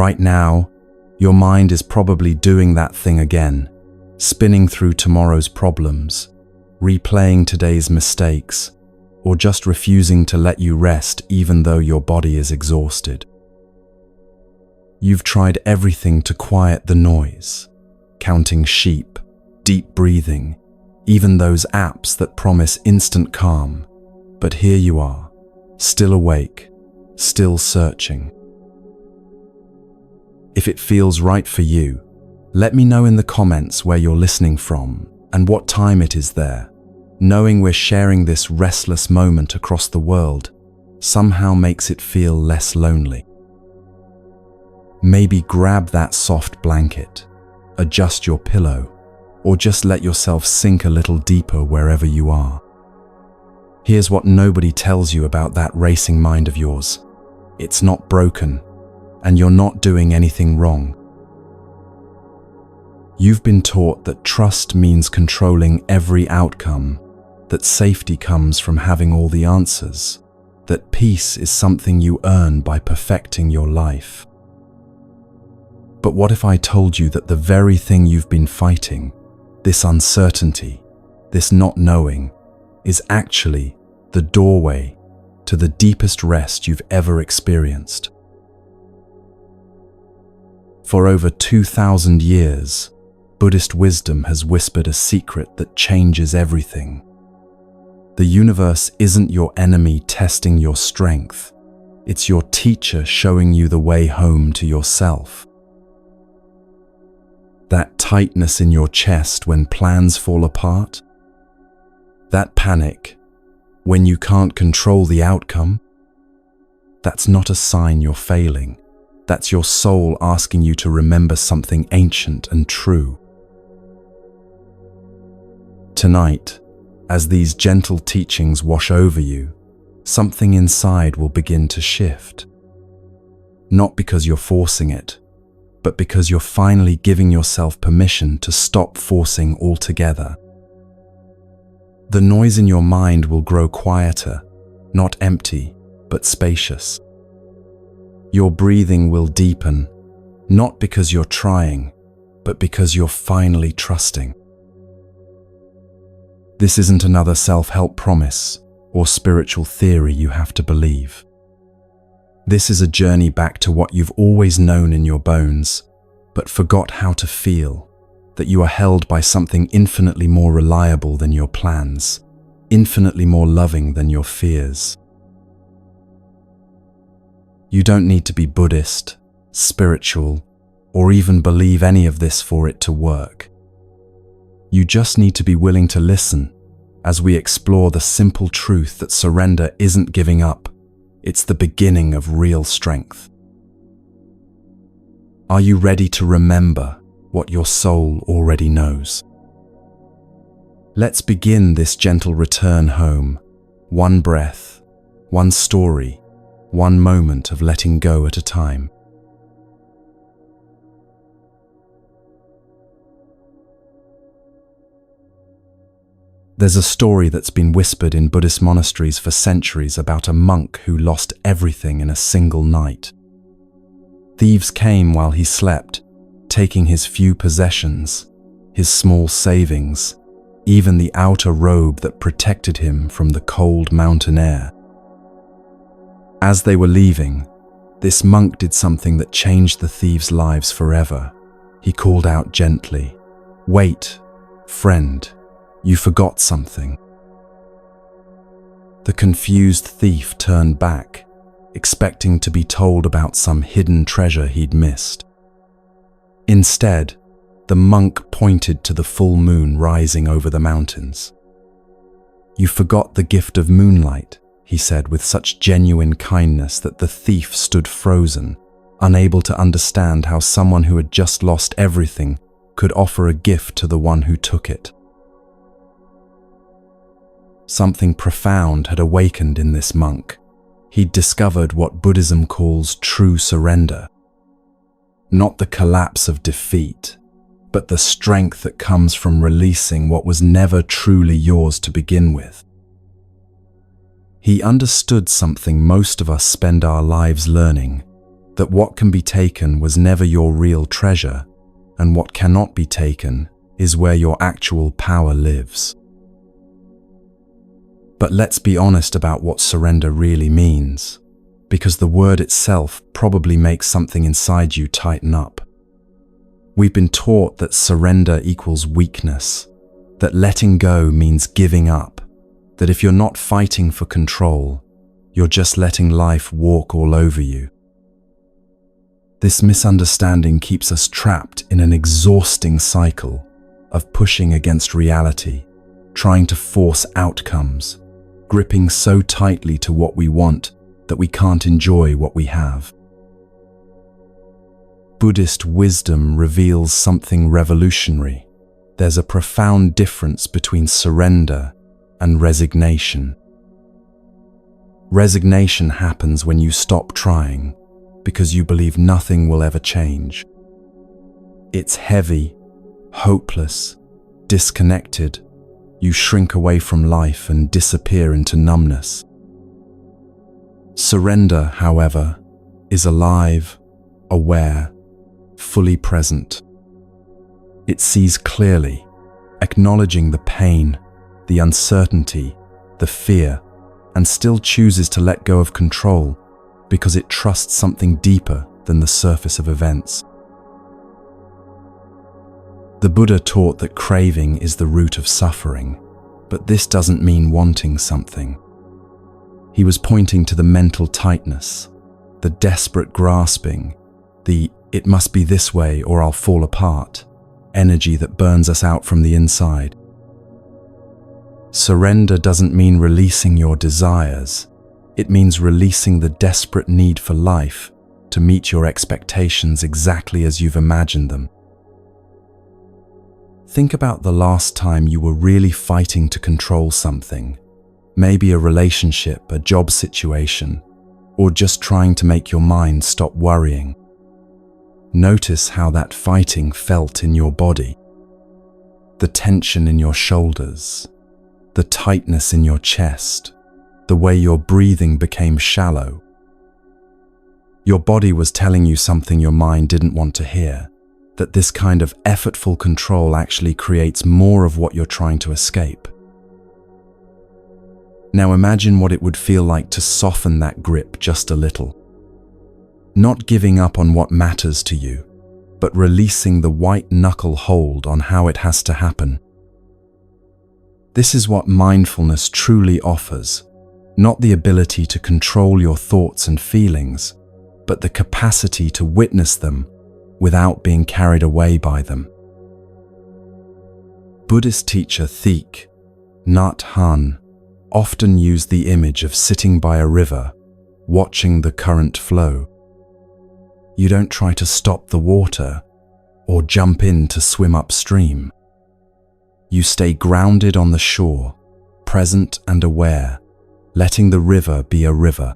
right now, your mind is probably doing that thing again, spinning through tomorrow's problems, replaying today's mistakes, or just refusing to let you rest even though your body is exhausted. You've tried everything to quiet the noise, counting sheep, deep breathing, even those apps that promise instant calm. But here you are, still awake, still searching. If it feels right for you, let me know in the comments where you're listening from and what time it is there. Knowing we're sharing this restless moment across the world somehow makes it feel less lonely. Maybe grab that soft blanket, adjust your pillow, or just let yourself sink a little deeper wherever you are. Here's what nobody tells you about that racing mind of yours. It's not broken, and you're not doing anything wrong. You've been taught that trust means controlling every outcome, that safety comes from having all the answers, that peace is something you earn by perfecting your life. But what if I told you that the very thing you've been fighting, this uncertainty, this not knowing, is actually the doorway to the deepest rest you've ever experienced? For over 2,000 years, Buddhist wisdom has whispered a secret that changes everything. The universe isn't your enemy testing your strength. It's your teacher showing you the way home to yourself. That tightness in your chest when plans fall apart? That panic when you can't control the outcome? That's not a sign you're failing. That's your soul asking you to remember something ancient and true. Tonight, as these gentle teachings wash over you, something inside will begin to shift. Not because you're forcing it, but because you're finally giving yourself permission to stop forcing altogether. The noise in your mind will grow quieter, not empty, but spacious. Your breathing will deepen, not because you're trying, but because you're finally trusting. This isn't another self-help promise or spiritual theory you have to believe. This is a journey back to what you've always known in your bones, but forgot how to feel, that you are held by something infinitely more reliable than your plans, infinitely more loving than your fears. You don't need to be Buddhist, spiritual, or even believe any of this for it to work. You just need to be willing to listen as we explore the simple truth that surrender isn't giving up. It's the beginning of real strength. Are you ready to remember what your soul already knows? Let's begin this gentle return home, one breath, one story, one moment of letting go at a time. There's a story that's been whispered in Buddhist monasteries for centuries about a monk who lost everything in a single night. Thieves came while he slept, taking his few possessions, his small savings, even the outer robe that protected him from the cold mountain air. As they were leaving, this monk did something that changed the thieves' lives forever. He called out gently, "Wait, friend, you forgot something." The confused thief turned back, expecting to be told about some hidden treasure he'd missed. Instead, the monk pointed to the full moon rising over the mountains. "You forgot the gift of moonlight," he said with such genuine kindness that the thief stood frozen, unable to understand how someone who had just lost everything could offer a gift to the one who took it. Something profound had awakened in this monk. He'd discovered what Buddhism calls true surrender. Not the collapse of defeat, but the strength that comes from releasing what was never truly yours to begin with. He understood something most of us spend our lives learning, that what can be taken was never your real treasure, and what cannot be taken is where your actual power lives. But let's be honest about what surrender really means, because the word itself probably makes something inside you tighten up. We've been taught that surrender equals weakness, that letting go means giving up, that if you're not fighting for control, you're just letting life walk all over you. This misunderstanding keeps us trapped in an exhausting cycle of pushing against reality, trying to force outcomes, gripping so tightly to what we want that we can't enjoy what we have. Buddhist wisdom reveals something revolutionary. There's a profound difference between surrender and resignation. Resignation happens when you stop trying because you believe nothing will ever change. It's heavy, hopeless, disconnected. You shrink away from life and disappear into numbness. Surrender, however, is alive, aware, fully present. It sees clearly, acknowledging the pain, the uncertainty, the fear, and still chooses to let go of control because it trusts something deeper than the surface of events. The Buddha taught that craving is the root of suffering, but this doesn't mean wanting something. He was pointing to the mental tightness, the desperate grasping, the "it must be this way or I'll fall apart" energy that burns us out from the inside. Surrender doesn't mean releasing your desires. It means releasing the desperate need for life to meet your expectations exactly as you've imagined them. Think about the last time you were really fighting to control something, maybe a relationship, a job situation, or just trying to make your mind stop worrying. Notice how that fighting felt in your body. The tension in your shoulders, the tightness in your chest, the way your breathing became shallow. Your body was telling you something your mind didn't want to hear, that this kind of effortful control actually creates more of what you're trying to escape. Now imagine what it would feel like to soften that grip just a little. Not giving up on what matters to you, but releasing the white-knuckle hold on how it has to happen. This is what mindfulness truly offers, not the ability to control your thoughts and feelings, but the capacity to witness them without being carried away by them. Buddhist teacher Thich Nhat Hanh often used the image of sitting by a river, watching the current flow. You don't try to stop the water or jump in to swim upstream. You stay grounded on the shore, present and aware, letting the river be a river.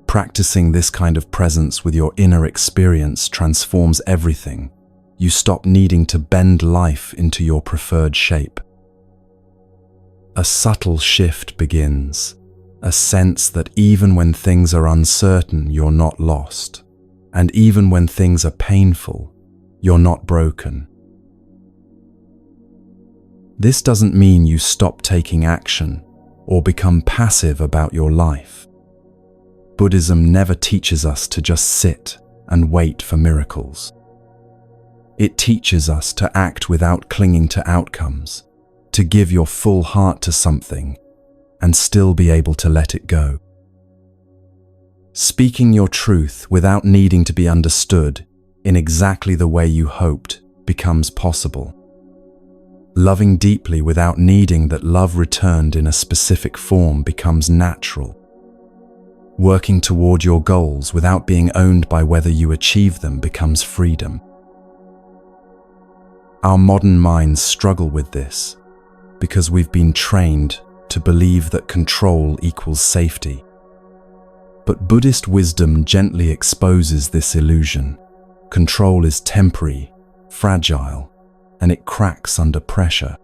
Practicing this kind of presence with your inner experience transforms everything. You stop needing to bend life into your preferred shape. A subtle shift begins, a sense that even when things are uncertain, you're not lost, and even when things are painful, you're not broken. This doesn't mean you stop taking action or become passive about your life. Buddhism never teaches us to just sit and wait for miracles. It teaches us to act without clinging to outcomes, to give your full heart to something and still be able to let it go. Speaking your truth without needing to be understood in exactly the way you hoped becomes possible. Loving deeply without needing that love returned in a specific form becomes natural. Working toward your goals without being owned by whether you achieve them becomes freedom. Our modern minds struggle with this because we've been trained to believe that control equals safety. But Buddhist wisdom gently exposes this illusion. Control is temporary, fragile, and it cracks under pressure.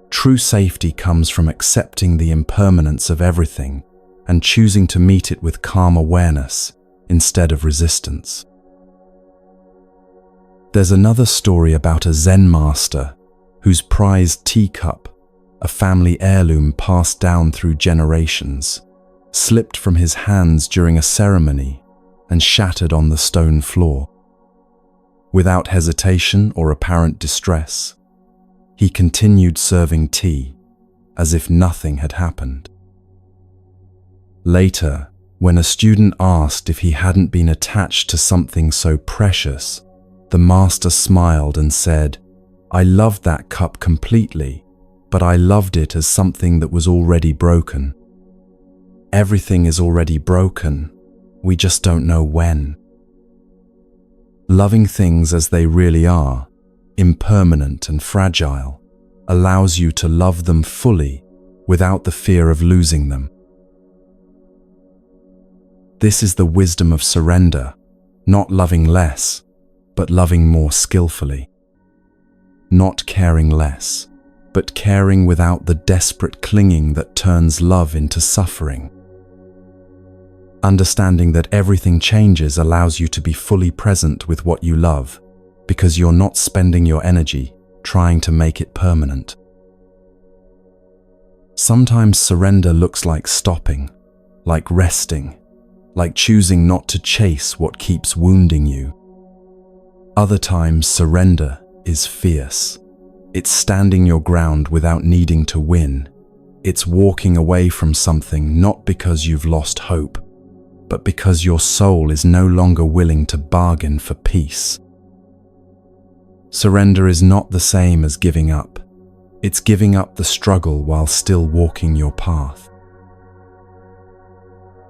True safety comes from accepting the impermanence of everything and choosing to meet it with calm awareness instead of resistance. There's another story about a Zen master whose prized teacup, a family heirloom passed down through generations, slipped from his hands during a ceremony and shattered on the stone floor. Without hesitation or apparent distress, he continued serving tea as if nothing had happened. Later, when a student asked if he hadn't been attached to something so precious, the master smiled and said, "I loved that cup completely, but I loved it as something that was already broken. Everything is already broken, we just don't know when." Loving things as they really are, impermanent and fragile, allows you to love them fully without the fear of losing them. This is the wisdom of surrender, not loving less, but loving more skillfully. Not caring less, but caring without the desperate clinging that turns love into suffering. Understanding that everything changes allows you to be fully present with what you love, because you're not spending your energy trying to make it permanent. Sometimes surrender looks like stopping, like resting, like choosing not to chase what keeps wounding you. Other times, surrender is fierce. It's standing your ground without needing to win. It's walking away from something not because you've lost hope, but because your soul is no longer willing to bargain for peace. Surrender is not the same as giving up. It's giving up the struggle while still walking your path.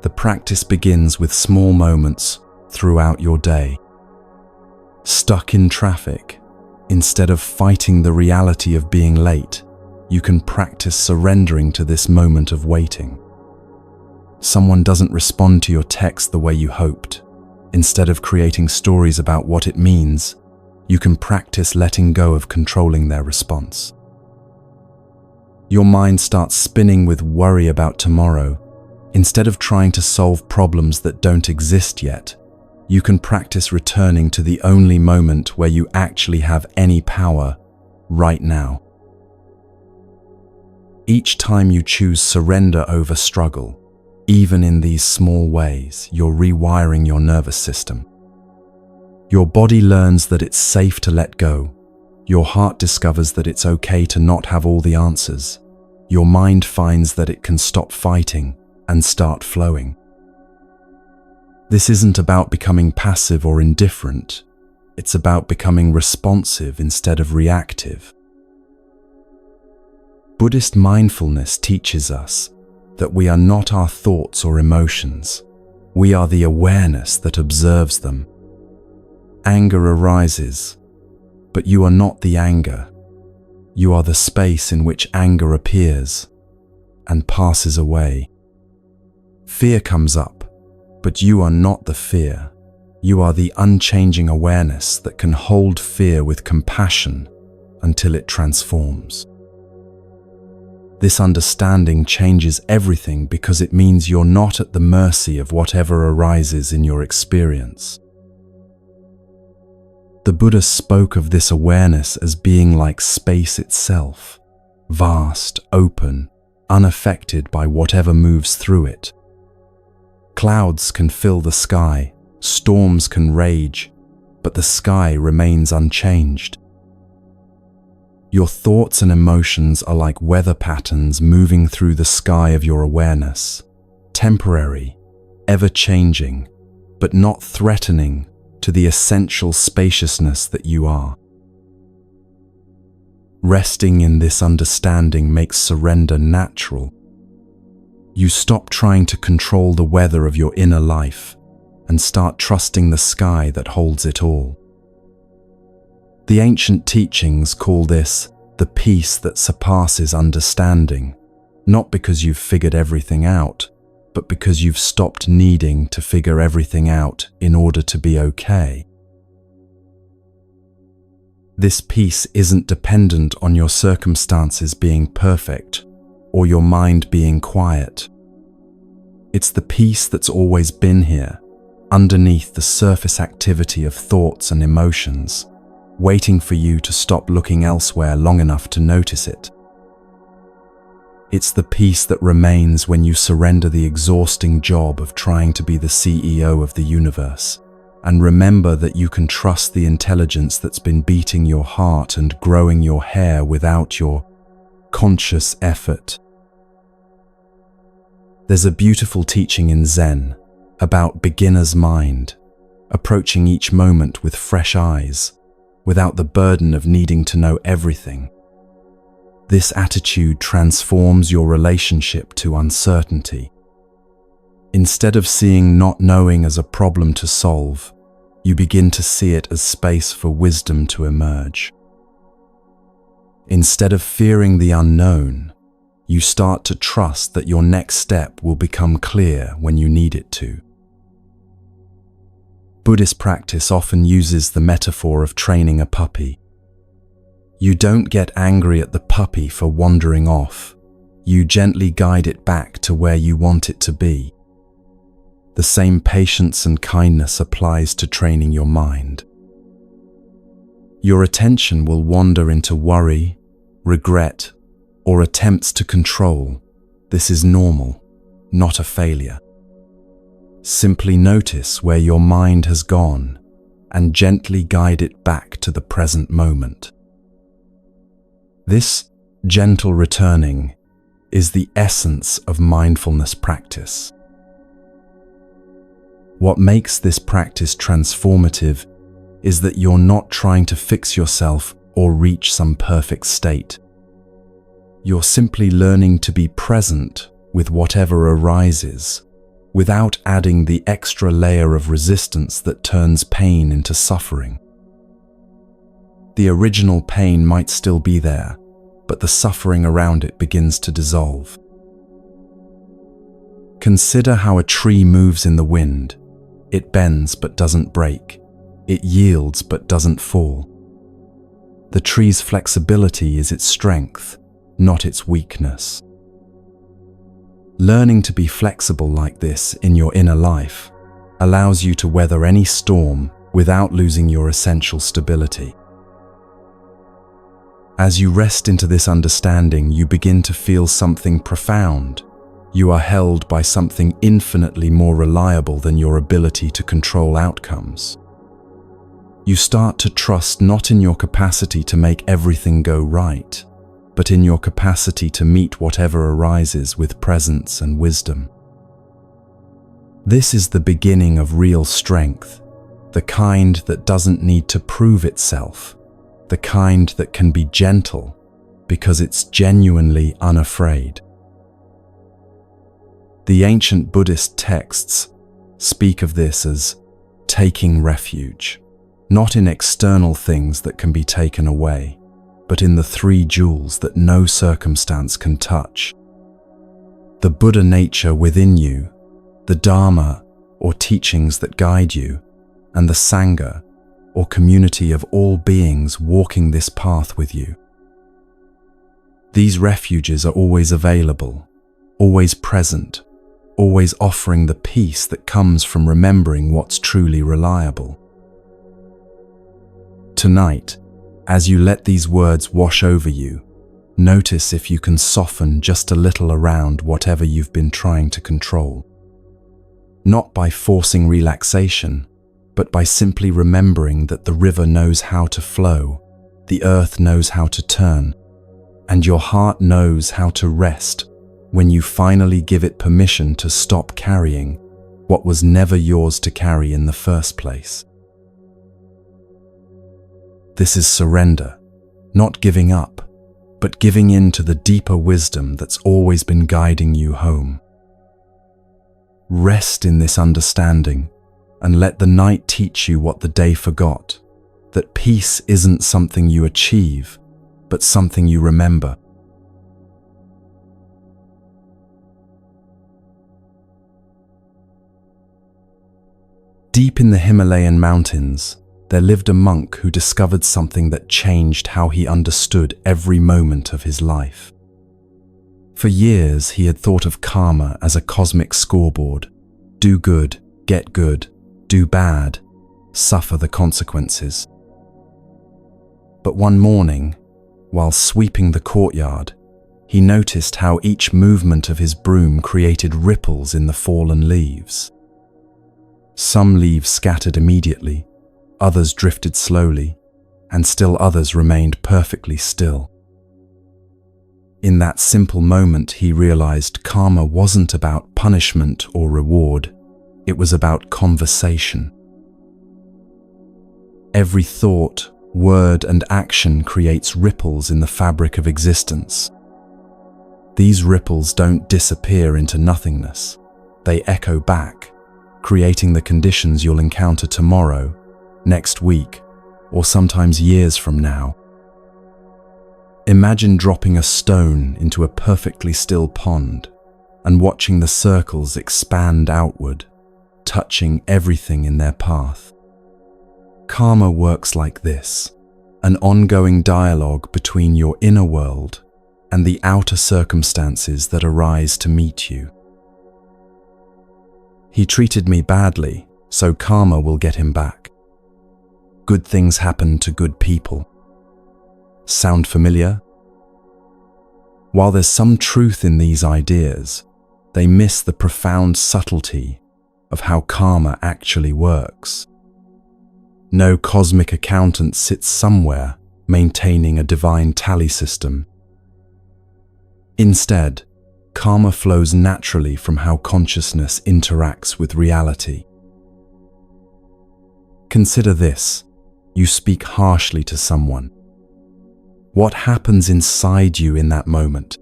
The practice begins with small moments throughout your day. Stuck in traffic, instead of fighting the reality of being late, you can practice surrendering to this moment of waiting. Someone doesn't respond to your text the way you hoped. Instead of creating stories about what it means, you can practice letting go of controlling their response. Your mind starts spinning with worry about tomorrow. Instead of trying to solve problems that don't exist yet, you can practice returning to the only moment where you actually have any power, right now. Each time you choose surrender over struggle, even in these small ways, you're rewiring your nervous system. Your body learns that it's safe to let go. Your heart discovers that it's okay to not have all the answers. Your mind finds that it can stop fighting and start flowing. This isn't about becoming passive or indifferent. It's about becoming responsive instead of reactive. Buddhist mindfulness teaches us that we are not our thoughts or emotions. We are the awareness that observes them. Anger arises, but you are not the anger. You are the space in which anger appears and passes away. Fear comes up, but you are not the fear. You are the unchanging awareness that can hold fear with compassion until it transforms. This understanding changes everything because it means you're not at the mercy of whatever arises in your experience. The Buddha spoke of this awareness as being like space itself, vast, open, unaffected by whatever moves through it. Clouds can fill the sky, storms can rage, but the sky remains unchanged. Your thoughts and emotions are like weather patterns moving through the sky of your awareness, temporary, ever-changing, but not threatening to the essential spaciousness that you are. Resting in this understanding makes surrender natural. You stop trying to control the weather of your inner life and start trusting the sky that holds it all. The ancient teachings call this the peace that surpasses understanding, not because you've figured everything out, but because you've stopped needing to figure everything out in order to be okay. This peace isn't dependent on your circumstances being perfect or your mind being quiet. It's the peace that's always been here, underneath the surface activity of thoughts and emotions, waiting for you to stop looking elsewhere long enough to notice it. It's the peace that remains when you surrender the exhausting job of trying to be the CEO of the universe, and remember that you can trust the intelligence that's been beating your heart and growing your hair without your conscious effort. There's a beautiful teaching in Zen about beginner's mind, approaching each moment with fresh eyes, without the burden of needing to know everything. This attitude transforms your relationship to uncertainty. Instead of seeing not knowing as a problem to solve, you begin to see it as space for wisdom to emerge. Instead of fearing the unknown, you start to trust that your next step will become clear when you need it to. Buddhist practice often uses the metaphor of training a puppy. You don't get angry at the puppy for wandering off. You gently guide it back to where you want it to be. The same patience and kindness applies to training your mind. Your attention will wander into worry, regret, or attempts to control. This is normal, not a failure. Simply notice where your mind has gone and gently guide it back to the present moment. This gentle returning is the essence of mindfulness practice. What makes this practice transformative is that you're not trying to fix yourself or reach some perfect state. You're simply learning to be present with whatever arises, without adding the extra layer of resistance that turns pain into suffering. The original pain might still be there, but the suffering around it begins to dissolve. Consider how a tree moves in the wind. It bends but doesn't break. It yields but doesn't fall. The tree's flexibility is its strength, not its weakness. Learning to be flexible like this in your inner life allows you to weather any storm without losing your essential stability. As you rest into this understanding, you begin to feel something profound. You are held by something infinitely more reliable than your ability to control outcomes. You start to trust not in your capacity to make everything go right, but in your capacity to meet whatever arises with presence and wisdom. This is the beginning of real strength, the kind that doesn't need to prove itself, the kind that can be gentle because it's genuinely unafraid. The ancient Buddhist texts speak of this as taking refuge, not in external things that can be taken away, but in the three jewels that no circumstance can touch. The Buddha nature within you, the Dharma or teachings that guide you, and the Sangha or community of all beings walking this path with you. These refuges are always available, always present, always offering the peace that comes from remembering what's truly reliable. Tonight, as you let these words wash over you, notice if you can soften just a little around whatever you've been trying to control. Not by forcing relaxation, but by simply remembering that the river knows how to flow, the earth knows how to turn, and your heart knows how to rest when you finally give it permission to stop carrying what was never yours to carry in the first place. This is surrender, not giving up, but giving in to the deeper wisdom that's always been guiding you home. Rest in this understanding and let the night teach you what the day forgot, that peace isn't something you achieve, but something you remember. Deep in the Himalayan mountains, there lived a monk who discovered something that changed how he understood every moment of his life. For years, he had thought of karma as a cosmic scoreboard. Do good, get good. Do bad, suffer the consequences. But one morning, while sweeping the courtyard, he noticed how each movement of his broom created ripples in the fallen leaves. Some leaves scattered immediately, others drifted slowly, and still others remained perfectly still. In that simple moment, he realized karma wasn't about punishment or reward, it was about conversation. Every thought, word, and action creates ripples in the fabric of existence. These ripples don't disappear into nothingness. They echo back, creating the conditions you'll encounter tomorrow, next week, or sometimes years from now. Imagine dropping a stone into a perfectly still pond and watching the circles expand outward, touching everything in their path. Karma works like this, an ongoing dialogue between your inner world and the outer circumstances that arise to meet you. He treated me badly, so karma will get him back. Good things happen to good people. Sound familiar? While there's some truth in these ideas, they miss the profound subtlety of how karma actually works. No cosmic accountant sits somewhere maintaining a divine tally system. Instead, karma flows naturally from how consciousness interacts with reality. Consider this: you speak harshly to someone. What happens inside you in that moment?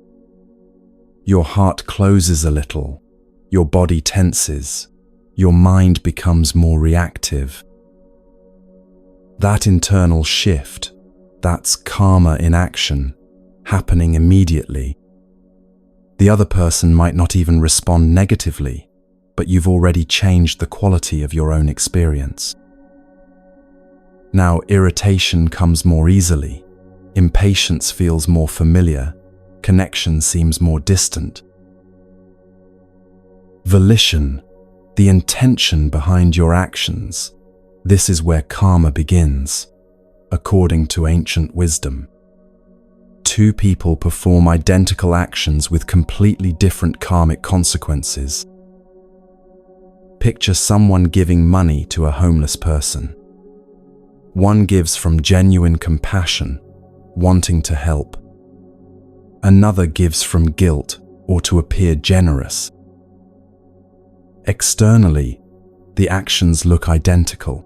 Your heart closes a little, your body tenses, your mind becomes more reactive. That internal shift, that's karma in action, happening immediately. The other person might not even respond negatively, but you've already changed the quality of your own experience. Now, irritation comes more easily. Impatience feels more familiar, connection seems more distant. Volition, the intention behind your actions, this is where karma begins, according to ancient wisdom. Two people perform identical actions with completely different karmic consequences. Picture someone giving money to a homeless person. One gives from genuine compassion, wanting to help. Another gives from guilt or to appear generous. Externally, the actions look identical.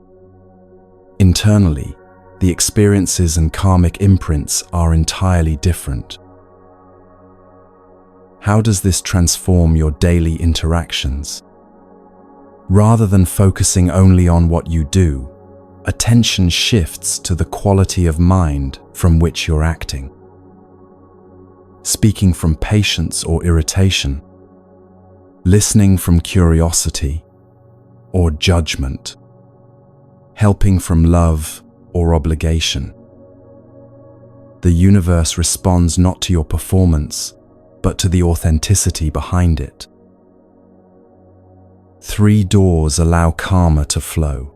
Internally, the experiences and karmic imprints are entirely different. How does this transform your daily interactions? Rather than focusing only on what you do, attention shifts to the quality of mind from which you're acting. Speaking from patience or irritation, listening from curiosity or judgment, helping from love or obligation. The universe responds not to your performance, but to the authenticity behind it. 3 doors allow karma to flow: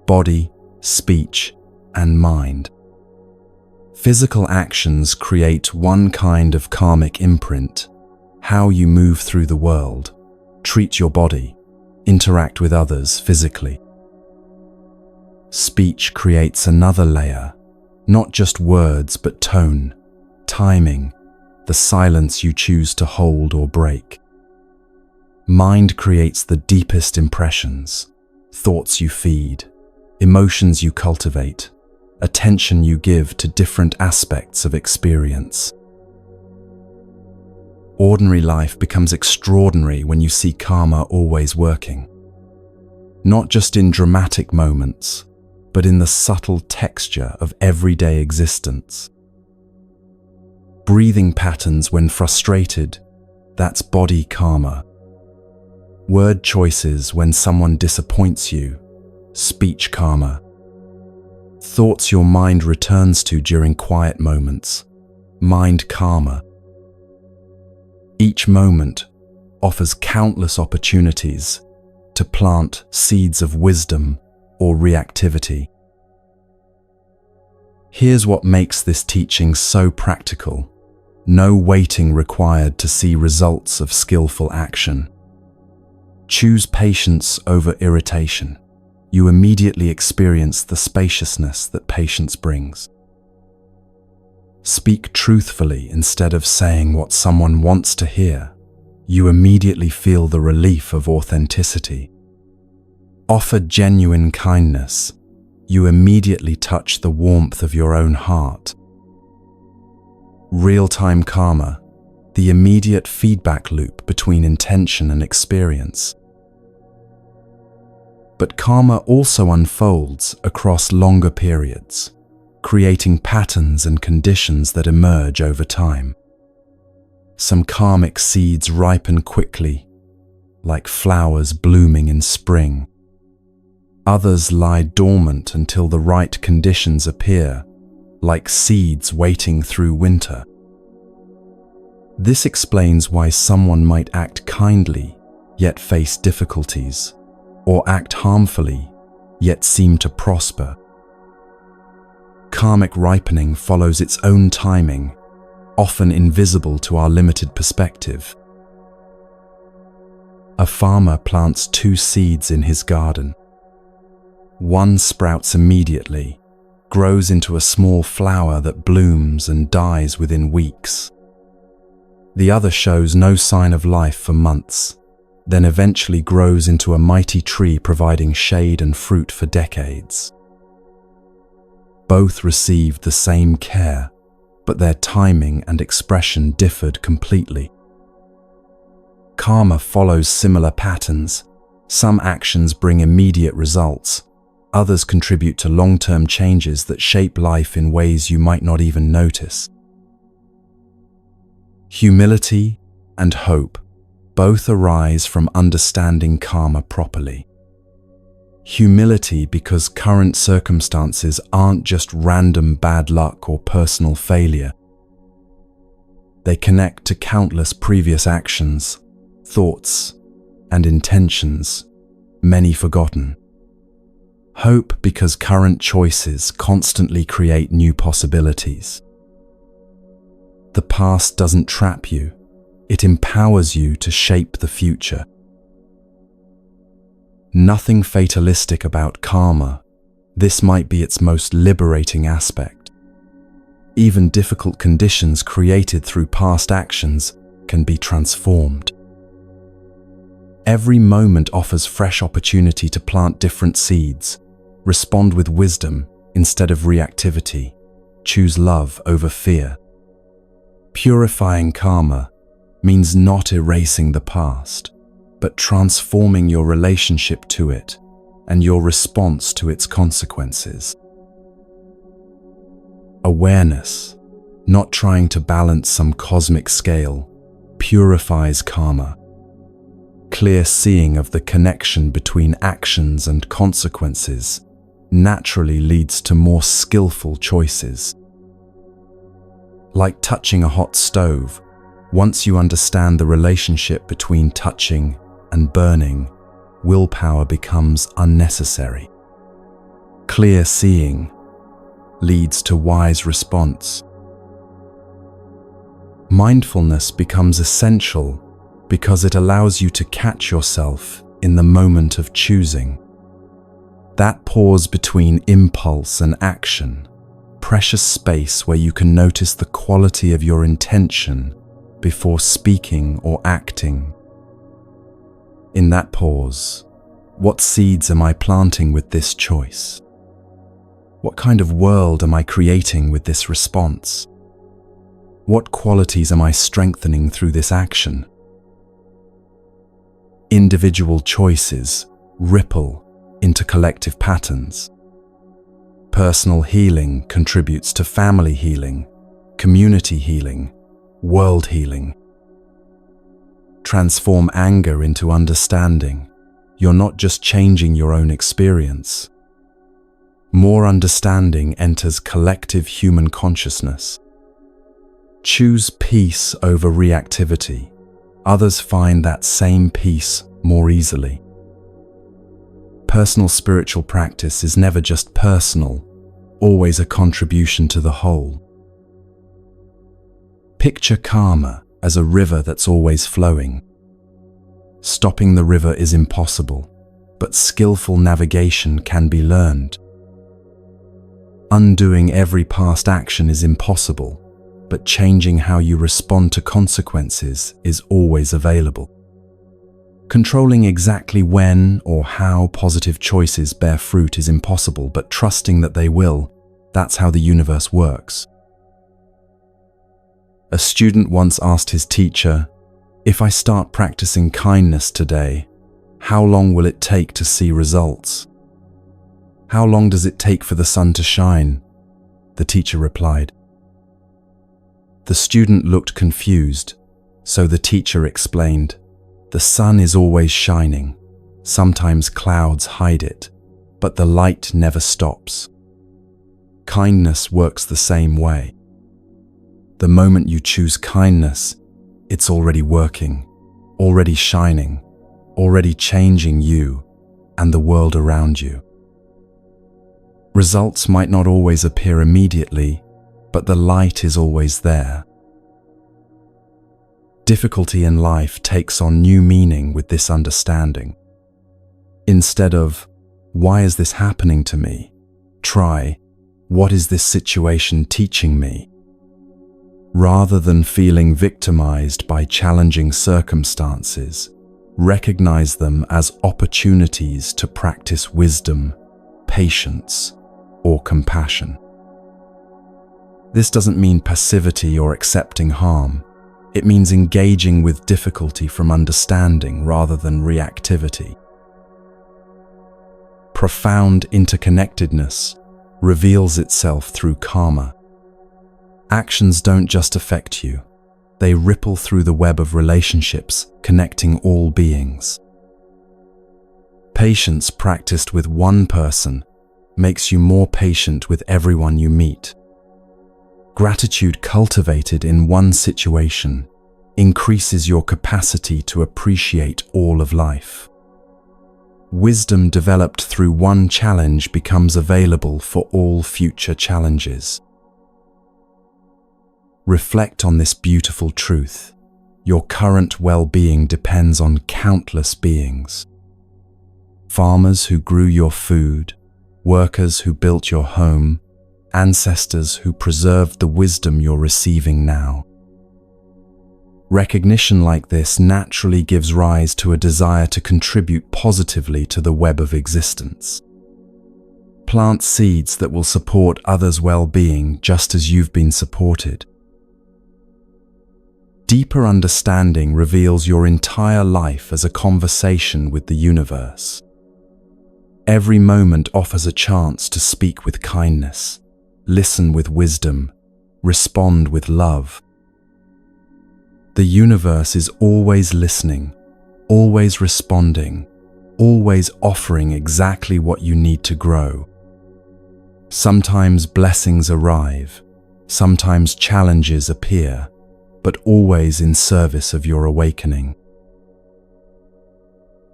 body, speech, and mind. Physical actions create one kind of karmic imprint: how you move through the world, treat your body, interact with others physically. Speech creates another layer, not just words but tone, timing, the silence you choose to hold or break. Mind creates the deepest impressions, thoughts you feed, emotions you cultivate, attention you give to different aspects of experience. Ordinary life becomes extraordinary when you see karma always working. Not just in dramatic moments, but in the subtle texture of everyday existence. Breathing patterns when frustrated, that's body karma. Word choices when someone disappoints you, speech karma. Thoughts your mind returns to during quiet moments, mind karma. Each moment offers countless opportunities to plant seeds of wisdom or reactivity. Here's what makes this teaching so practical. No waiting required to see results of skillful action. Choose patience over irritation. You immediately experience the spaciousness that patience brings. Speak truthfully instead of saying what someone wants to hear. You immediately feel the relief of authenticity. Offer genuine kindness. You immediately touch the warmth of your own heart. Real-time karma, the immediate feedback loop between intention and experience. But karma also unfolds across longer periods, creating patterns and conditions that emerge over time. Some karmic seeds ripen quickly, like flowers blooming in spring. Others lie dormant until the right conditions appear, like seeds waiting through winter. This explains why someone might act kindly, yet face difficulties, or act harmfully, yet seem to prosper. Karmic ripening follows its own timing, often invisible to our limited perspective. A farmer plants 2 seeds in his garden. One sprouts immediately, grows into a small flower that blooms and dies within weeks. The other shows no sign of life for months, then eventually grows into a mighty tree providing shade and fruit for decades. Both received the same care, but their timing and expression differed completely. Karma follows similar patterns. Some actions bring immediate results. Others contribute to long-term changes that shape life in ways you might not even notice. Humility and hope both arise from understanding karma properly. Humility because current circumstances aren't just random bad luck or personal failure. They connect to countless previous actions, thoughts, and intentions, many forgotten. Hope because current choices constantly create new possibilities. The past doesn't trap you, it empowers you to shape the future. Nothing fatalistic about karma. This might be its most liberating aspect. Even difficult conditions created through past actions can be transformed. Every moment offers fresh opportunity to plant different seeds. Respond with wisdom instead of reactivity. Choose love over fear. Purifying karma means not erasing the past, but transforming your relationship to it and your response to its consequences. Awareness, not trying to balance some cosmic scale, purifies karma. Clear seeing of the connection between actions and consequences naturally leads to more skillful choices. Like touching a hot stove, once you understand the relationship between touching and burning, willpower becomes unnecessary. Clear seeing leads to wise response. Mindfulness becomes essential because it allows you to catch yourself in the moment of choosing. That pause between impulse and action, precious space where you can notice the quality of your intention before speaking or acting. In that pause, what seeds am I planting with this choice? What kind of world am I creating with this response? What qualities am I strengthening through this action? Individual choices ripple into collective patterns. Personal healing contributes to family healing, community healing, world healing. Transform anger into understanding. You're not just changing your own experience. More understanding enters collective human consciousness. Choose peace over reactivity. Others find that same peace more easily. Personal spiritual practice is never just personal, always a contribution to the whole. Picture karma as a river that's always flowing. Stopping the river is impossible, but skillful navigation can be learned. Undoing every past action is impossible, but changing how you respond to consequences is always available. Controlling exactly when or how positive choices bear fruit is impossible, but trusting that they will, that's how the universe works. A student once asked his teacher, "If I start practicing kindness today, how long will it take to see results? How long does it take for the sun to shine?" The teacher replied. The student looked confused, so the teacher explained, "The sun is always shining. Sometimes clouds hide it, but the light never stops." Kindness works the same way. The moment you choose kindness, it's already working, already shining, already changing you and the world around you. Results might not always appear immediately, but the light is always there. Difficulty in life takes on new meaning with this understanding. Instead of, "Why is this happening to me?" try, "What is this situation teaching me?" Rather than feeling victimized by challenging circumstances, recognize them as opportunities to practice wisdom, patience, or compassion. This doesn't mean passivity or accepting harm. It means engaging with difficulty from understanding rather than reactivity. Profound interconnectedness reveals itself through karma. Actions don't just affect you, they ripple through the web of relationships, connecting all beings. Patience practiced with one person makes you more patient with everyone you meet. Gratitude cultivated in one situation increases your capacity to appreciate all of life. Wisdom developed through one challenge becomes available for all future challenges. Reflect on this beautiful truth. Your current well-being depends on countless beings. Farmers who grew your food, workers who built your home, ancestors who preserved the wisdom you're receiving now. Recognition like this naturally gives rise to a desire to contribute positively to the web of existence. Plant seeds that will support others' well-being just as you've been supported. Deeper understanding reveals your entire life as a conversation with the universe. Every moment offers a chance to speak with kindness, listen with wisdom, respond with love. The universe is always listening, always responding, always offering exactly what you need to grow. Sometimes blessings arrive, sometimes challenges appear, but always in service of your awakening.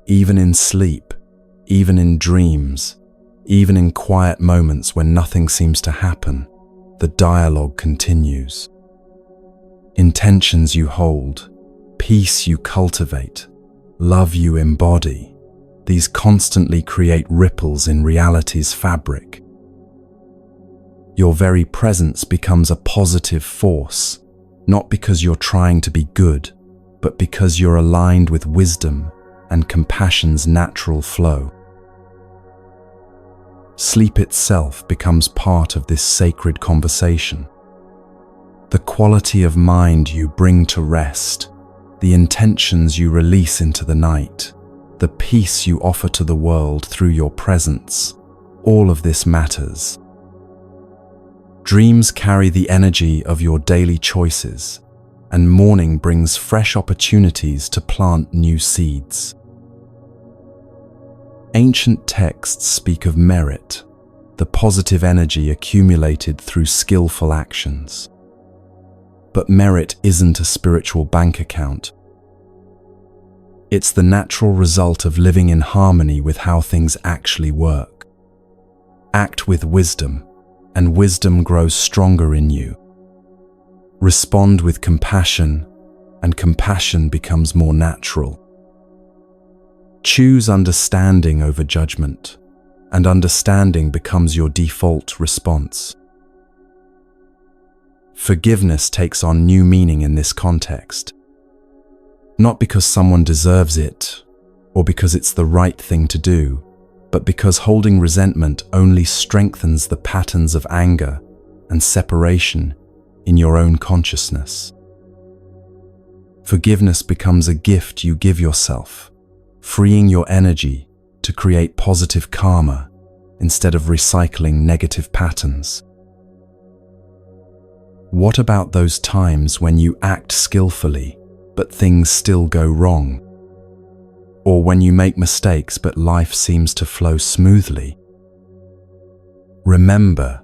Even in sleep, even in dreams, even in quiet moments when nothing seems to happen, the dialogue continues. Intentions you hold, peace you cultivate, love you embody, these constantly create ripples in reality's fabric. Your very presence becomes a positive force, not because you're trying to be good, but because you're aligned with wisdom and compassion's natural flow. Sleep itself becomes part of this sacred conversation. The quality of mind you bring to rest, the intentions you release into the night, the peace you offer to the world through your presence, all of this matters. Dreams carry the energy of your daily choices, and morning brings fresh opportunities to plant new seeds. Ancient texts speak of merit, the positive energy accumulated through skillful actions. But merit isn't a spiritual bank account. It's the natural result of living in harmony with how things actually work. Act with wisdom, and wisdom grows stronger in you. Respond with compassion, and compassion becomes more natural. Choose understanding over judgment, and understanding becomes your default response. Forgiveness takes on new meaning in this context. Not because someone deserves it, or because it's the right thing to do, but because holding resentment only strengthens the patterns of anger and separation in your own consciousness. Forgiveness becomes a gift you give yourself, freeing your energy to create positive karma instead of recycling negative patterns. What about those times when you act skillfully, but things still go wrong? Or when you make mistakes but life seems to flow smoothly? Remember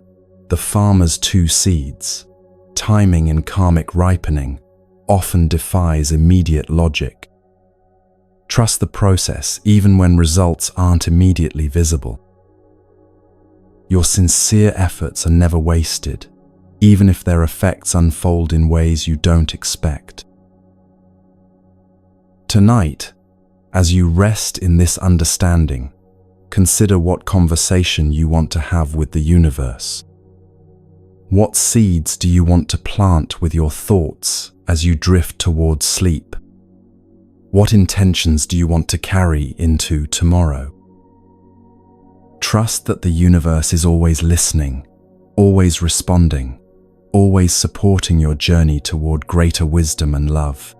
the farmer's two seeds. Timing in karmic ripening often defies immediate logic. Trust the process even when results aren't immediately visible. Your sincere efforts are never wasted, even if their effects unfold in ways you don't expect. Tonight, as you rest in this understanding, consider what conversation you want to have with the universe. What seeds do you want to plant with your thoughts as you drift towards sleep? What intentions do you want to carry into tomorrow? Trust that the universe is always listening, always responding, always supporting your journey toward greater wisdom and love.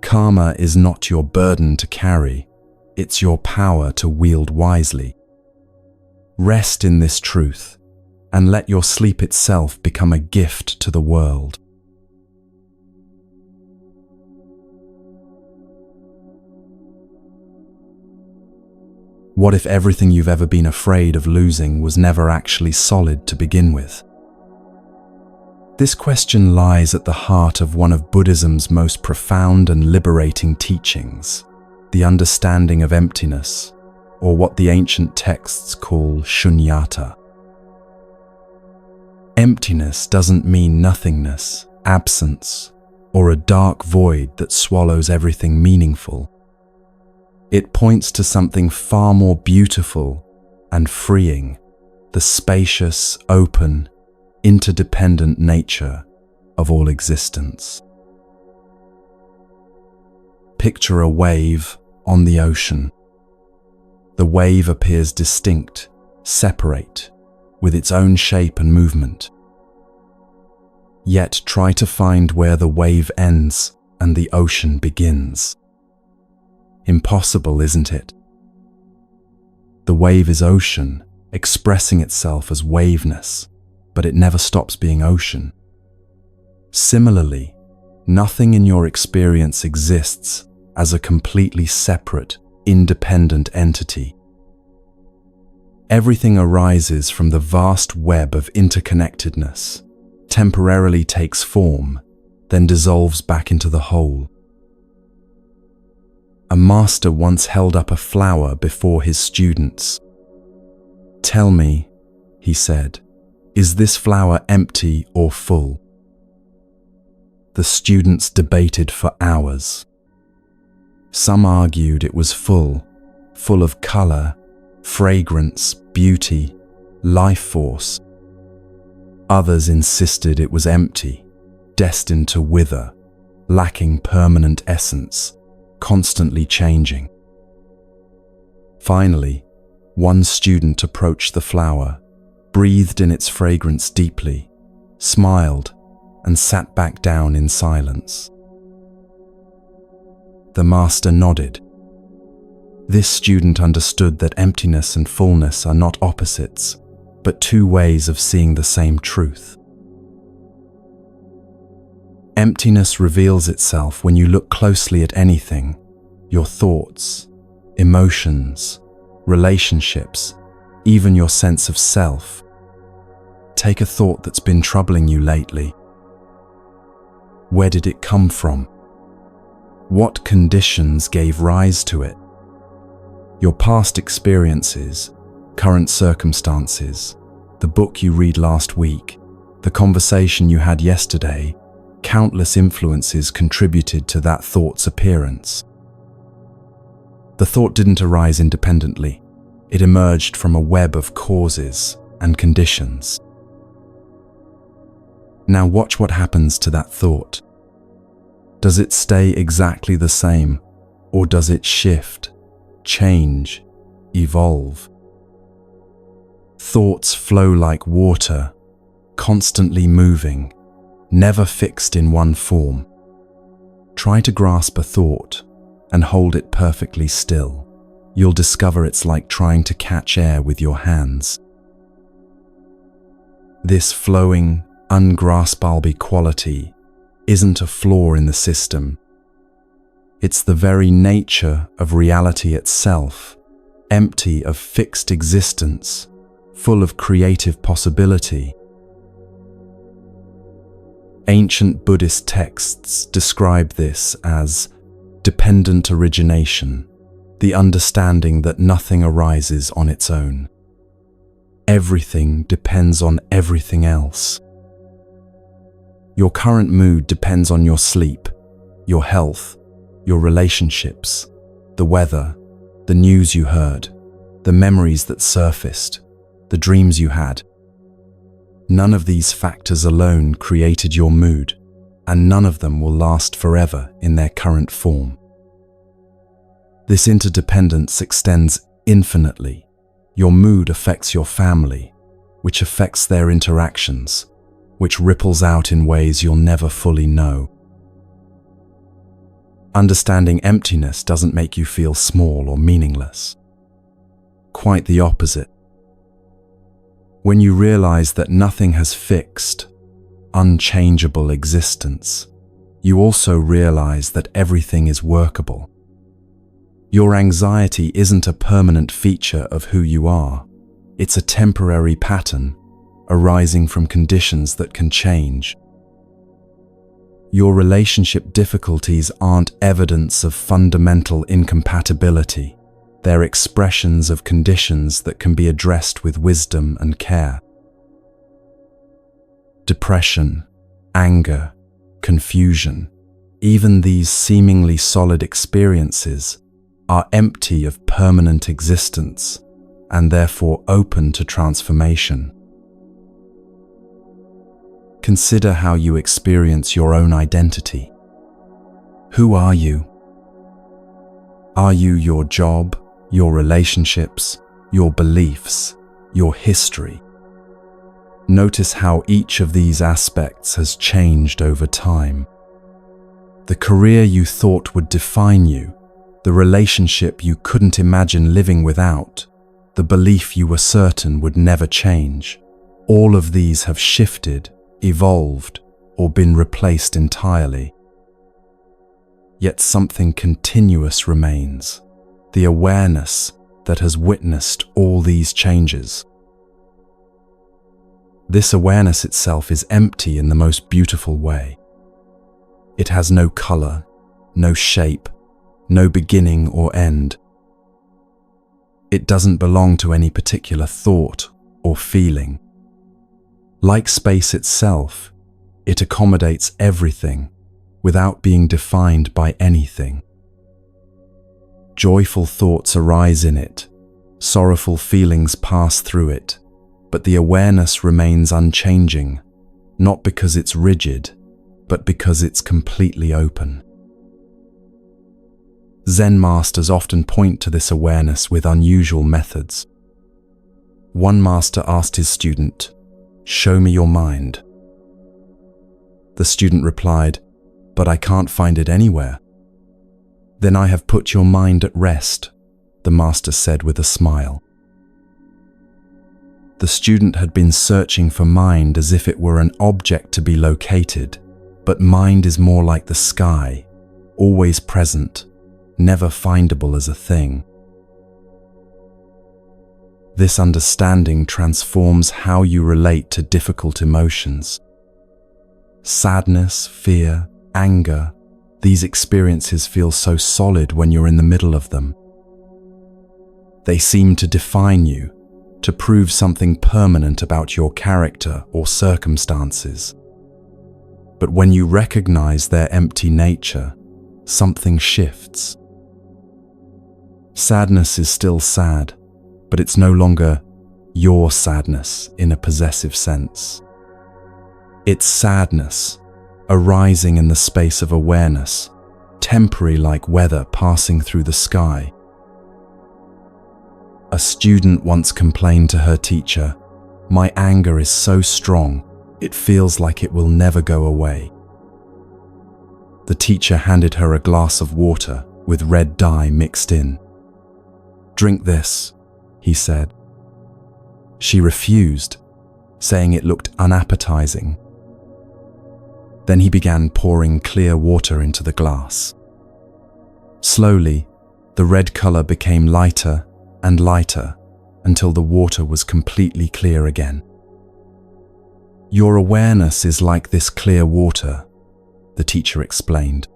Karma is not your burden to carry, it's your power to wield wisely. Rest in this truth, and let your sleep itself become a gift to the world. What if everything you've ever been afraid of losing was never actually solid to begin with? This question lies at the heart of one of Buddhism's most profound and liberating teachings, the understanding of emptiness, or what the ancient texts call shunyata. Emptiness doesn't mean nothingness, absence, or a dark void that swallows everything meaningful. It points to something far more beautiful and freeing, the spacious, open, interdependent nature of all existence. Picture a wave on the ocean. The wave appears distinct, separate, with its own shape and movement. Yet try to find where the wave ends and the ocean begins. Impossible, isn't it? The wave is ocean, expressing itself as waveness, but it never stops being ocean. Similarly, nothing in your experience exists as a completely separate, independent entity. Everything arises from the vast web of interconnectedness, temporarily takes form, then dissolves back into the whole. A master once held up a flower before his students. "Tell me," he said, "is this flower empty or full?" The students debated for hours. Some argued it was full of color, fragrance, beauty, life force. Others insisted it was empty, destined to wither, lacking permanent essence, constantly changing. Finally, one student approached the flower, breathed in its fragrance deeply, smiled, and sat back down in silence. The master nodded. This student understood that emptiness and fullness are not opposites, but two ways of seeing the same truth. Emptiness reveals itself when you look closely at anything, your thoughts, emotions, relationships, even your sense of self. Take a thought that's been troubling you lately. Where did it come from? What conditions gave rise to it? Your past experiences, current circumstances, the book you read last week, the conversation you had yesterday, countless influences contributed to that thought's appearance. The thought didn't arise independently. It emerged from a web of causes and conditions. Now watch what happens to that thought. Does it stay exactly the same, or does it shift, change, evolve? Thoughts flow like water, constantly moving, never fixed in one form. Try to grasp a thought and hold it perfectly still. You'll discover it's like trying to catch air with your hands. This flowing, ungraspable quality isn't a flaw in the system. It's the very nature of reality itself, empty of fixed existence, full of creative possibility. Ancient Buddhist texts describe this as dependent origination, the understanding that nothing arises on its own. Everything depends on everything else. Your current mood depends on your sleep, your health, your relationships, the weather, the news you heard, the memories that surfaced, the dreams you had. None of these factors alone created your mood, and none of them will last forever in their current form. This interdependence extends infinitely. Your mood affects your family, which affects their interactions, which ripples out in ways you'll never fully know. Understanding emptiness doesn't make you feel small or meaningless. Quite the opposite. When you realize that nothing has fixed, unchangeable existence, you also realize that everything is workable. Your anxiety isn't a permanent feature of who you are. It's a temporary pattern arising from conditions that can change. Your relationship difficulties aren't evidence of fundamental incompatibility. They're expressions of conditions that can be addressed with wisdom and care. Depression, anger, confusion, even these seemingly solid experiences are empty of permanent existence and therefore open to transformation. Consider how you experience your own identity. Who are you? Are you your job, your relationships, your beliefs, your history? Notice how each of these aspects has changed over time. The career you thought would define you, the relationship you couldn't imagine living without, the belief you were certain would never change. All of these have shifted, evolved, or been replaced entirely. Yet something continuous remains, the awareness that has witnessed all these changes. This awareness itself is empty in the most beautiful way. It has no color, no shape, no beginning or end. It doesn't belong to any particular thought or feeling. Like space itself, it accommodates everything without being defined by anything. Joyful thoughts arise in it, sorrowful feelings pass through it, but the awareness remains unchanging, not because it's rigid, but because it's completely open. Zen masters often point to this awareness with unusual methods. One master asked his student, "Show me your mind." The student replied, "But I can't find it anywhere." "Then I have put your mind at rest," the master said with a smile. The student had been searching for mind as if it were an object to be located, but mind is more like the sky, always present, never findable as a thing. This understanding transforms how you relate to difficult emotions. Sadness, fear, anger These experiences feel so solid when you're in the middle of them. They seem to define you, to prove something permanent about your character or circumstances. But when you recognize their empty nature, something shifts. Sadness is still sad, but it's no longer your sadness in a possessive sense. It's sadness, arising in the space of awareness, temporary like weather passing through the sky. A student once complained to her teacher, "My anger is so strong, it feels like it will never go away." The teacher handed her a glass of water with red dye mixed in. "Drink this," he said. She refused, saying it looked unappetizing. Then he began pouring clear water into the glass. Slowly, the red color became lighter and lighter until the water was completely clear again. "Your awareness is like this clear water," the teacher explained.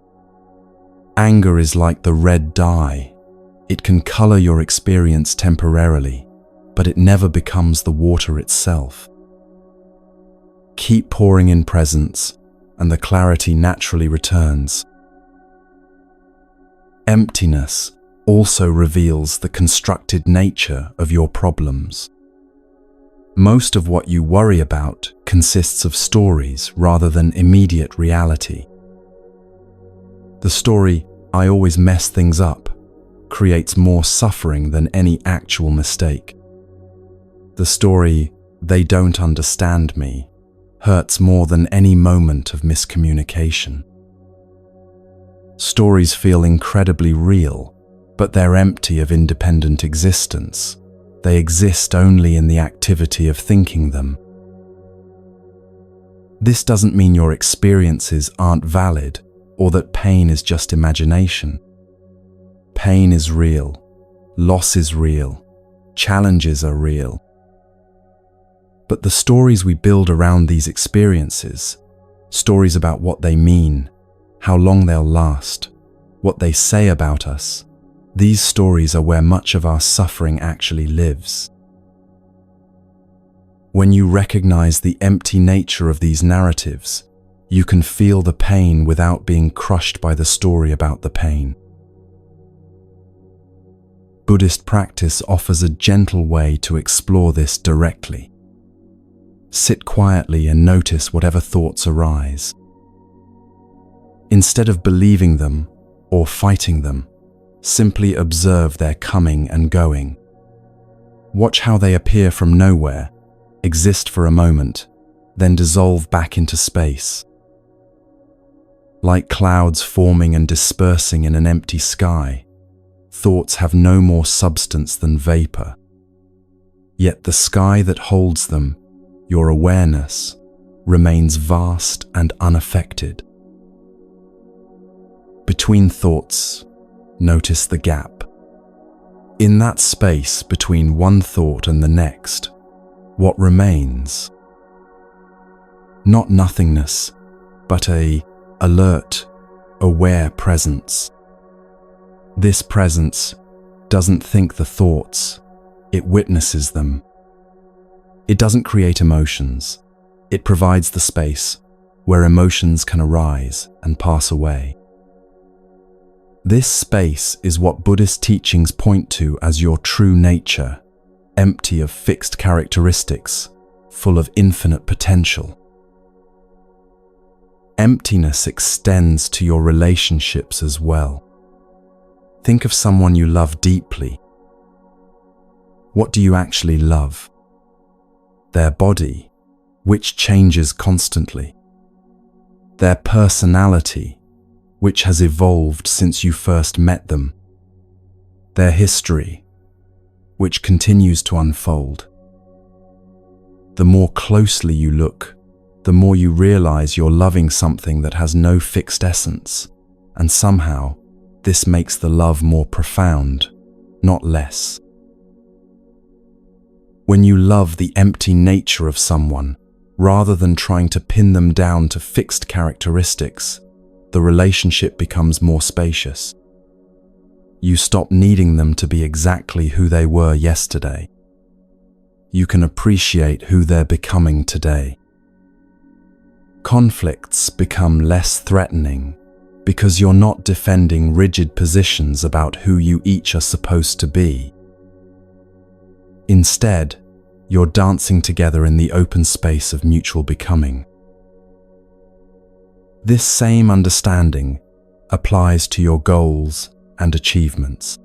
"Anger is like the red dye. It can color your experience temporarily, but it never becomes the water itself. Keep pouring in presence, and the clarity naturally returns." Emptiness also reveals the constructed nature of your problems. Most of what you worry about consists of stories rather than immediate reality. The story, "I always mess things up," creates more suffering than any actual mistake. The story, "They don't understand me," hurts more than any moment of miscommunication. Stories feel incredibly real, but they're empty of independent existence. They exist only in the activity of thinking them. This doesn't mean your experiences aren't valid or that pain is just imagination. Pain is real, loss is real, challenges are real. But the stories we build around these experiences, stories about what they mean, how long they'll last, what they say about us, these stories are where much of our suffering actually lives. When you recognize the empty nature of these narratives, you can feel the pain without being crushed by the story about the pain. Buddhist practice offers a gentle way to explore this directly. Sit quietly and notice whatever thoughts arise. Instead of believing them or fighting them, simply observe their coming and going. Watch how they appear from nowhere, exist for a moment, then dissolve back into space. Like clouds forming and dispersing in an empty sky, thoughts have no more substance than vapor. Yet the sky that holds them, your awareness, remains vast and unaffected. Between thoughts, notice the gap. In that space between one thought and the next, what remains? Not nothingness, but an alert, aware presence. This presence doesn't think the thoughts, it witnesses them. It doesn't create emotions, it provides the space where emotions can arise and pass away. This space is what Buddhist teachings point to as your true nature, empty of fixed characteristics, full of infinite potential. Emptiness extends to your relationships as well. Think of someone you love deeply. What do you actually love? Their body, which changes constantly. Their personality, which has evolved since you first met them. Their history, which continues to unfold. The more closely you look, the more you realize you're loving something that has no fixed essence, and somehow this makes the love more profound, not less. When you love the empty nature of someone, rather than trying to pin them down to fixed characteristics, the relationship becomes more spacious. You stop needing them to be exactly who they were yesterday. You can appreciate who they're becoming today. Conflicts become less threatening because you're not defending rigid positions about who you each are supposed to be. Instead, you're dancing together in the open space of mutual becoming. This same understanding applies to your goals and achievements.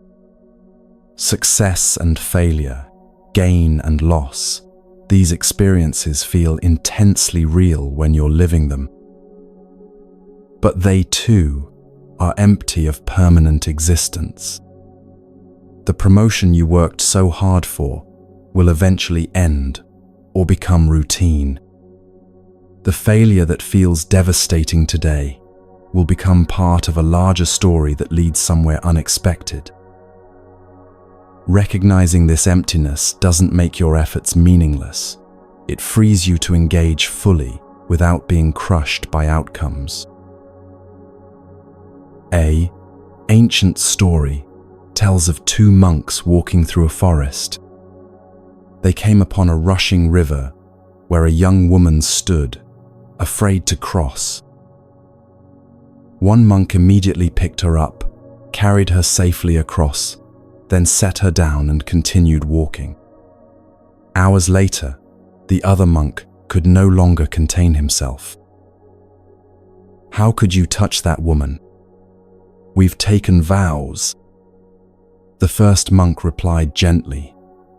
Success and failure, gain and loss, these experiences feel intensely real when you're living them. But they too are empty of permanent existence. The promotion you worked so hard for will eventually end or become routine. The failure that feels devastating today will become part of a larger story that leads somewhere unexpected. Recognizing this emptiness doesn't make your efforts meaningless. It frees you to engage fully without being crushed by outcomes. An ancient story tells of two monks walking through a forest. They came upon a rushing river where a young woman stood, afraid to cross. One monk immediately picked her up, carried her safely across, then set her down and continued walking. Hours later, the other monk could no longer contain himself. "How could you touch that woman? We've taken vows." The first monk replied gently,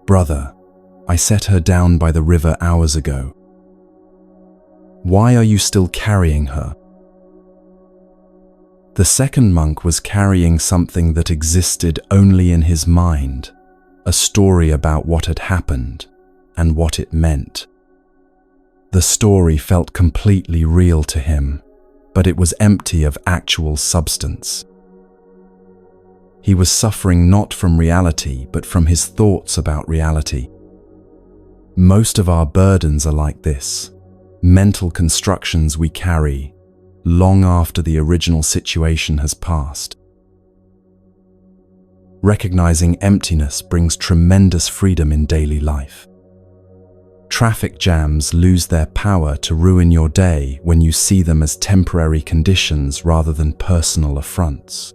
"Brother, I set her down by the river hours ago. Why are you still carrying her?" The second monk was carrying something that existed only in his mind, a story about what had happened and what it meant. The story felt completely real to him, but it was empty of actual substance. He was suffering not from reality, but from his thoughts about reality. Most of our burdens are like this, mental constructions we carry long after the original situation has passed. Recognizing emptiness brings tremendous freedom in daily life. Traffic jams lose their power to ruin your day when you see them as temporary conditions rather than personal affronts.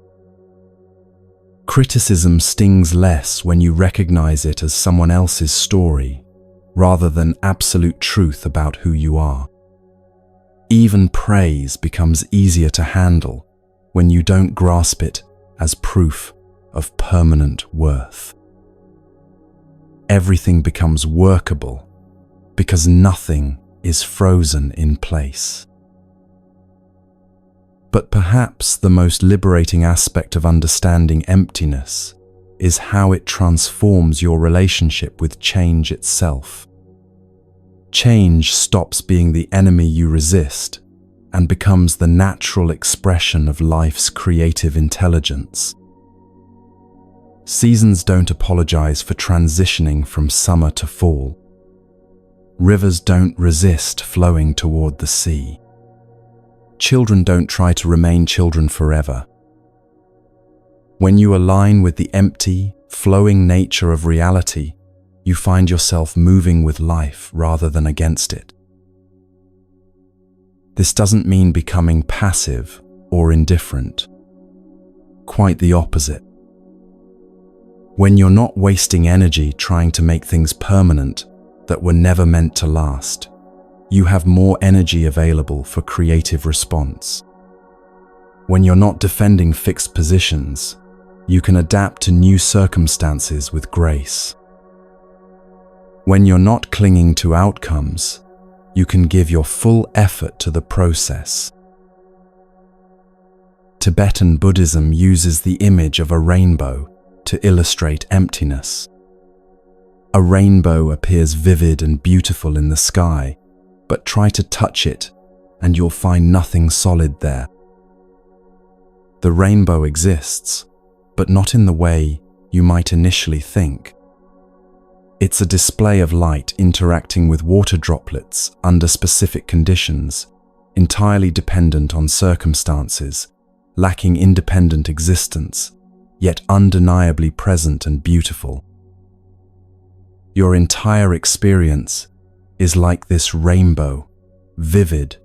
Criticism stings less when you recognize it as someone else's story, rather than absolute truth about who you are. Even praise becomes easier to handle when you don't grasp it as proof of permanent worth. Everything becomes workable because nothing is frozen in place. But perhaps the most liberating aspect of understanding emptiness is how it transforms your relationship with change itself. Change stops being the enemy you resist and becomes the natural expression of life's creative intelligence. Seasons don't apologize for transitioning from summer to fall. Rivers don't resist flowing toward the sea. Children don't try to remain children forever. When you align with the empty, flowing nature of reality, you find yourself moving with life rather than against it. This doesn't mean becoming passive or indifferent. Quite the opposite. When you're not wasting energy trying to make things permanent that were never meant to last, you have more energy available for creative response. When you're not defending fixed positions, you can adapt to new circumstances with grace. When you're not clinging to outcomes, you can give your full effort to the process. Tibetan Buddhism uses the image of a rainbow to illustrate emptiness. A rainbow appears vivid and beautiful in the sky, but try to touch it and you'll find nothing solid there. The rainbow exists, but not in the way you might initially think. It's a display of light interacting with water droplets under specific conditions, entirely dependent on circumstances, lacking independent existence, yet undeniably present and beautiful. Your entire experience is like this rainbow, vivid,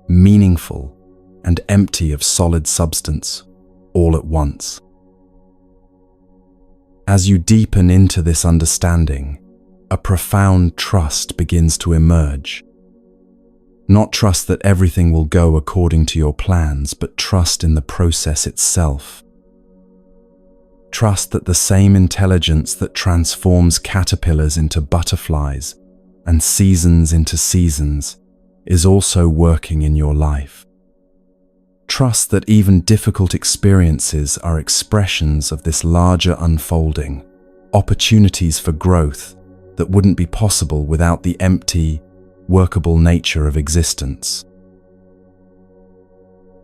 meaningful, and empty of solid substance, all at once. As you deepen into this understanding, a profound trust begins to emerge. Not trust that everything will go according to your plans, but trust in the process itself. Trust that the same intelligence that transforms caterpillars into butterflies and seasons into seasons is also working in your life. Trust that even difficult experiences are expressions of this larger unfolding, opportunities for growth that wouldn't be possible without the empty, workable nature of existence.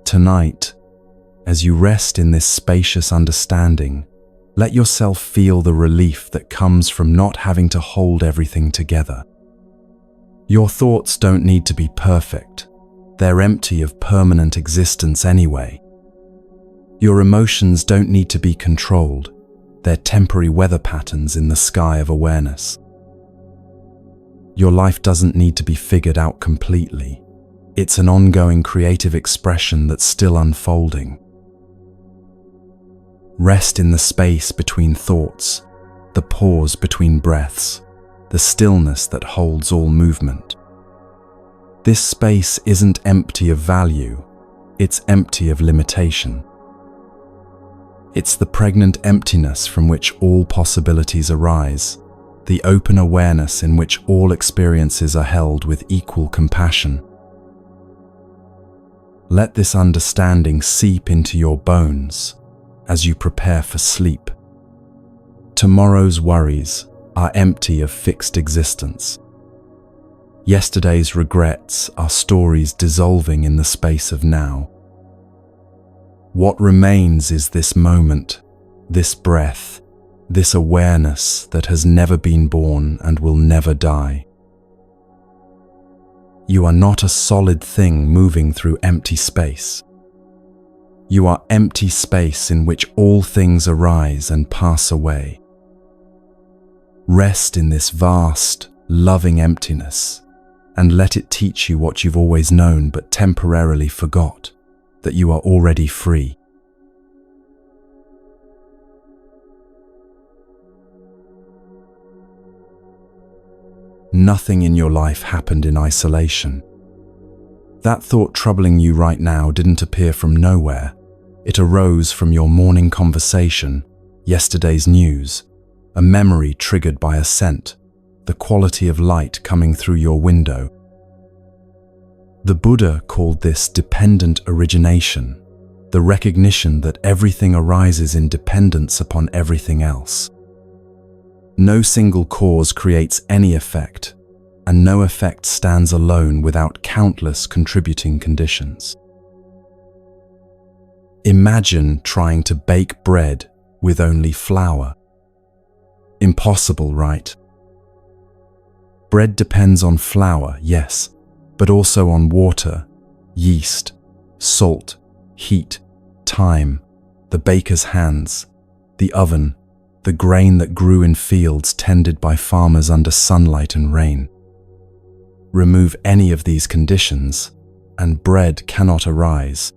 Tonight, as you rest in this spacious understanding, let yourself feel the relief that comes from not having to hold everything together. Your thoughts don't need to be perfect. They're empty of permanent existence anyway. Your emotions don't need to be controlled. They're temporary weather patterns in the sky of awareness. Your life doesn't need to be figured out completely. It's an ongoing creative expression that's still unfolding. Rest in the space between thoughts, the pause between breaths, the stillness that holds all movement. This space isn't empty of value, it's empty of limitation. It's the pregnant emptiness from which all possibilities arise, the open awareness in which all experiences are held with equal compassion. Let this understanding seep into your bones as you prepare for sleep. Tomorrow's worries are empty of fixed existence. Yesterday's regrets are stories dissolving in the space of now. What remains is this moment, this breath, this awareness that has never been born and will never die. You are not a solid thing moving through empty space. You are empty space in which all things arise and pass away. Rest in this vast, loving emptiness, and let it teach you what you've always known but temporarily forgot, that you are already free. Nothing in your life happened in isolation. That thought troubling you right now didn't appear from nowhere. It arose from your morning conversation, yesterday's news, a memory triggered by a scent, the quality of light coming through your window. The Buddha called this dependent origination, the recognition that everything arises in dependence upon everything else. No single cause creates any effect, and no effect stands alone without countless contributing conditions. Imagine trying to bake bread with only flour. Impossible, right? Bread depends on flour, yes, but also on water, yeast, salt, heat, time, the baker's hands, the oven, the grain that grew in fields tended by farmers under sunlight and rain. Remove any of these conditions, and bread cannot arise.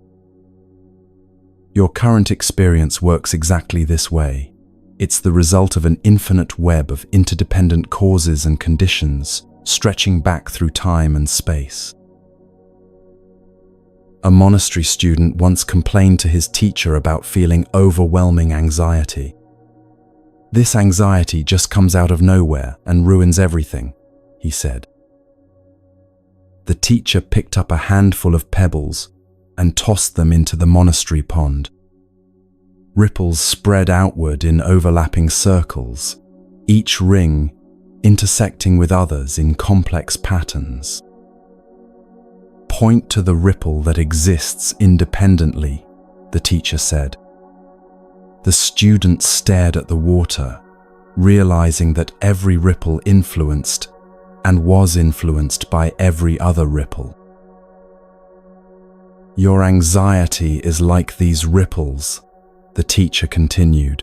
Your current experience works exactly this way. It's the result of an infinite web of interdependent causes and conditions stretching back through time and space. A monastery student once complained to his teacher about feeling overwhelming anxiety. "This anxiety just comes out of nowhere and ruins everything," he said. The teacher picked up a handful of pebbles and tossed them into the monastery pond. Ripples spread outward in overlapping circles, each ring intersecting with others in complex patterns. "Point to the ripple that exists independently," the teacher said. The student stared at the water, realizing that every ripple influenced and was influenced by every other ripple. Your anxiety is like these ripples, the teacher continued.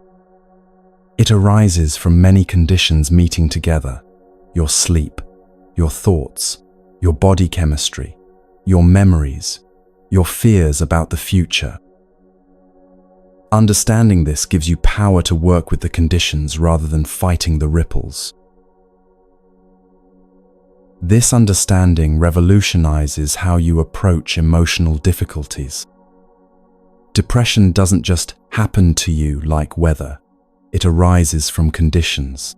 It arises from many conditions meeting together: your sleep, your thoughts, your body chemistry, your memories, your fears about the future. Understanding this gives you power to work with the conditions rather than fighting the ripples. This understanding revolutionizes how you approach emotional difficulties. Depression doesn't just happen to you like weather. It arises from conditions.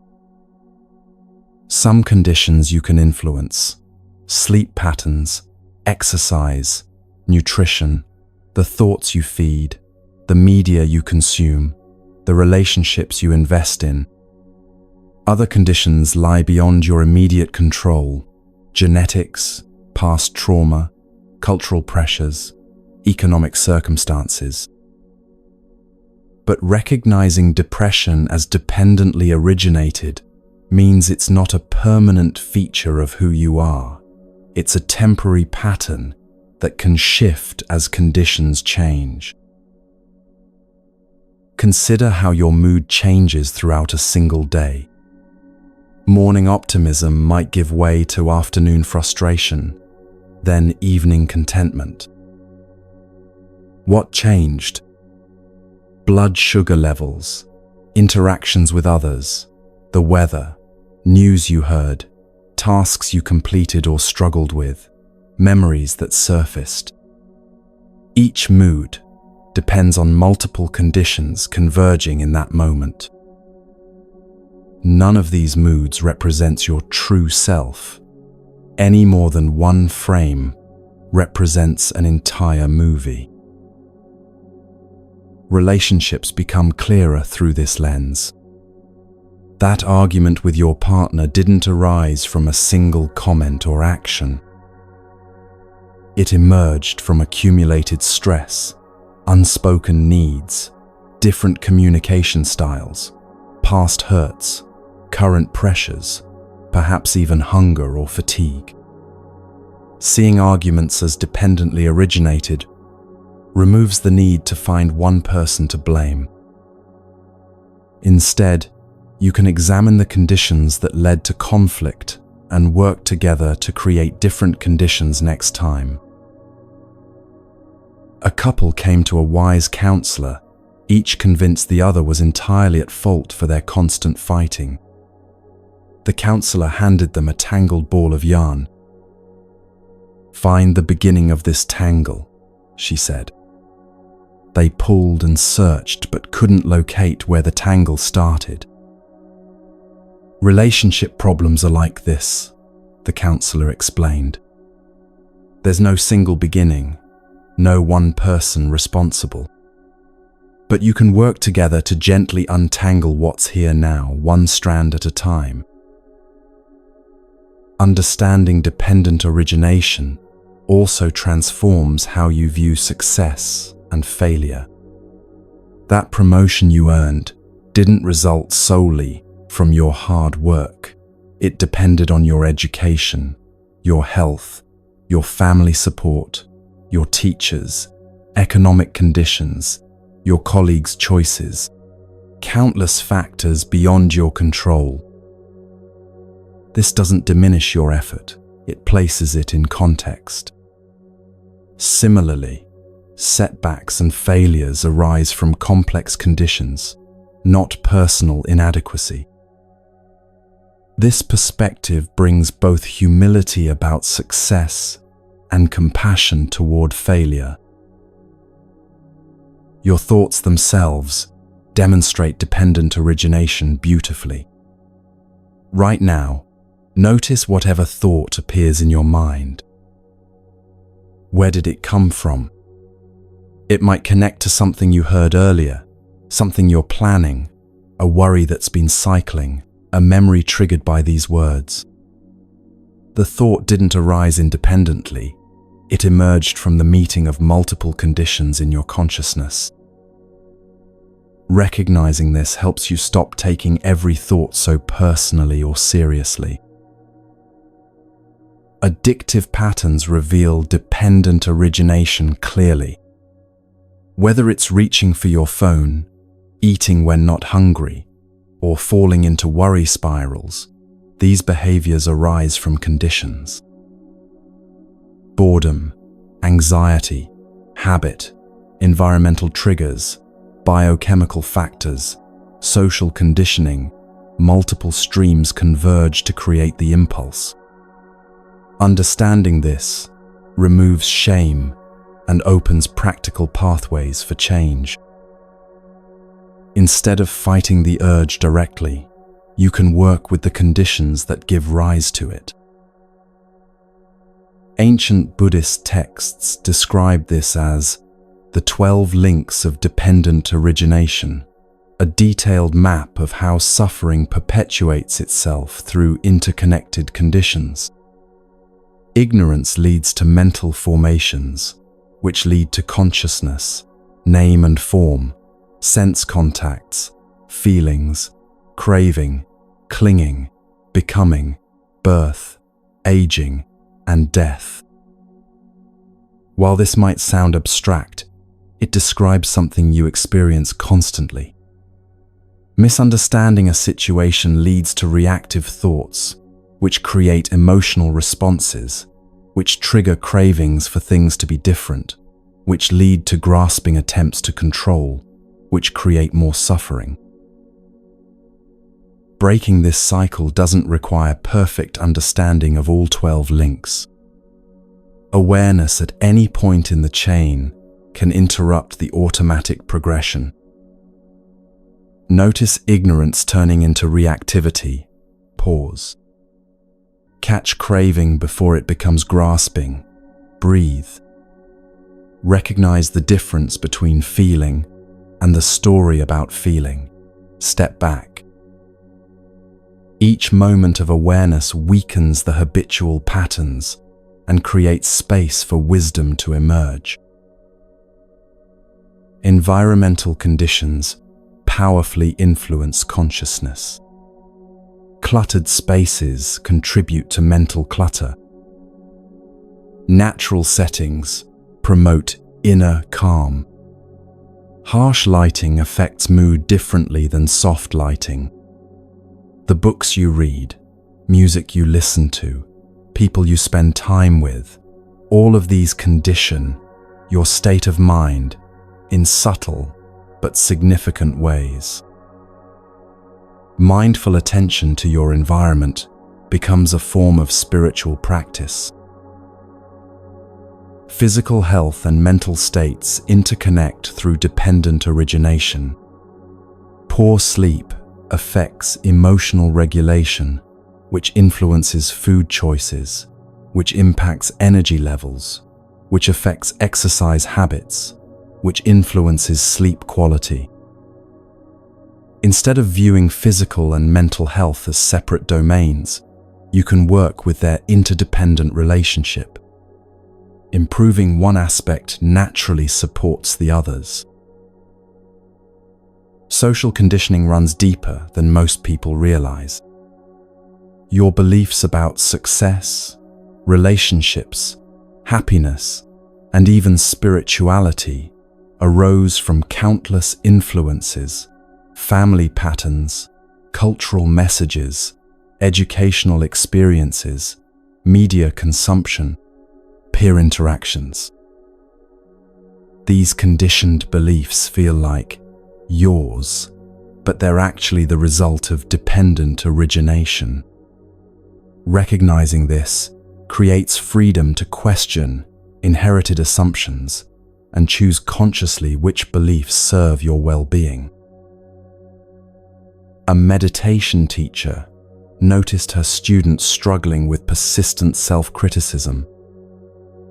Some conditions you can influence: sleep patterns, exercise, nutrition, the thoughts you feed, the media you consume, the relationships you invest in. Other conditions lie beyond your immediate control: genetics, past trauma, cultural pressures, economic circumstances. But recognizing depression as dependently originated means it's not a permanent feature of who you are. It's a temporary pattern that can shift as conditions change. Consider how your mood changes throughout a single day. Morning optimism might give way to afternoon frustration, then evening contentment. What changed? Blood sugar levels, interactions with others, the weather, news you heard, tasks you completed or struggled with, memories that surfaced. Each mood depends on multiple conditions converging in that moment. None of these moods represents your true self, any more than one frame represents an entire movie. Relationships become clearer through this lens. That argument with your partner didn't arise from a single comment or action. It emerged from accumulated stress, unspoken needs, different communication styles, past hurts, current pressures, perhaps even hunger or fatigue. Seeing arguments as dependently originated removes the need to find one person to blame. Instead, you can examine the conditions that led to conflict and work together to create different conditions next time. A couple came to a wise counselor, each convinced the other was entirely at fault for their constant fighting. The counselor handed them a tangled ball of yarn. "Find the beginning of this tangle," she said. They pulled and searched but couldn't locate where the tangle started. "Relationship problems are like this," the counselor explained. "There's no single beginning, no one person responsible. But you can work together to gently untangle what's here now, one strand at a time." Understanding dependent origination also transforms how you view success and failure. That promotion you earned didn't result solely from your hard work. It depended on your education, your health, your family support, your teachers, economic conditions, your colleagues' choices, countless factors beyond your control. This doesn't diminish your effort, it places it in context. Similarly, setbacks and failures arise from complex conditions, not personal inadequacy. This perspective brings both humility about success and compassion toward failure. Your thoughts themselves demonstrate dependent origination beautifully. Right now, notice whatever thought appears in your mind. Where did it come from? It might connect to something you heard earlier, something you're planning, a worry that's been cycling, a memory triggered by these words. The thought didn't arise independently. It emerged from the meeting of multiple conditions in your consciousness. Recognizing this helps you stop taking every thought so personally or seriously. addictive patterns reveal dependent origination clearly. Whether it's reaching for your phone, eating when not hungry, or falling into worry spirals, these behaviors arise from conditions. Boredom, anxiety, habit, environmental triggers, biochemical factors, social conditioning, multiple streams converge to create the impulse. Understanding this removes shame and opens practical pathways for change. Instead of fighting the urge directly, you can work with the conditions that give rise to it. Ancient Buddhist texts describe this as the 12 links of dependent origination, a detailed map of how suffering perpetuates itself through interconnected conditions. Ignorance leads to mental formations, which lead to consciousness, name and form, sense contacts, feelings, craving, clinging, becoming, birth, aging, and death. While this might sound abstract, it describes something you experience constantly. Misunderstanding a situation leads to reactive thoughts, which create emotional responses, which trigger cravings for things to be different, which lead to grasping attempts to control, which create more suffering. Breaking this cycle doesn't require perfect understanding of all 12 links. Awareness at any point in the chain can interrupt the automatic progression. Notice ignorance turning into reactivity. Pause. Catch craving before it becomes grasping. Breathe. Recognize the difference between feeling and the story about feeling. Step back. Each moment of awareness weakens the habitual patterns and creates space for wisdom to emerge. Environmental conditions powerfully influence consciousness. Cluttered spaces contribute to mental clutter. Natural settings promote inner calm. Harsh lighting affects mood differently than soft lighting. The books you read, music you listen to, people you spend time with, all of these condition your state of mind in subtle but significant ways. Mindful attention to your environment becomes a form of spiritual practice. Physical health and mental states interconnect through dependent origination. Poor sleep affects emotional regulation, which influences food choices, which impacts energy levels, which affects exercise habits, which influences sleep quality. Instead of viewing physical and mental health as separate domains, you can work with their interdependent relationship. Improving one aspect naturally supports the others. Social conditioning runs deeper than most people realize. Your beliefs about success, relationships, happiness, and even spirituality arose from countless influences, family patterns, cultural messages, educational experiences, media consumption, peer interactions. These conditioned beliefs feel like yours, but they're actually the result of dependent origination. Recognizing this creates freedom to question inherited assumptions and choose consciously which beliefs serve your well-being. A meditation teacher noticed her students struggling with persistent self-criticism.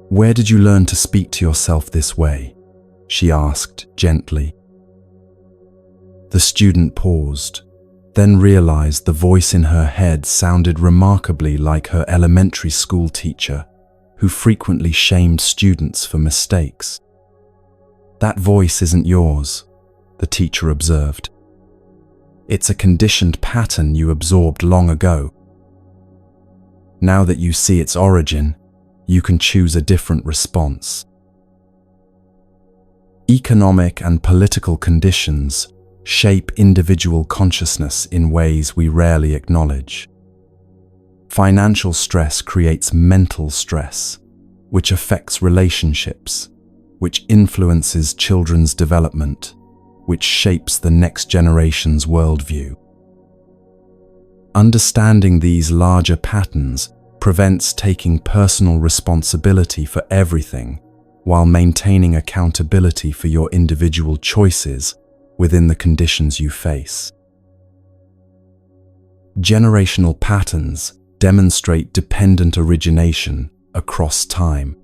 "Where did you learn to speak to yourself this way?" she asked gently. The student paused, then realized the voice in her head sounded remarkably like her elementary school teacher, who frequently shamed students for mistakes. "That voice isn't yours," the teacher observed. "It's a conditioned pattern you absorbed long ago." Now that you see its origin, you can choose a different response. Economic and political conditions shape individual consciousness in ways we rarely acknowledge. Financial stress creates mental stress, which affects relationships, which influences children's development, which shapes the next generation's worldview. Understanding these larger patterns prevents taking personal responsibility for everything while maintaining accountability for your individual choices within the conditions you face. Generational patterns demonstrate dependent origination across time.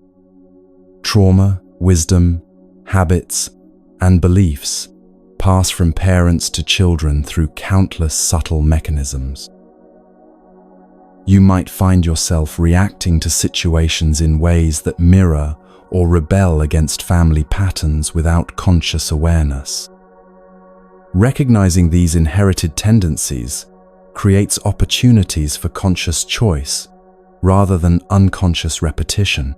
Trauma, wisdom, habits, and beliefs pass from parents to children through countless subtle mechanisms. You might find yourself reacting to situations in ways that mirror or rebel against family patterns without conscious awareness. Recognizing these inherited tendencies creates opportunities for conscious choice rather than unconscious repetition.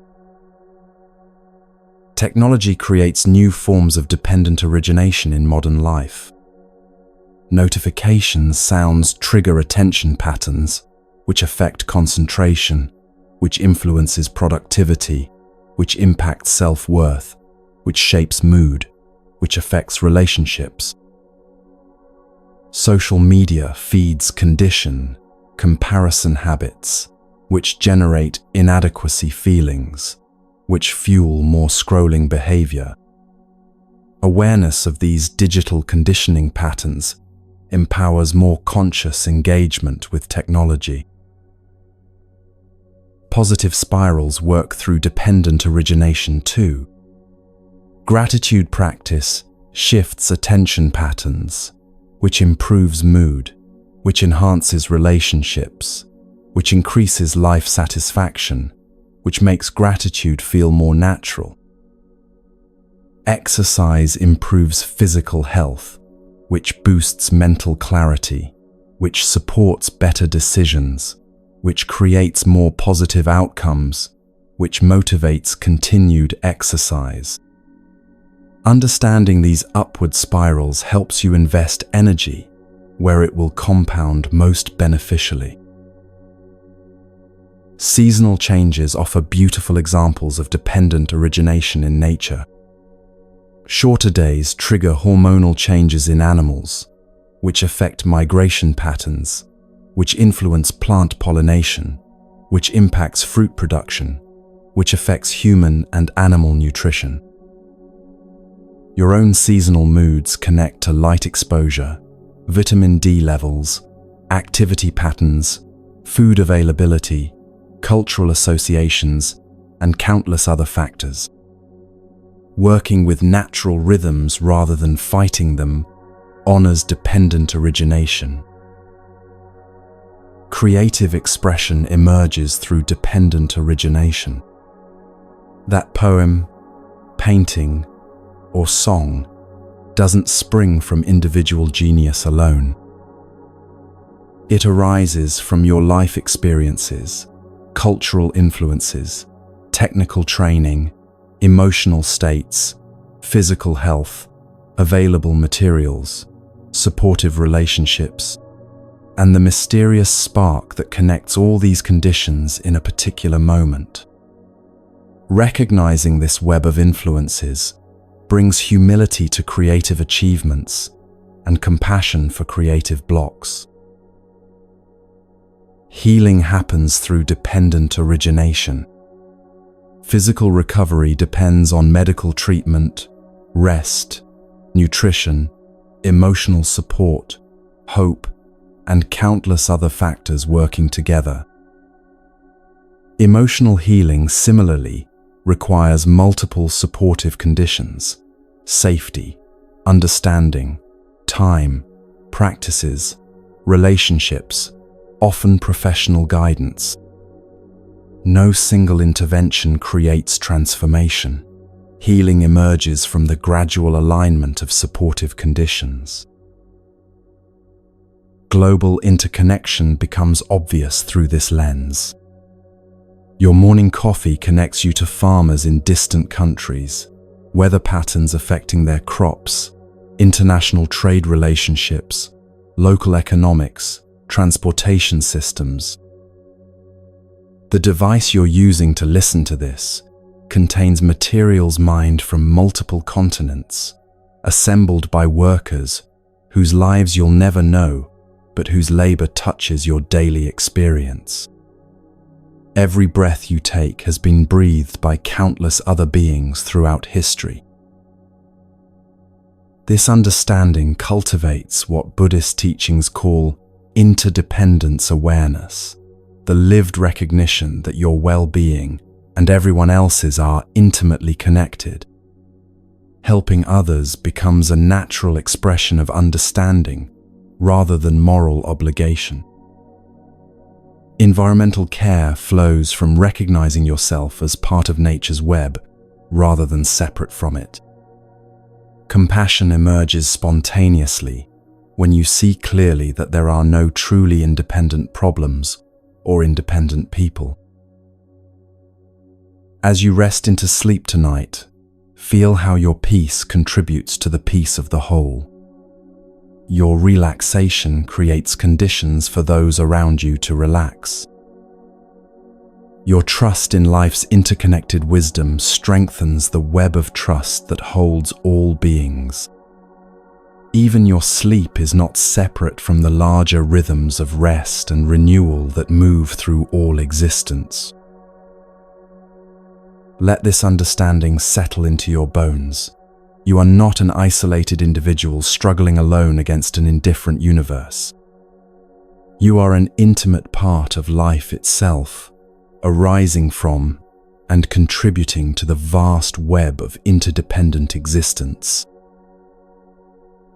Technology creates new forms of dependent origination in modern life. Notifications, sounds trigger attention patterns, which affect concentration, which influences productivity, which impacts self-worth, which shapes mood, which affects relationships. Social media feeds condition, comparison habits, which generate inadequacy feelings, which fuel more scrolling behavior. Awareness of these digital conditioning patterns empowers more conscious engagement with technology. Positive spirals work through dependent origination too. Gratitude practice shifts attention patterns, which improves mood, which enhances relationships, which increases life satisfaction, which makes gratitude feel more natural. Exercise improves physical health, which boosts mental clarity, which supports better decisions, which creates more positive outcomes, which motivates continued exercise. Understanding these upward spirals helps you invest energy where it will compound most beneficially. Seasonal changes offer beautiful examples of dependent origination in nature. Shorter days trigger hormonal changes in animals, which affect migration patterns, which influence plant pollination, which impacts fruit production, which affects human and animal nutrition. Your own seasonal moods connect to light exposure, vitamin D levels, activity patterns, food availability, cultural associations, and countless other factors. Working with natural rhythms rather than fighting them honors dependent origination. Creative expression emerges through dependent origination. That poem, painting, or song doesn't spring from individual genius alone. It arises from your life experiences, cultural influences, technical training, emotional states, physical health, available materials, supportive relationships, and the mysterious spark that connects all these conditions in a particular moment. Recognizing this web of influences brings humility to creative achievements and compassion for creative blocks. Healing happens through dependent origination. Physical recovery depends on medical treatment, rest, nutrition, emotional support, hope, and countless other factors working together. Emotional healing similarly requires multiple supportive conditions: safety, understanding, time, practices, relationships, often professional guidance. No single intervention creates transformation. Healing emerges from the gradual alignment of supportive conditions. Global interconnection becomes obvious through this lens. Your morning coffee connects you to farmers in distant countries, weather patterns affecting their crops, international trade relationships, local economics, transportation systems. The device you're using to listen to this contains materials mined from multiple continents, assembled by workers whose lives you'll never know, but whose labor touches your daily experience. Every breath you take has been breathed by countless other beings throughout history. This understanding cultivates what Buddhist teachings call interdependence awareness, the lived recognition that your well-being and everyone else's are intimately connected. Helping others becomes a natural expression of understanding rather than moral obligation. Environmental care flows from recognizing yourself as part of nature's web rather than separate from it. Compassion emerges spontaneously when you see clearly that there are no truly independent problems or independent people. As you rest into sleep tonight, feel how your peace contributes to the peace of the whole. Your relaxation creates conditions for those around you to relax. Your trust in life's interconnected wisdom strengthens the web of trust that holds all beings. Even your sleep is not separate from the larger rhythms of rest and renewal that move through all existence. Let this understanding settle into your bones. You are not an isolated individual struggling alone against an indifferent universe. You are an intimate part of life itself, arising from and contributing to the vast web of interdependent existence.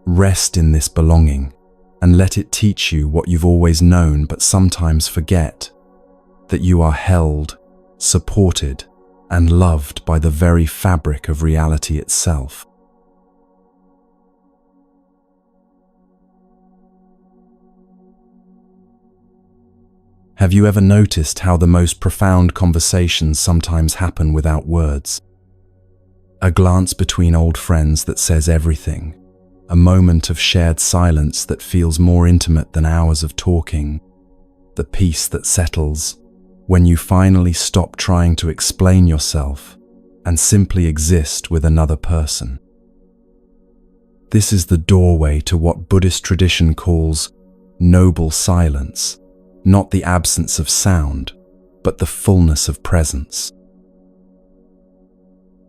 Rest in this belonging and let it teach you what you've always known but sometimes forget, that you are held, supported, and loved by the very fabric of reality itself. Have you ever noticed how the most profound conversations sometimes happen without words? A glance between old friends that says everything, a moment of shared silence that feels more intimate than hours of talking, the peace that settles when you finally stop trying to explain yourself and simply exist with another person. This is the doorway to what Buddhist tradition calls noble silence, not the absence of sound, but the fullness of presence.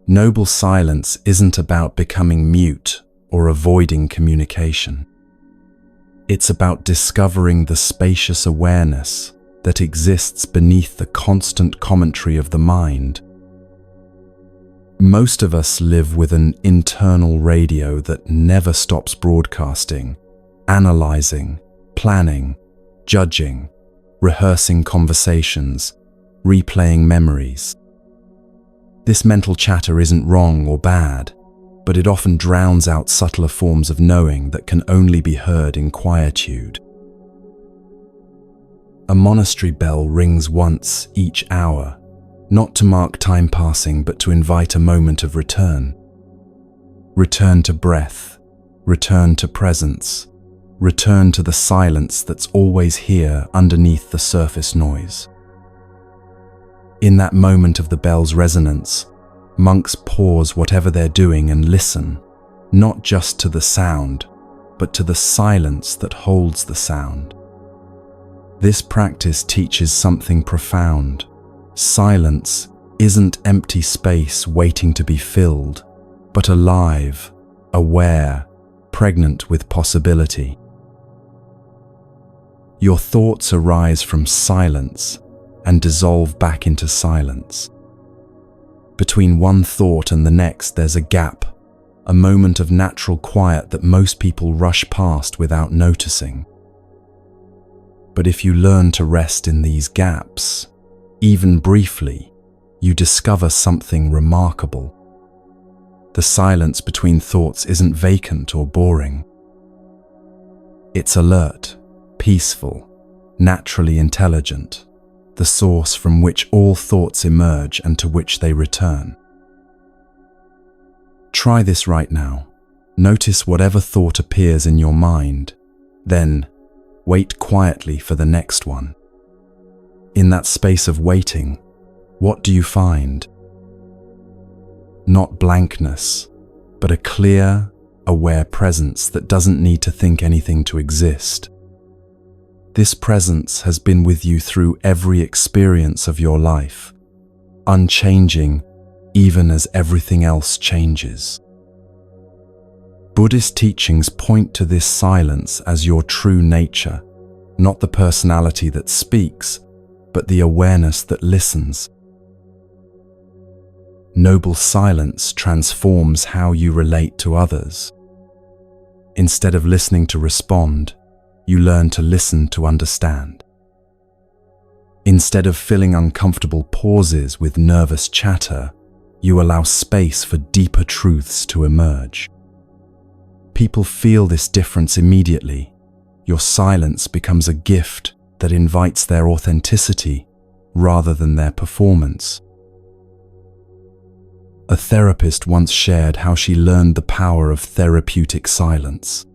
Noble silence isn't about becoming mute or avoiding communication. It's about discovering the spacious awareness that exists beneath the constant commentary of the mind. Most of us live with an internal radio that never stops broadcasting, analyzing, planning, judging, rehearsing conversations, replaying memories. This mental chatter isn't wrong or bad, but it often drowns out subtler forms of knowing that can only be heard in quietude. A monastery bell rings once each hour, not to mark time passing, but to invite a moment of return. Return to breath, return to presence, return to the silence that's always here underneath the surface noise. In that moment of the bell's resonance, monks pause whatever they're doing and listen, not just to the sound, but to the silence that holds the sound. This practice teaches something profound. Silence isn't empty space waiting to be filled, but alive, aware, pregnant with possibility. Your thoughts arise from silence and dissolve back into silence. Between one thought and the next, there's a gap, a moment of natural quiet that most people rush past without noticing. But if you learn to rest in these gaps, even briefly, you discover something remarkable. The silence between thoughts isn't vacant or boring. It's alert, peaceful, naturally intelligent, the source from which all thoughts emerge and to which they return. Try this right now. Notice whatever thought appears in your mind, then wait quietly for the next one. In that space of waiting, what do you find? Not blankness, but a clear, aware presence that doesn't need to think anything to exist. This presence has been with you through every experience of your life, unchanging even as everything else changes. Buddhist teachings point to this silence as your true nature, not the personality that speaks, but the awareness that listens. Noble silence transforms how you relate to others. Instead of listening to respond, you learn to listen to understand. Instead of filling uncomfortable pauses with nervous chatter, you allow space for deeper truths to emerge. People feel this difference immediately. Your silence becomes a gift that invites their authenticity rather than their performance. A therapist once shared how she learned the power of therapeutic silence.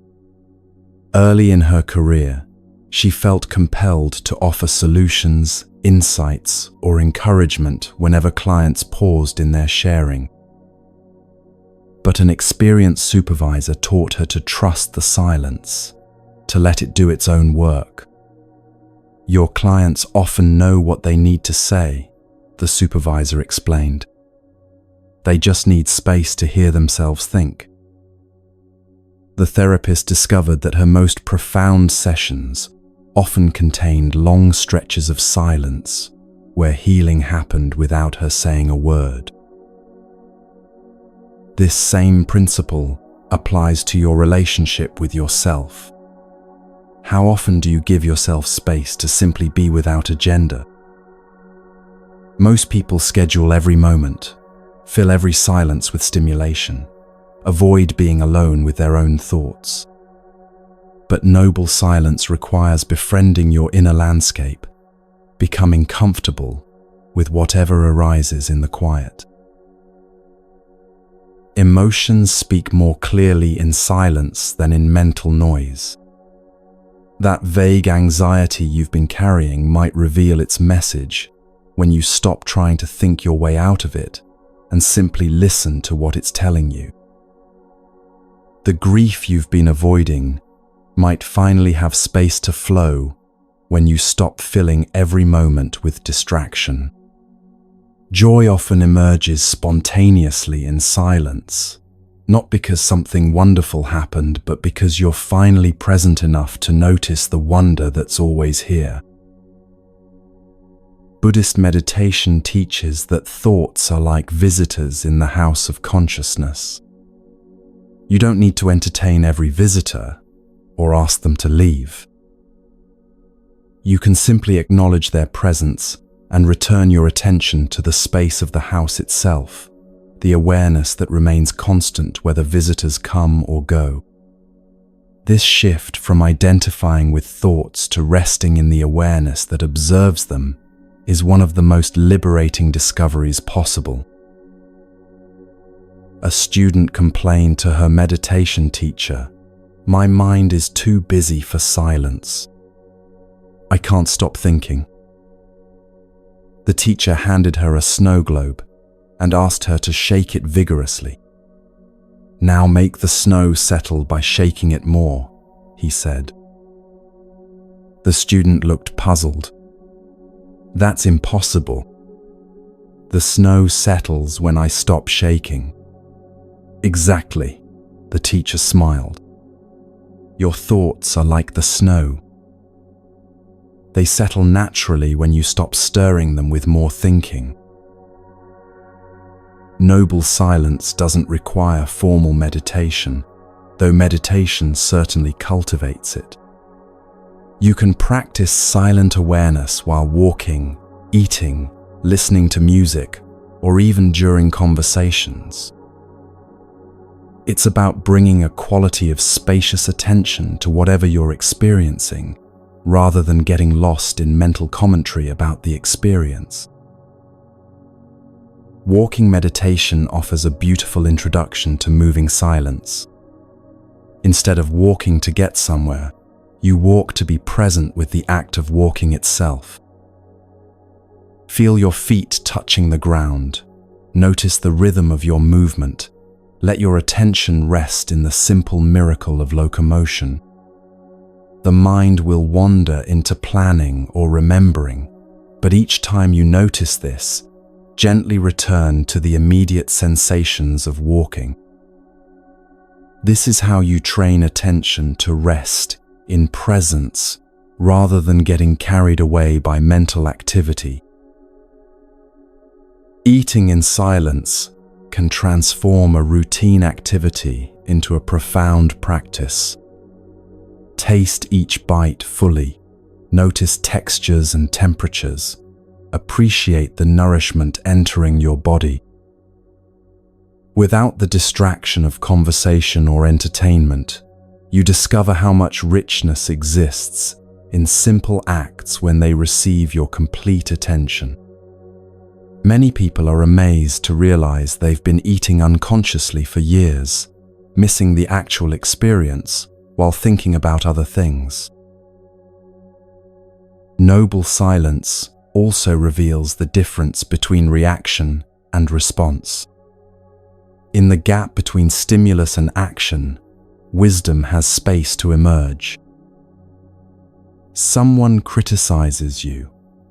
Early in her career, she felt compelled to offer solutions, insights, or encouragement whenever clients paused in their sharing. But an experienced supervisor taught her to trust the silence, to let it do its own work. Your clients often know what they need to say, the supervisor explained. They just need space to hear themselves think. The therapist discovered that her most profound sessions often contained long stretches of silence where healing happened without her saying a word. This same principle applies to your relationship with yourself. How often do you give yourself space to simply be without agenda? Most people schedule every moment, fill every silence with stimulation, avoid being alone with their own thoughts. But noble silence requires befriending your inner landscape, becoming comfortable with whatever arises in the quiet. Emotions speak more clearly in silence than in mental noise. That vague anxiety you've been carrying might reveal its message when you stop trying to think your way out of it and simply listen to what it's telling you. The grief you've been avoiding might finally have space to flow when you stop filling every moment with distraction. Joy often emerges spontaneously in silence, not because something wonderful happened, but because you're finally present enough to notice the wonder that's always here. Buddhist meditation teaches that thoughts are like visitors in the house of consciousness. You don't need to entertain every visitor or ask them to leave. You can simply acknowledge their presence and return your attention to the space of the house itself, the awareness that remains constant whether visitors come or go. This shift from identifying with thoughts to resting in the awareness that observes them is one of the most liberating discoveries possible. A student complained to her meditation teacher, "My mind is too busy for silence. I can't stop thinking." The teacher handed her a snow globe and asked her to shake it vigorously. "Now make the snow settle by shaking it more," he said. The student looked puzzled. "That's impossible. The snow settles when I stop shaking." "Exactly," the teacher smiled. "Your thoughts are like the snow. They settle naturally when you stop stirring them with more thinking." Noble silence doesn't require formal meditation, though meditation certainly cultivates it. You can practice silent awareness while walking, eating, listening to music, or even during conversations. It's about bringing a quality of spacious attention to whatever you're experiencing, rather than getting lost in mental commentary about the experience. Walking meditation offers a beautiful introduction to moving silence. Instead of walking to get somewhere, you walk to be present with the act of walking itself. Feel your feet touching the ground. Notice the rhythm of your movement. Let your attention rest in the simple miracle of locomotion. The mind will wander into planning or remembering, but each time you notice this, gently return to the immediate sensations of walking. This is how you train attention to rest in presence rather than getting carried away by mental activity. Eating in silence can transform a routine activity into a profound practice. Taste each bite fully. Notice textures and temperatures. Appreciate the nourishment entering your body. Without the distraction of conversation or entertainment, you discover how much richness exists in simple acts when they receive your complete attention. Many people are amazed to realize they've been eating unconsciously for years, missing the actual experience while thinking about other things. Noble silence also reveals the difference between reaction and response. In the gap between stimulus and action, wisdom has space to emerge. Someone criticizes you.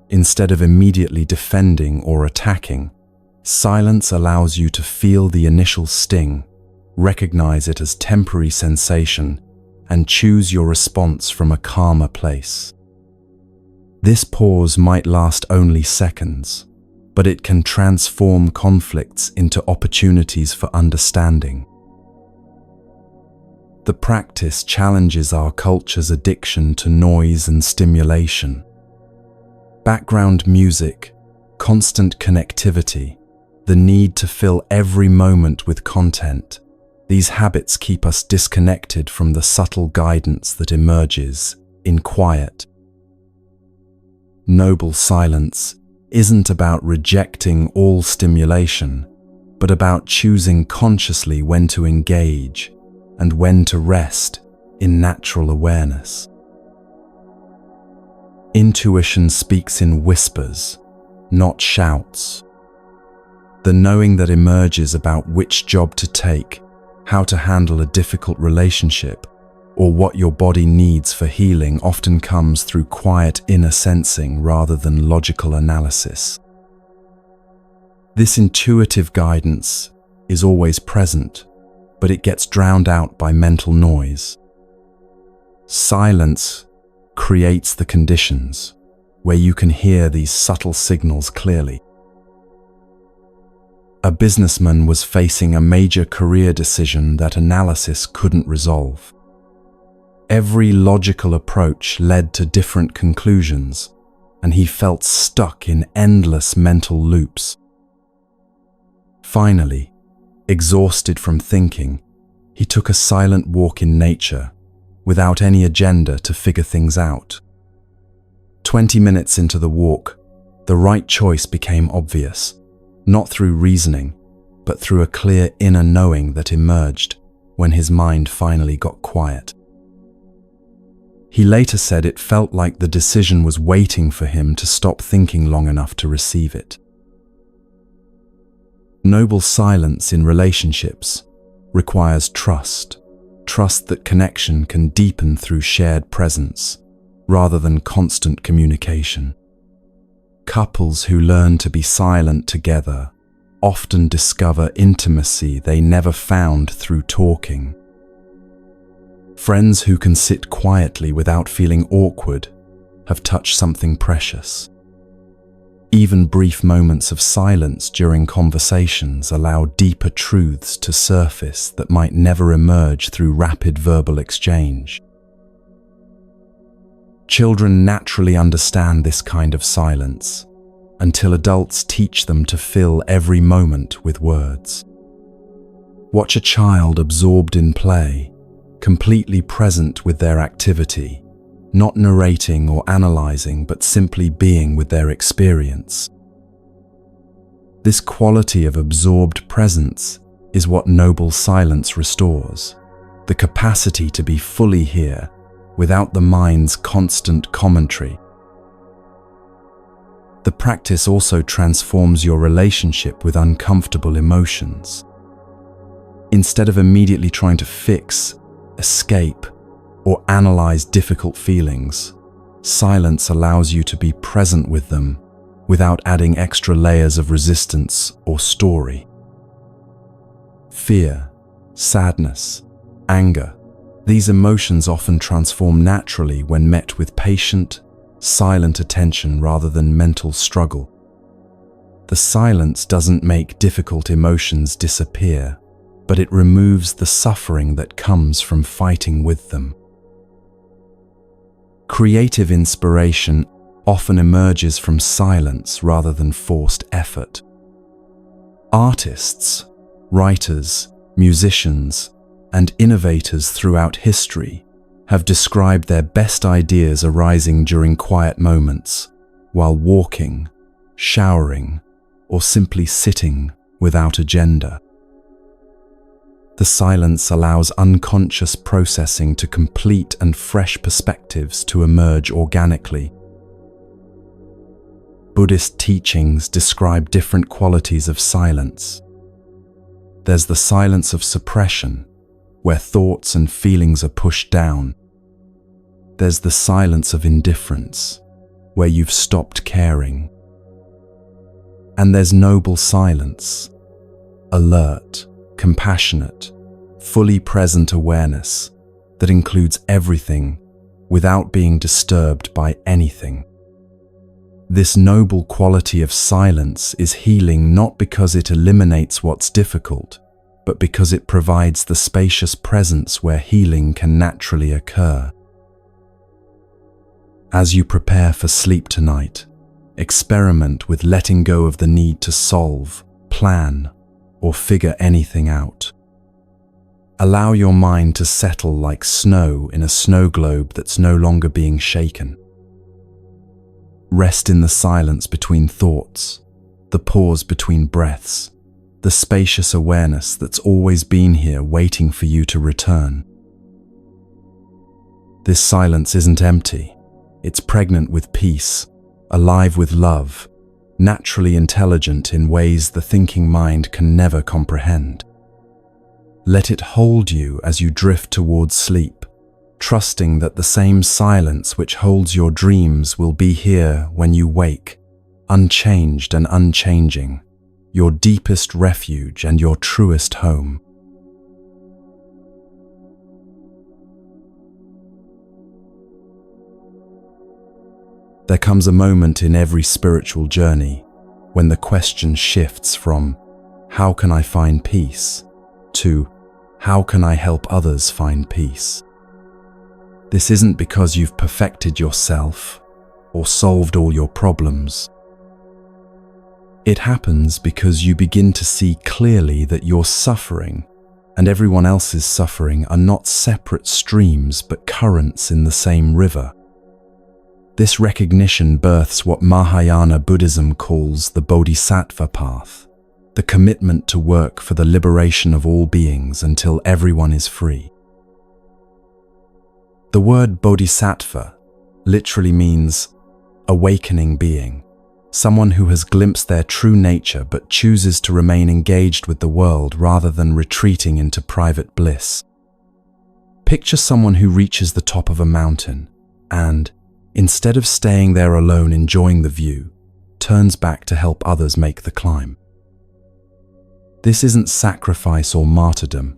Instead of immediately defending or attacking, silence allows you to feel the initial sting, recognize it as temporary sensation, and choose your response from a calmer place. This pause might last only seconds, but it can transform conflicts into opportunities for understanding. The practice challenges our culture's addiction to noise and stimulation. Background music, constant connectivity, the need to fill every moment with content. These habits keep us disconnected from the subtle guidance that emerges in quiet. Noble silence isn't about rejecting all stimulation, but about choosing consciously when to engage and when to rest in natural awareness. Intuition speaks in whispers, not shouts. The knowing that emerges about which job to take, how to handle a difficult relationship, or what your body needs for healing often comes through quiet inner sensing rather than logical analysis. This intuitive guidance is always present, but it gets drowned out by mental noise. Silence creates the conditions where you can hear these subtle signals clearly. A businessman was facing a major career decision that analysis couldn't resolve. Every logical approach led to different conclusions, and he felt stuck in endless mental loops. Finally, exhausted from thinking, he took a silent walk in nature, without any agenda to figure things out. 20 minutes into the walk, the right choice became obvious, not through reasoning, but through a clear inner knowing that emerged when his mind finally got quiet. He later said it felt like the decision was waiting for him to stop thinking long enough to receive it. Noble silence in relationships requires trust that connection can deepen through shared presence, rather than constant communication. Couples who learn to be silent together often discover intimacy they never found through talking. Friends who can sit quietly without feeling awkward have touched something precious. Even brief moments of silence during conversations allow deeper truths to surface that might never emerge through rapid verbal exchange. Children naturally understand this kind of silence until adults teach them to fill every moment with words. Watch a child absorbed in play, completely present with their activity, not narrating or analyzing, but simply being with their experience. This quality of absorbed presence is what noble silence restores, the capacity to be fully here without the mind's constant commentary. The practice also transforms your relationship with uncomfortable emotions. Instead of immediately trying to fix, escape, or analyze difficult feelings, silence allows you to be present with them without adding extra layers of resistance or story. Fear, sadness, anger, these emotions often transform naturally when met with patient, silent attention rather than mental struggle. The silence doesn't make difficult emotions disappear, but it removes the suffering that comes from fighting with them. Creative inspiration often emerges from silence rather than forced effort. Artists, writers, musicians, and innovators throughout history have described their best ideas arising during quiet moments, while walking, showering, or simply sitting without agenda. The silence allows unconscious processing to complete and fresh perspectives to emerge organically. Buddhist teachings describe different qualities of silence. There's the silence of suppression, where thoughts and feelings are pushed down. There's the silence of indifference, where you've stopped caring. And there's noble silence, alert, compassionate, fully present awareness that includes everything without being disturbed by anything. This noble quality of silence is healing not because it eliminates what's difficult, but because it provides the spacious presence where healing can naturally occur. As you prepare for sleep tonight, experiment with letting go of the need to solve, plan, or figure anything out. Allow your mind to settle like snow in a snow globe that's no longer being shaken. Rest in the silence between thoughts, the pause between breaths, the spacious awareness that's always been here waiting for you to return. This silence isn't empty. It's pregnant with peace, alive with love, naturally intelligent in ways the thinking mind can never comprehend. Let it hold you as you drift towards sleep, trusting that the same silence which holds your dreams will be here when you wake, unchanged and unchanging, your deepest refuge and your truest home. There comes a moment in every spiritual journey when the question shifts from, "How can I find peace?" to, "How can I help others find peace?" This isn't because you've perfected yourself or solved all your problems. It happens because you begin to see clearly that your suffering and everyone else's suffering are not separate streams but currents in the same river. This recognition births what Mahayana Buddhism calls the Bodhisattva path, the commitment to work for the liberation of all beings until everyone is free. The word Bodhisattva literally means awakening being, someone who has glimpsed their true nature but chooses to remain engaged with the world rather than retreating into private bliss. Picture someone who reaches the top of a mountain and, instead of staying there alone enjoying the view, turns back to help others make the climb. This isn't sacrifice or martyrdom.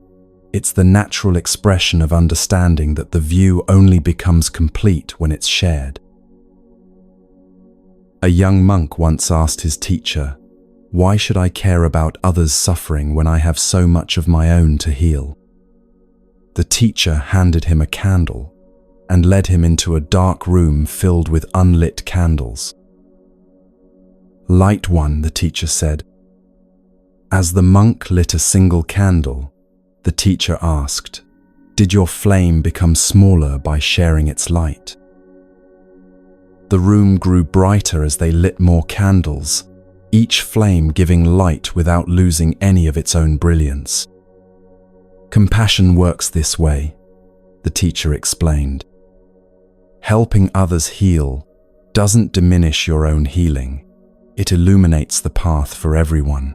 It's the natural expression of understanding that the view only becomes complete when it's shared. A young monk once asked his teacher, "Why should I care about others' suffering when I have so much of my own to heal?" The teacher handed him a candle and led him into a dark room filled with unlit candles. "Light one," the teacher said. As the monk lit a single candle, the teacher asked, "Did your flame become smaller by sharing its light?" The room grew brighter as they lit more candles, each flame giving light without losing any of its own brilliance. Compassion works this way, the teacher explained. Helping others heal doesn't diminish your own healing. It illuminates the path for everyone.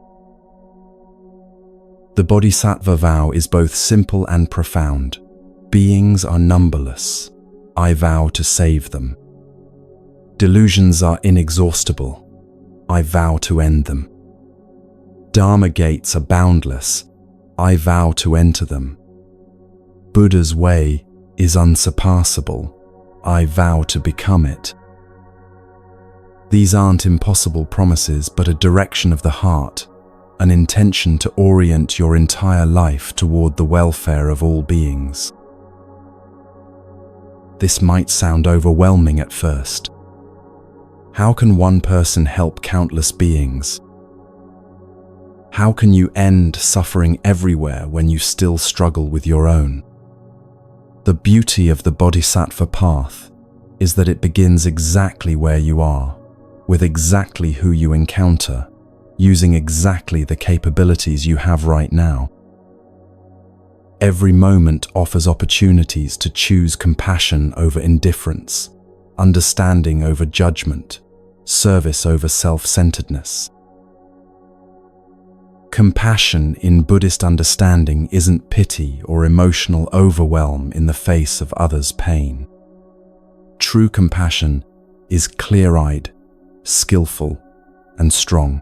The Bodhisattva vow is both simple and profound. Beings are numberless. I vow to save them. Delusions are inexhaustible. I vow to end them. Dharma gates are boundless. I vow to enter them. Buddha's way is unsurpassable. I vow to become it. These aren't impossible promises, but a direction of the heart, an intention to orient your entire life toward the welfare of all beings. This might sound overwhelming at first. How can one person help countless beings? How can you end suffering everywhere when you still struggle with your own? The beauty of the Bodhisattva path is that it begins exactly where you are, with exactly who you encounter, using exactly the capabilities you have right now. Every moment offers opportunities to choose compassion over indifference, understanding over judgment, service over self-centeredness. Compassion in Buddhist understanding isn't pity or emotional overwhelm in the face of others' pain. True compassion is clear-eyed, skillful, and strong.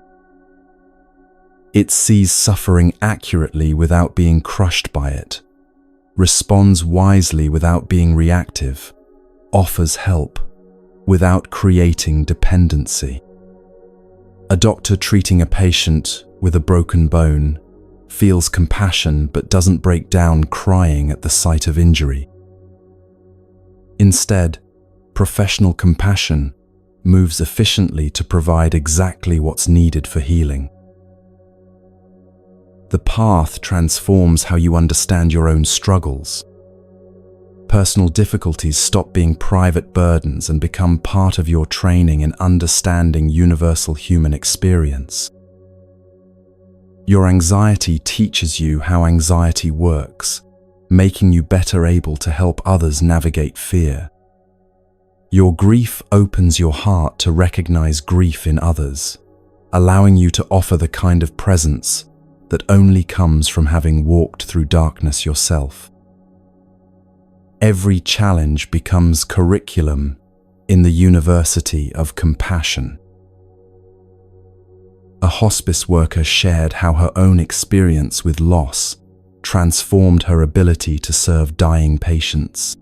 It sees suffering accurately without being crushed by it, responds wisely without being reactive, offers help without creating dependency. A doctor treating a patient with a broken bone feels compassion but doesn't break down crying at the sight of injury. Instead, professional compassion moves efficiently to provide exactly what's needed for healing. The path transforms how you understand your own struggles. Personal difficulties stop being private burdens and become part of your training in understanding universal human experience. Your anxiety teaches you how anxiety works, making you better able to help others navigate fear. Your grief opens your heart to recognize grief in others, allowing you to offer the kind of presence that only comes from having walked through darkness yourself. Every challenge becomes curriculum in the University of Compassion. A hospice worker shared how her own experience with loss transformed her ability to serve dying patients.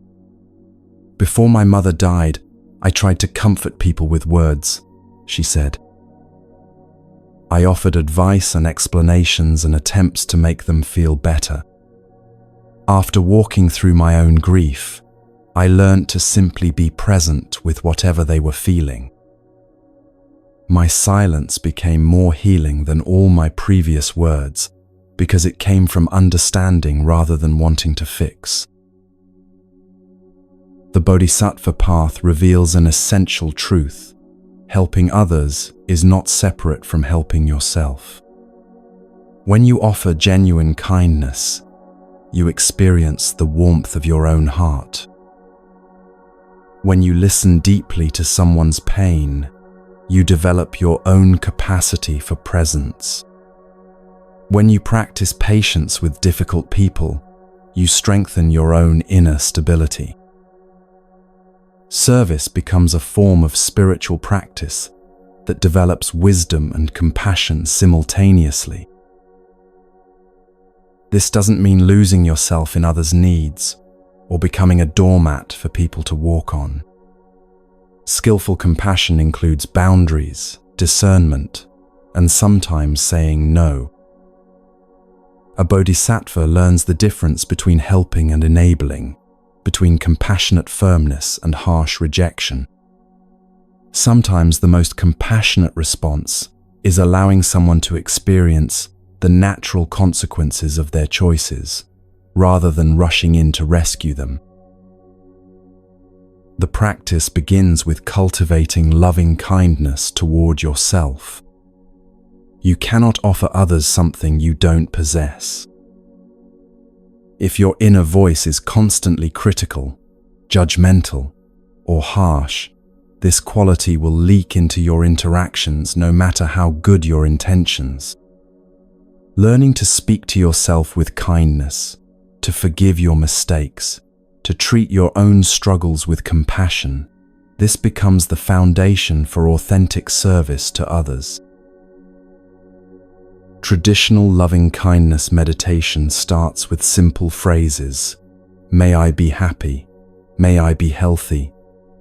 "Before my mother died, I tried to comfort people with words," she said. "I offered advice and explanations and attempts to make them feel better. After walking through my own grief, I learned to simply be present with whatever they were feeling. My silence became more healing than all my previous words because it came from understanding rather than wanting to fix." The Bodhisattva path reveals an essential truth. Helping others is not separate from helping yourself. When you offer genuine kindness, you experience the warmth of your own heart. When you listen deeply to someone's pain, you develop your own capacity for presence. When you practice patience with difficult people, you strengthen your own inner stability. Service becomes a form of spiritual practice that develops wisdom and compassion simultaneously. This doesn't mean losing yourself in others' needs or becoming a doormat for people to walk on. Skillful compassion includes boundaries, discernment, and sometimes saying no. A bodhisattva learns the difference between helping and enabling, between compassionate firmness and harsh rejection. Sometimes the most compassionate response is allowing someone to experience the natural consequences of their choices, rather than rushing in to rescue them. The practice begins with cultivating loving kindness toward yourself. You cannot offer others something you don't possess. If your inner voice is constantly critical, judgmental, or harsh, this quality will leak into your interactions no matter how good your intentions. Learning to speak to yourself with kindness, to forgive your mistakes, to treat your own struggles with compassion, this becomes the foundation for authentic service to others. Traditional loving-kindness meditation starts with simple phrases: "May I be happy, may I be healthy,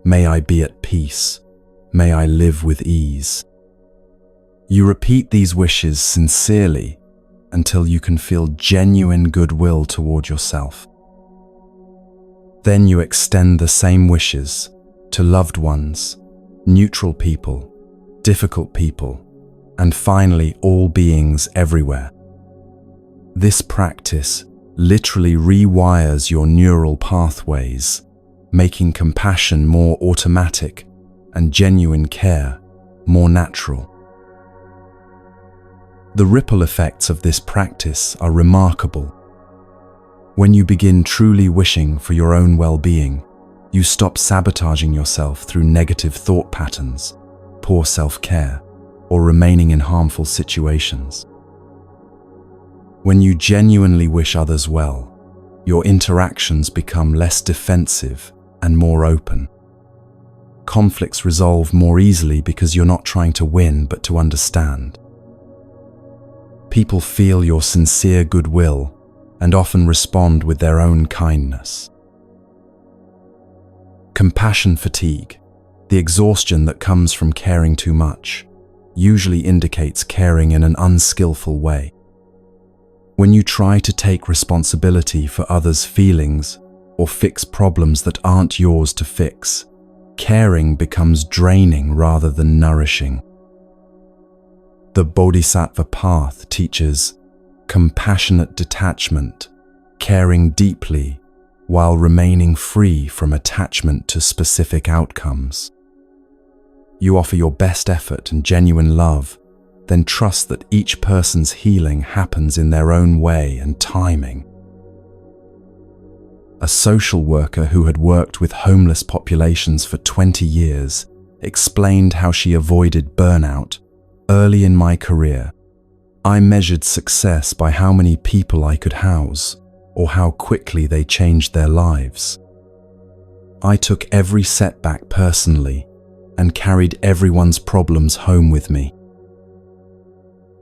may I be at peace, may I live with ease." You repeat these wishes sincerely until you can feel genuine goodwill toward yourself. Then you extend the same wishes to loved ones, neutral people, difficult people, and finally all beings everywhere. This practice literally rewires your neural pathways, making compassion more automatic and genuine care more natural. The ripple effects of this practice are remarkable. When you begin truly wishing for your own well-being, you stop sabotaging yourself through negative thought patterns, poor self-care, or remaining in harmful situations. When you genuinely wish others well, your interactions become less defensive and more open. Conflicts resolve more easily because you're not trying to win but to understand. People feel your sincere goodwill and often respond with their own kindness. Compassion fatigue, the exhaustion that comes from caring too much, usually indicates caring in an unskillful way. When you try to take responsibility for others' feelings or fix problems that aren't yours to fix, caring becomes draining rather than nourishing. The Bodhisattva path teaches compassionate detachment, caring deeply while remaining free from attachment to specific outcomes. You offer your best effort and genuine love, then trust that each person's healing happens in their own way and timing. A social worker who had worked with homeless populations for 20 years explained how she avoided burnout. "Early in my career, I measured success by how many people I could house or how quickly they changed their lives. I took every setback personally and carried everyone's problems home with me.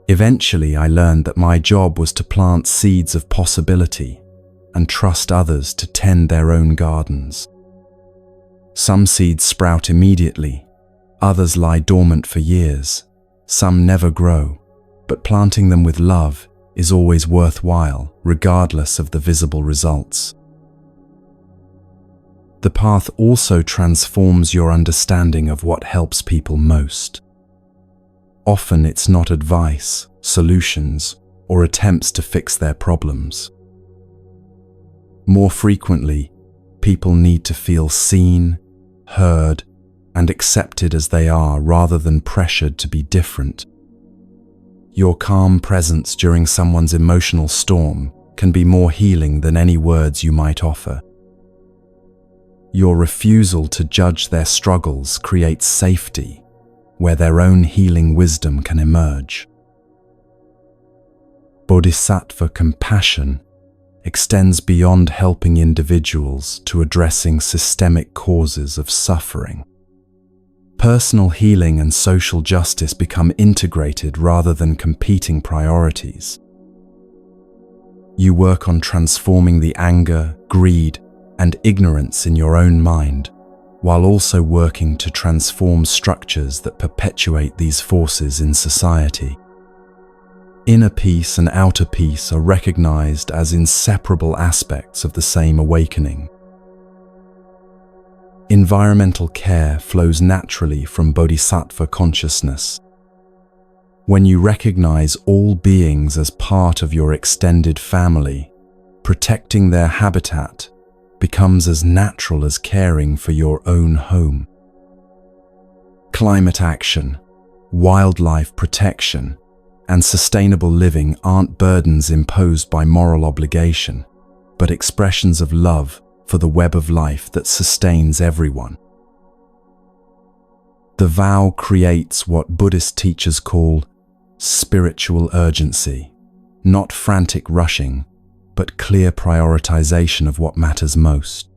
Eventually, I learned that my job was to plant seeds of possibility and trust others to tend their own gardens. Some seeds sprout immediately, others lie dormant for years, some never grow, but planting them with love is always worthwhile, regardless of the visible results. The path also transforms your understanding of what helps people most. Often it's not advice, solutions, or attempts to fix their problems. More frequently, people need to feel seen, heard, and accepted as they are rather than pressured to be different. Your calm presence during someone's emotional storm can be more healing than any words you might offer. Your refusal to judge their struggles creates safety, where their own healing wisdom can emerge. Bodhisattva compassion extends beyond helping individuals to addressing systemic causes of suffering. Personal healing and social justice become integrated rather than competing priorities. You work on transforming the anger, greed, and ignorance in your own mind, while also working to transform structures that perpetuate these forces in society. Inner peace and outer peace are recognized as inseparable aspects of the same awakening. Environmental care flows naturally from Bodhisattva consciousness. When you recognize all beings as part of your extended family, protecting their habitat becomes as natural as caring for your own home. Climate action, wildlife protection, and sustainable living aren't burdens imposed by moral obligation, but expressions of love for the web of life that sustains everyone. The vow creates what Buddhist teachers call spiritual urgency, not frantic rushing, but clear prioritization of what matters most.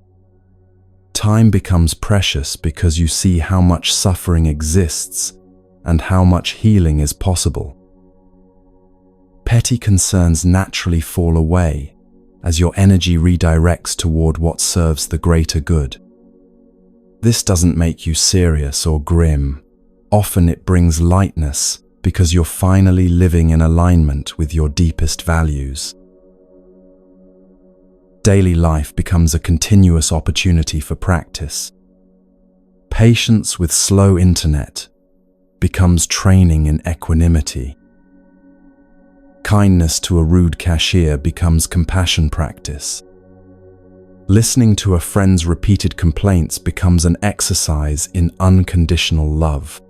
Time becomes precious because you see how much suffering exists and how much healing is possible. Petty concerns naturally fall away as your energy redirects toward what serves the greater good. This doesn't make you serious or grim. Often it brings lightness because you're finally living in alignment with your deepest values. Daily life becomes a continuous opportunity for practice. Patience with slow internet becomes training in equanimity. Kindness to a rude cashier becomes compassion practice. Listening to a friend's repeated complaints becomes an exercise in unconditional love.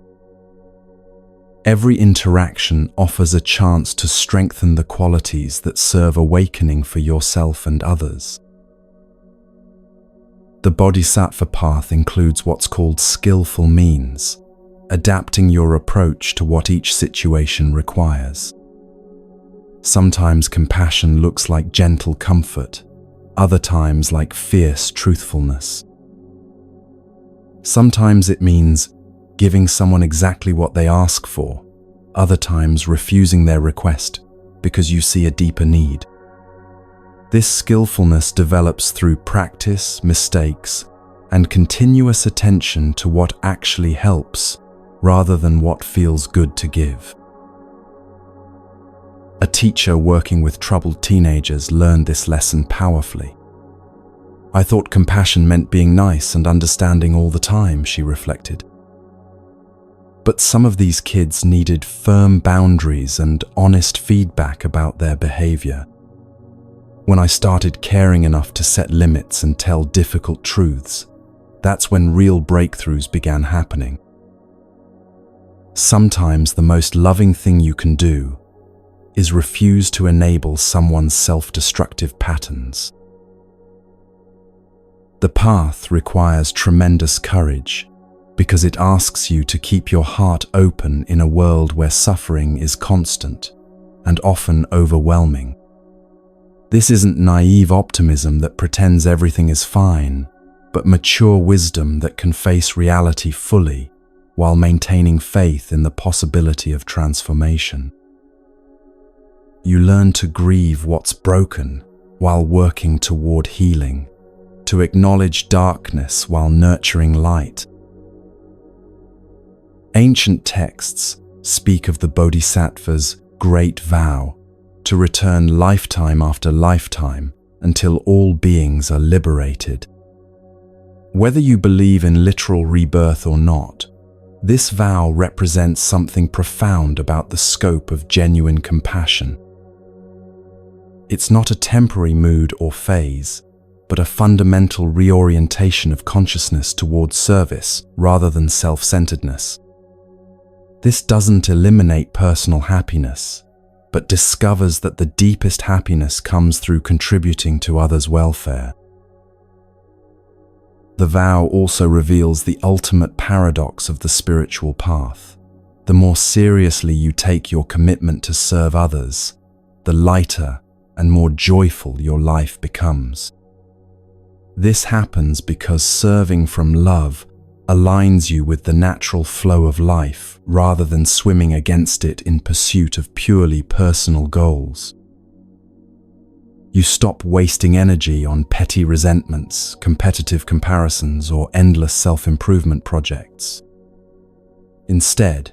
Every interaction offers a chance to strengthen the qualities that serve awakening for yourself and others. The Bodhisattva path includes what's called skillful means, adapting your approach to what each situation requires. Sometimes compassion looks like gentle comfort, other times like fierce truthfulness. Sometimes it means giving someone exactly what they ask for, other times refusing their request because you see a deeper need. This skillfulness develops through practice, mistakes, and continuous attention to what actually helps rather than what feels good to give. A teacher working with troubled teenagers learned this lesson powerfully. "I thought compassion meant being nice and understanding all the time," she reflected. But some of these kids needed firm boundaries and honest feedback about their behavior. When I started caring enough to set limits and tell difficult truths, that's when real breakthroughs began happening. Sometimes the most loving thing you can do is refuse to enable someone's self-destructive patterns. The path requires tremendous courage because it asks you to keep your heart open in a world where suffering is constant and often overwhelming. This isn't naive optimism that pretends everything is fine, but mature wisdom that can face reality fully while maintaining faith in the possibility of transformation. You learn to grieve what's broken while working toward healing, to acknowledge darkness while nurturing light. Ancient texts speak of the Bodhisattva's great vow to return lifetime after lifetime until all beings are liberated. Whether you believe in literal rebirth or not, this vow represents something profound about the scope of genuine compassion. It's not a temporary mood or phase, but a fundamental reorientation of consciousness towards service rather than self-centeredness. This doesn't eliminate personal happiness, but discovers that the deepest happiness comes through contributing to others' welfare. The vow also reveals the ultimate paradox of the spiritual path. The more seriously you take your commitment to serve others, the lighter and more joyful your life becomes. This happens because serving from love aligns you with the natural flow of life rather than swimming against it in pursuit of purely personal goals. You stop wasting energy on petty resentments, competitive comparisons, or endless self-improvement projects. Instead,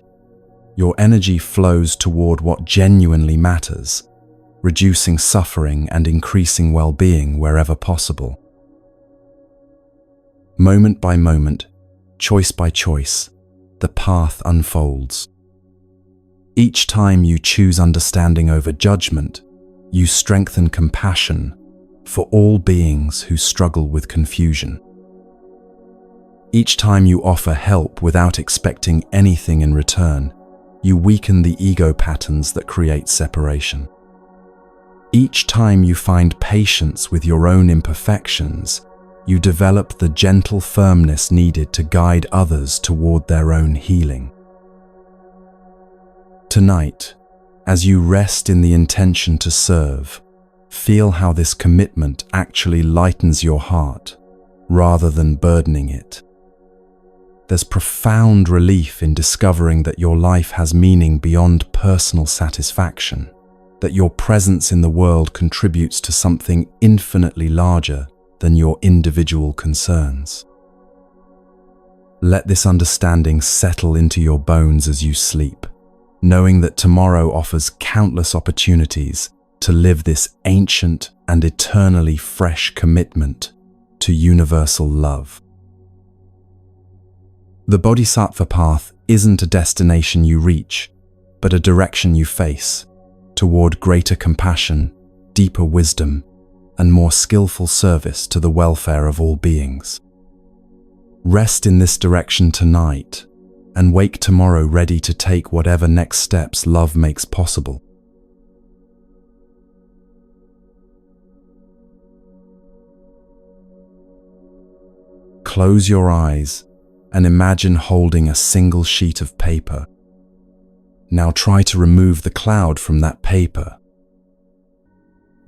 your energy flows toward what genuinely matters, reducing suffering and increasing well-being wherever possible. Moment by moment, choice by choice, the path unfolds. Each time you choose understanding over judgment, you strengthen compassion, for all beings who struggle with confusion. Each time you offer help without expecting anything in return, you weaken the ego patterns that create separation. Each time you find patience with your own imperfections, you develop the gentle firmness needed to guide others toward their own healing. Tonight, as you rest in the intention to serve, feel how this commitment actually lightens your heart, rather than burdening it. There's profound relief in discovering that your life has meaning beyond personal satisfaction, that your presence in the world contributes to something infinitely larger than your individual concerns. Let this understanding settle into your bones as you sleep, knowing that tomorrow offers countless opportunities to live this ancient and eternally fresh commitment to universal love. The Bodhisattva path isn't a destination you reach, but a direction you face toward greater compassion, deeper wisdom, and more skillful service to the welfare of all beings. Rest in this direction tonight and wake tomorrow ready to take whatever next steps love makes possible. Close your eyes and imagine holding a single sheet of paper. Now try to remove the cloud from that paper.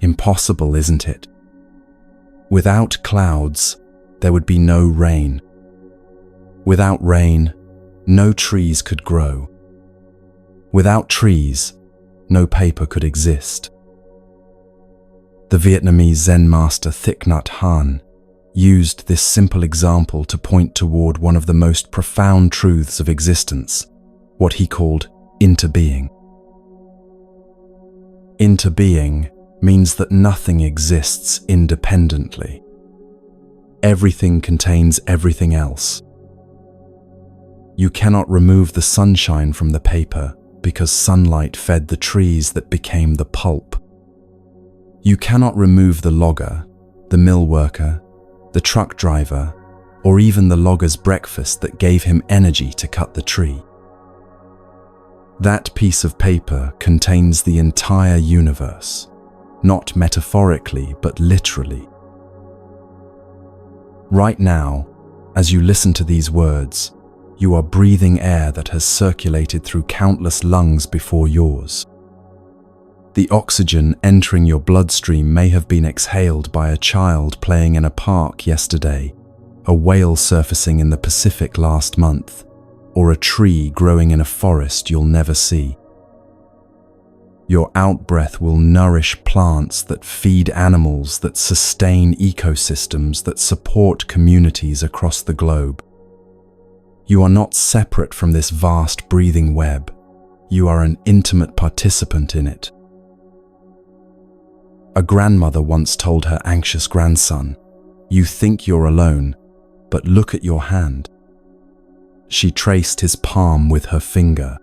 Impossible, isn't it? Without clouds, there would be no rain. Without rain, no trees could grow. Without trees, no paper could exist. The Vietnamese Zen master Thich Nhat Hanh used this simple example to point toward one of the most profound truths of existence, what he called interbeing. Interbeing means that nothing exists independently. Everything contains everything else. You cannot remove the sunshine from the paper because sunlight fed the trees that became the pulp. You cannot remove the logger, the mill worker, the truck driver, or even the logger's breakfast that gave him energy to cut the tree. That piece of paper contains the entire universe, not metaphorically but literally. Right now, as you listen to these words, you are breathing air that has circulated through countless lungs before yours. The oxygen entering your bloodstream may have been exhaled by a child playing in a park yesterday, a whale surfacing in the Pacific last month, or a tree growing in a forest you'll never see. Your out-breath will nourish plants that feed animals, that sustain ecosystems, that support communities across the globe. You are not separate from this vast breathing web. You are an intimate participant in it. A grandmother once told her anxious grandson, "You think you're alone, but look at your hand." She traced his palm with her finger.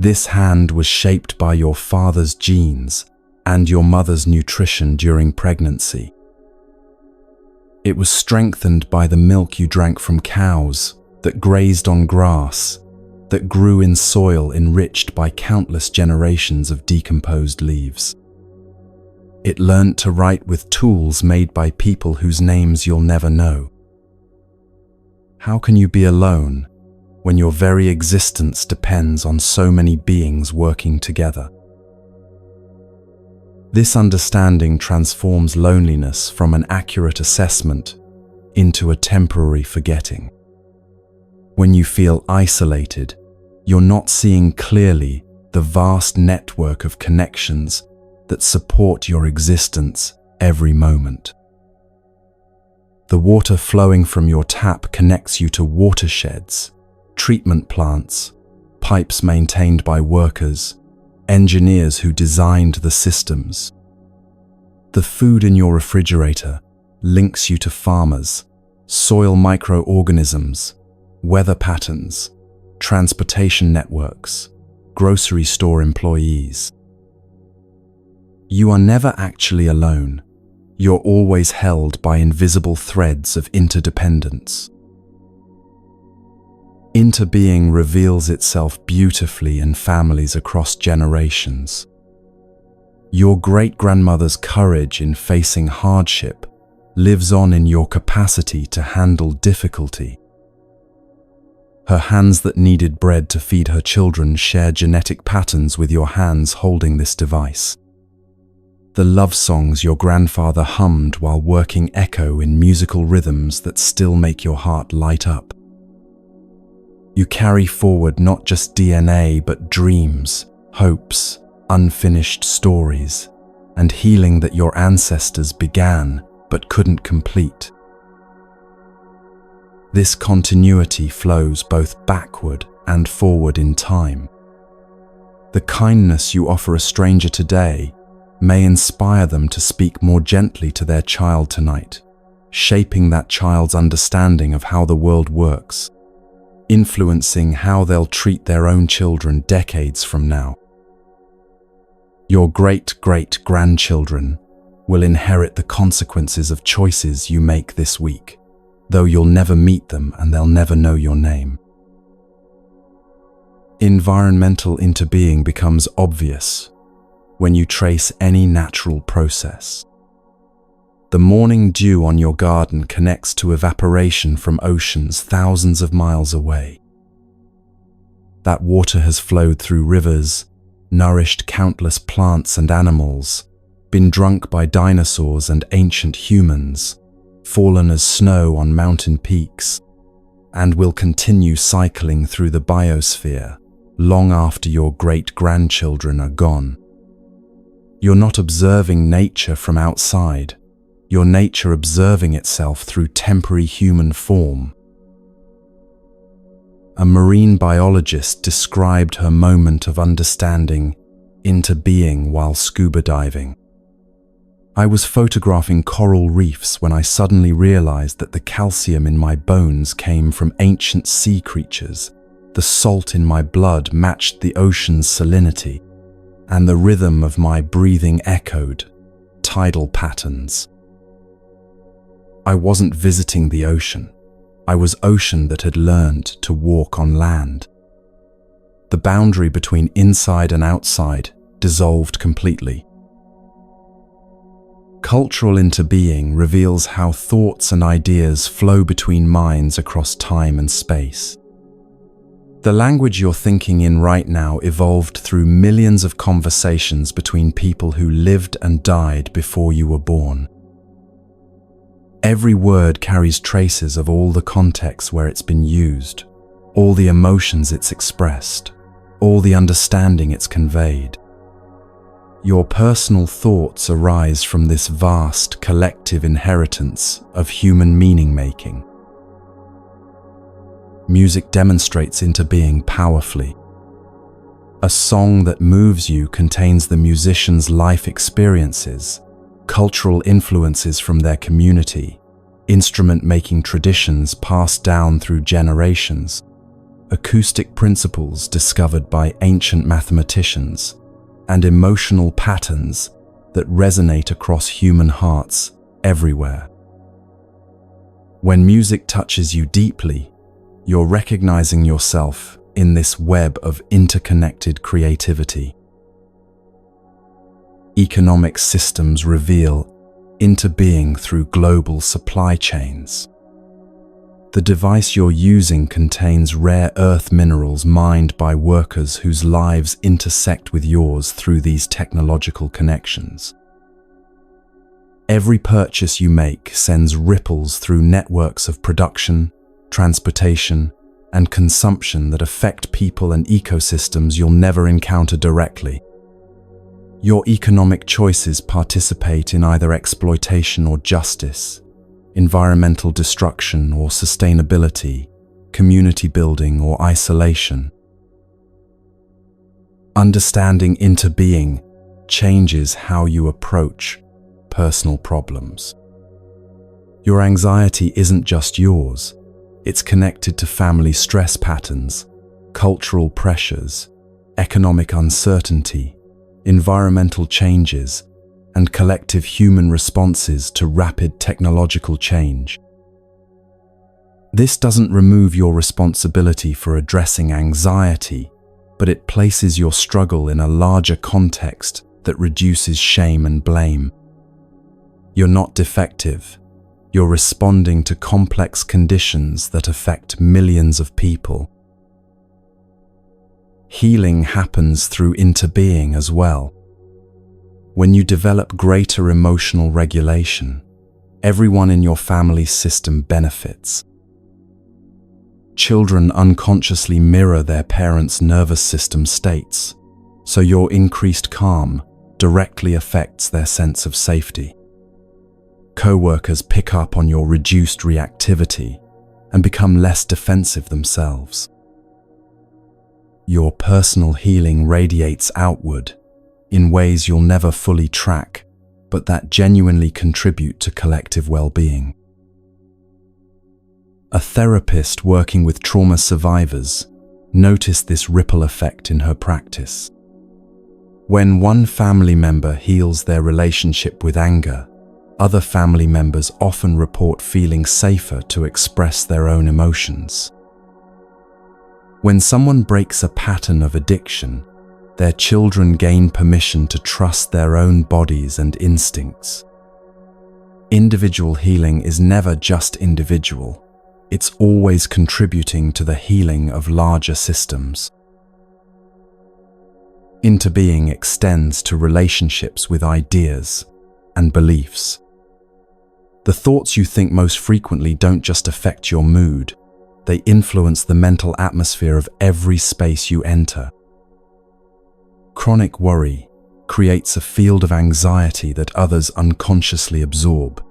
This hand was shaped by your father's genes and your mother's nutrition during pregnancy. It was strengthened by the milk you drank from cows that grazed on grass, that grew in soil enriched by countless generations of decomposed leaves. It learnt to write with tools made by people whose names you'll never know. How can you be alone when your very existence depends on so many beings working together? This understanding transforms loneliness from an accurate assessment into a temporary forgetting. When you feel isolated, you're not seeing clearly the vast network of connections that support your existence every moment. The water flowing from your tap connects you to watersheds, treatment plants, pipes maintained by workers, engineers who designed the systems. The food in your refrigerator links you to farmers, soil microorganisms, weather patterns, transportation networks, grocery store employees. You are never actually alone. You're always held by invisible threads of interdependence. Interbeing reveals itself beautifully in families across generations. Your great-grandmother's courage in facing hardship lives on in your capacity to handle difficulty. Her hands that kneaded bread to feed her children share genetic patterns with your hands holding this device. The love songs your grandfather hummed while working echo in musical rhythms that still make your heart light up. You carry forward not just DNA but dreams, hopes, unfinished stories, and healing that your ancestors began but couldn't complete. This continuity flows both backward and forward in time. The kindness you offer a stranger today may inspire them to speak more gently to their child tonight, shaping that child's understanding of how the world works, influencing how they'll treat their own children decades from now. Your great-great-grandchildren will inherit the consequences of choices you make this week, though you'll never meet them and they'll never know your name. Environmental interbeing becomes obvious when you trace any natural process. The morning dew on your garden connects to evaporation from oceans thousands of miles away. That water has flowed through rivers, nourished countless plants and animals, been drunk by dinosaurs and ancient humans, fallen as snow on mountain peaks, and will continue cycling through the biosphere long after your great-grandchildren are gone. You're not observing nature from outside, your nature observing itself through temporary human form. A marine biologist described her moment of understanding interbeing while scuba diving. I was photographing coral reefs when I suddenly realized that the calcium in my bones came from ancient sea creatures, the salt in my blood matched the ocean's salinity, and the rhythm of my breathing echoed tidal patterns. I wasn't visiting the ocean. I was ocean that had learned to walk on land. The boundary between inside and outside dissolved completely. Cultural interbeing reveals how thoughts and ideas flow between minds across time and space. The language you're thinking in right now evolved through millions of conversations between people who lived and died before you were born. Every word carries traces of all the contexts where it's been used, all the emotions it's expressed, all the understanding it's conveyed. Your personal thoughts arise from this vast collective inheritance of human meaning-making. Music demonstrates interbeing powerfully. A song that moves you contains the musician's life experiences, cultural influences from their community, instrument-making traditions passed down through generations, acoustic principles discovered by ancient mathematicians, and emotional patterns that resonate across human hearts everywhere. When music touches you deeply, you're recognizing yourself in this web of interconnected creativity. Economic systems reveal interbeing through global supply chains. The device you're using contains rare earth minerals mined by workers whose lives intersect with yours through these technological connections. Every purchase you make sends ripples through networks of production, transportation, and consumption that affect people and ecosystems you'll never encounter directly. Your economic choices participate in either exploitation or justice, environmental destruction or sustainability, community building or isolation. Understanding interbeing changes how you approach personal problems. Your anxiety isn't just yours. It's connected to family stress patterns, cultural pressures, economic uncertainty, environmental changes, and collective human responses to rapid technological change. This doesn't remove your responsibility for addressing anxiety, but it places your struggle in a larger context that reduces shame and blame. You're not defective. You're responding to complex conditions that affect millions of people. Healing happens through interbeing as well. When you develop greater emotional regulation, everyone in your family system benefits. Children unconsciously mirror their parents' nervous system states, so your increased calm directly affects their sense of safety. Co-workers pick up on your reduced reactivity and become less defensive themselves. Your personal healing radiates outward in ways you'll never fully track, but that genuinely contribute to collective well-being. A therapist working with trauma survivors noticed this ripple effect in her practice. When one family member heals their relationship with anger, other family members often report feeling safer to express their own emotions. When someone breaks a pattern of addiction, their children gain permission to trust their own bodies and instincts. Individual healing is never just individual. It's always contributing to the healing of larger systems. Interbeing extends to relationships with ideas and beliefs. The thoughts you think most frequently don't just affect your mood, they influence the mental atmosphere of every space you enter. Chronic worry creates a field of anxiety that others unconsciously absorb.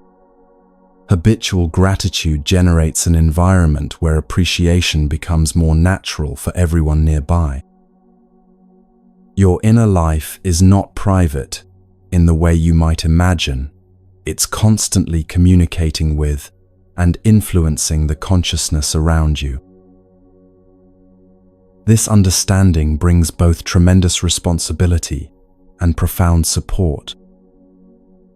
Habitual gratitude generates an environment where appreciation becomes more natural for everyone nearby. Your inner life is not private in the way you might imagine. It's constantly communicating with and influencing the consciousness around you. This understanding brings both tremendous responsibility and profound support.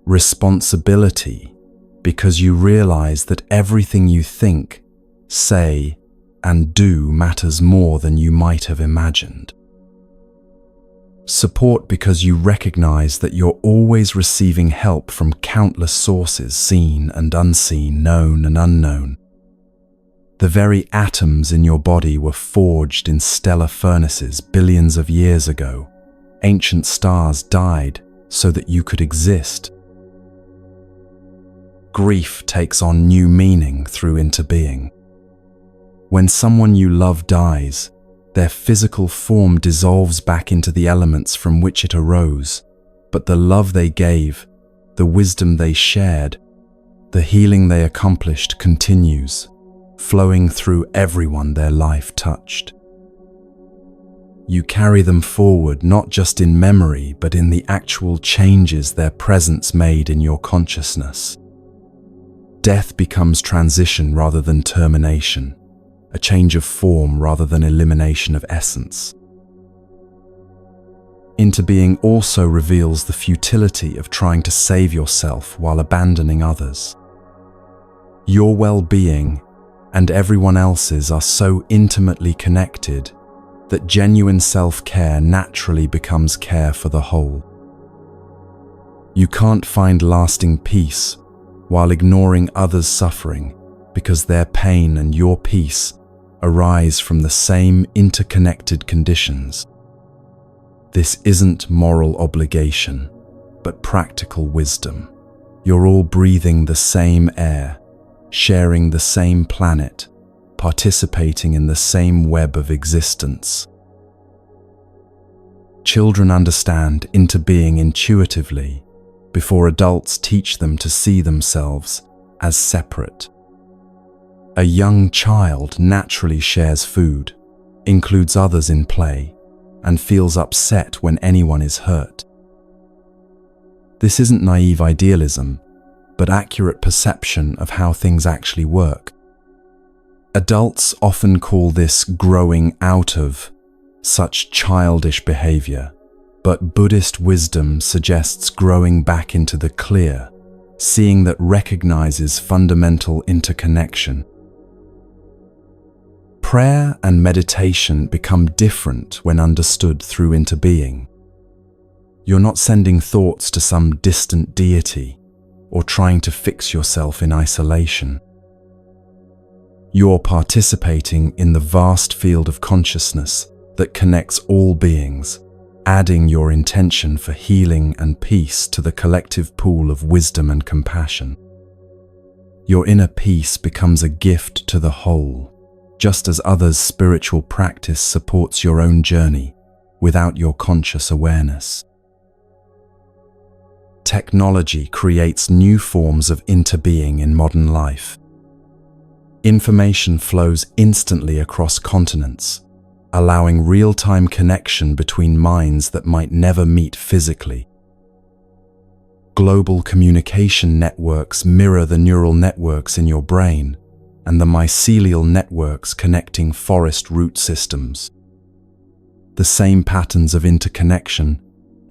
Responsibility, because you realize that everything you think, say, and do matters more than you might have imagined. Support, because you recognize that you're always receiving help from countless sources, seen and unseen, known and unknown. The very atoms in your body were forged in stellar furnaces billions of years ago. Ancient stars died so that you could exist. Grief takes on new meaning through interbeing. When someone you love dies, their physical form dissolves back into the elements from which it arose, but the love they gave, the wisdom they shared, the healing they accomplished continues, flowing through everyone their life touched. You carry them forward not just in memory, but in the actual changes their presence made in your consciousness. Death becomes transition rather than termination, a change of form rather than elimination of essence. Interbeing also reveals the futility of trying to save yourself while abandoning others. Your well-being and everyone else's are so intimately connected that genuine self-care naturally becomes care for the whole. You can't find lasting peace while ignoring others' suffering, because their pain and your peace arise from the same interconnected conditions. This isn't moral obligation, but practical wisdom. You're all breathing the same air, sharing the same planet, participating in the same web of existence. Children understand interbeing intuitively before adults teach them to see themselves as separate. A young child naturally shares food, includes others in play, and feels upset when anyone is hurt. This isn't naive idealism, but accurate perception of how things actually work. Adults often call this growing out of such childish behavior, but Buddhist wisdom suggests growing back into the clear, seeing that recognizes fundamental interconnection. Prayer and meditation become different when understood through interbeing. You're not sending thoughts to some distant deity or trying to fix yourself in isolation. You're participating in the vast field of consciousness that connects all beings, adding your intention for healing and peace to the collective pool of wisdom and compassion. Your inner peace becomes a gift to the whole, just as others' spiritual practice supports your own journey without your conscious awareness. Technology creates new forms of interbeing in modern life. Information flows instantly across continents, allowing real-time connection between minds that might never meet physically. Global communication networks mirror the neural networks in your brain and the mycelial networks connecting forest root systems. The same patterns of interconnection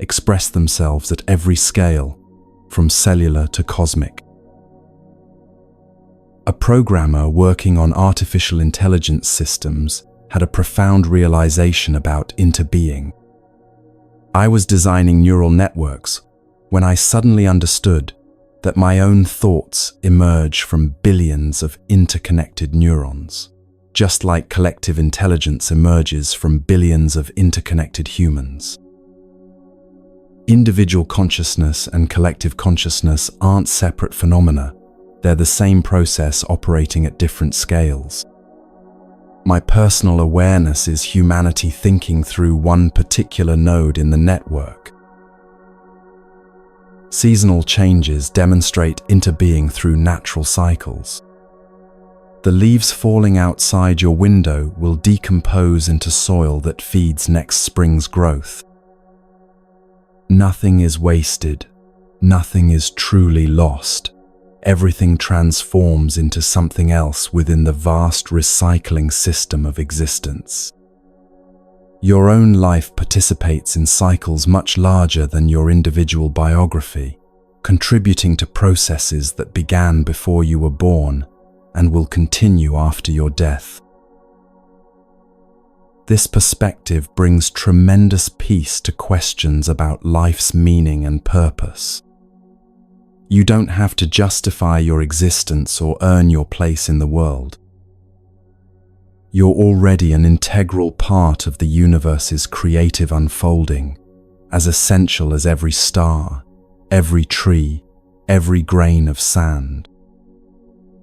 express themselves at every scale, from cellular to cosmic. A programmer working on artificial intelligence systems had a profound realization about interbeing. I was designing neural networks when I suddenly understood that my own thoughts emerge from billions of interconnected neurons, just like collective intelligence emerges from billions of interconnected humans. Individual consciousness and collective consciousness aren't separate phenomena. They're the same process operating at different scales. My personal awareness is humanity thinking through one particular node in the network. Seasonal changes demonstrate interbeing through natural cycles. The leaves falling outside your window will decompose into soil that feeds next spring's growth. Nothing is wasted. Nothing is truly lost. Everything transforms into something else within the vast recycling system of existence. Your own life participates in cycles much larger than your individual biography, contributing to processes that began before you were born and will continue after your death. This perspective brings tremendous peace to questions about life's meaning and purpose. You don't have to justify your existence or earn your place in the world. You're already an integral part of the universe's creative unfolding, as essential as every star, every tree, every grain of sand.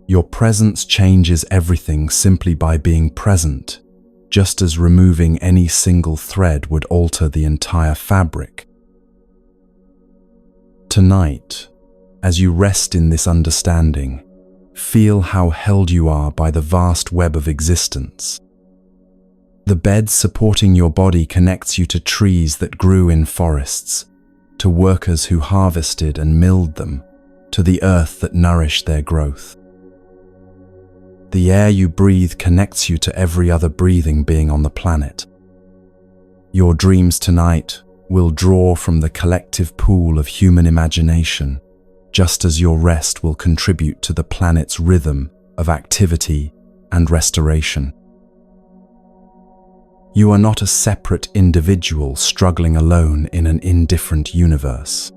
Your presence changes everything simply by being present, just as removing any single thread would alter the entire fabric. Tonight, as you rest in this understanding, feel how held you are by the vast web of existence. The bed supporting your body connects you to trees that grew in forests, to workers who harvested and milled them, to the earth that nourished their growth. The air you breathe connects you to every other breathing being on the planet. Your dreams tonight will draw from the collective pool of human imagination, just as your rest will contribute to the planet's rhythm of activity and restoration. You are not a separate individual struggling alone in an indifferent universe.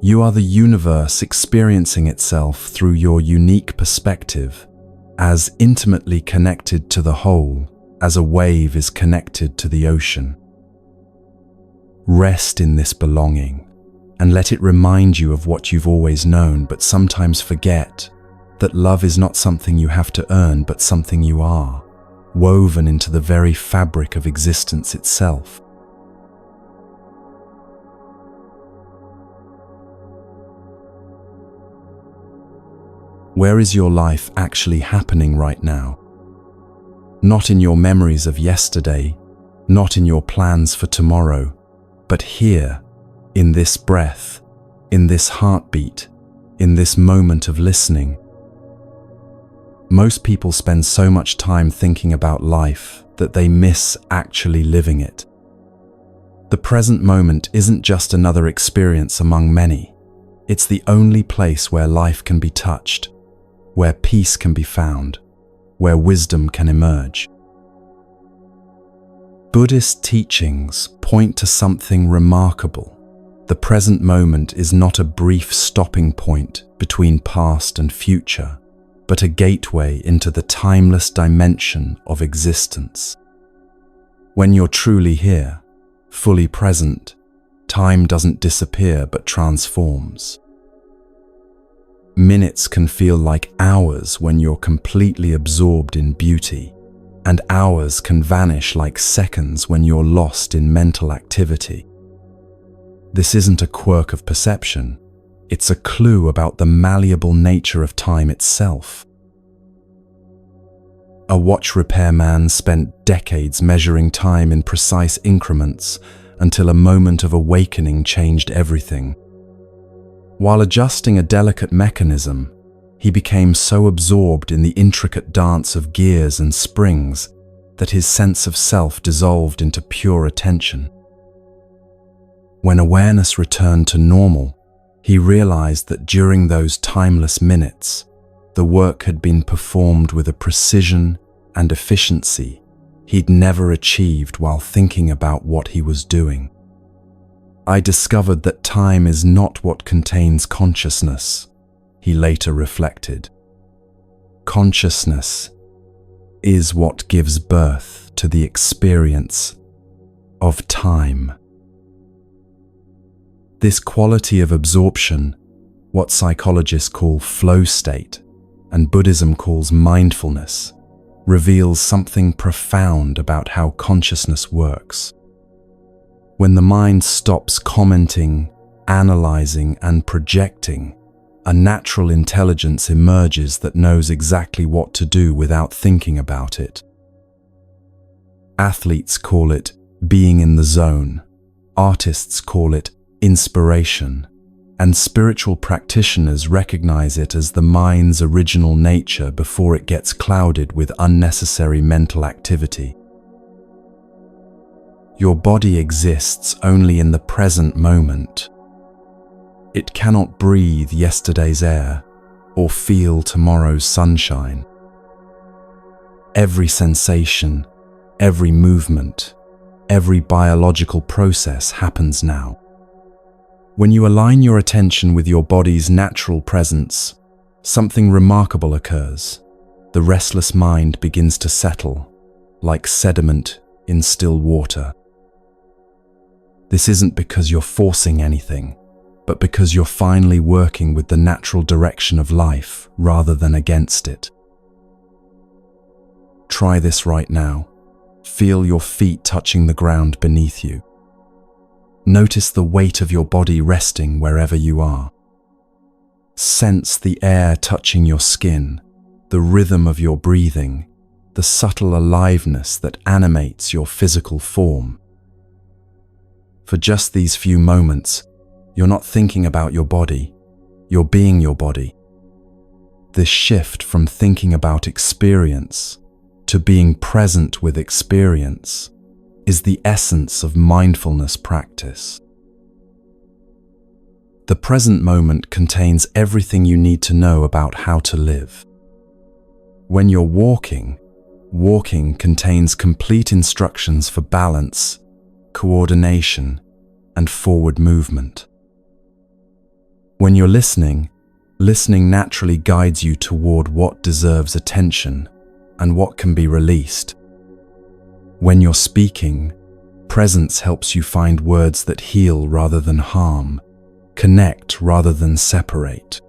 You are the universe experiencing itself through your unique perspective, as intimately connected to the whole as a wave is connected to the ocean. Rest in this belonging, and let it remind you of what you've always known but sometimes forget, that love is not something you have to earn but something you are, woven into the very fabric of existence itself. Where is your life actually happening right now? Not in your memories of yesterday, not in your plans for tomorrow, but here, in this breath, in this heartbeat, in this moment of listening. Most people spend so much time thinking about life that they miss actually living it. The present moment isn't just another experience among many. It's the only place where life can be touched, where peace can be found, where wisdom can emerge. Buddhist teachings point to something remarkable. The present moment is not a brief stopping point between past and future, but a gateway into the timeless dimension of existence. When you're truly here, fully present, time doesn't disappear but transforms. Minutes can feel like hours when you're completely absorbed in beauty, and hours can vanish like seconds when you're lost in mental activity. This isn't a quirk of perception, it's a clue about the malleable nature of time itself. A watch repairman spent decades measuring time in precise increments until a moment of awakening changed everything. While adjusting a delicate mechanism, he became so absorbed in the intricate dance of gears and springs that his sense of self dissolved into pure attention. When awareness returned to normal, he realized that during those timeless minutes, the work had been performed with a precision and efficiency he'd never achieved while thinking about what he was doing. I discovered that time is not what contains consciousness, he later reflected. Consciousness is what gives birth to the experience of time. This quality of absorption, what psychologists call flow state and Buddhism calls mindfulness, reveals something profound about how consciousness works. When the mind stops commenting, analyzing, and projecting, a natural intelligence emerges that knows exactly what to do without thinking about it. Athletes call it being in the zone, artists call it inspiration, and spiritual practitioners recognize it as the mind's original nature before it gets clouded with unnecessary mental activity. Your body exists only in the present moment. It cannot breathe yesterday's air or feel tomorrow's sunshine. Every sensation, every movement, every biological process happens now. When you align your attention with your body's natural presence, something remarkable occurs. The restless mind begins to settle, like sediment in still water. This isn't because you're forcing anything, but because you're finally working with the natural direction of life rather than against it. Try this right now. Feel your feet touching the ground beneath you. Notice the weight of your body resting wherever you are. Sense the air touching your skin, the rhythm of your breathing, the subtle aliveness that animates your physical form. For just these few moments, you're not thinking about your body, you're being your body. This shift from thinking about experience to being present with experience is the essence of mindfulness practice. The present moment contains everything you need to know about how to live. When you're walking contains complete instructions for balance, coordination, and forward movement. When you're listening naturally guides you toward what deserves attention and what can be released. When you're speaking, presence helps you find words that heal rather than harm, connect rather than separate.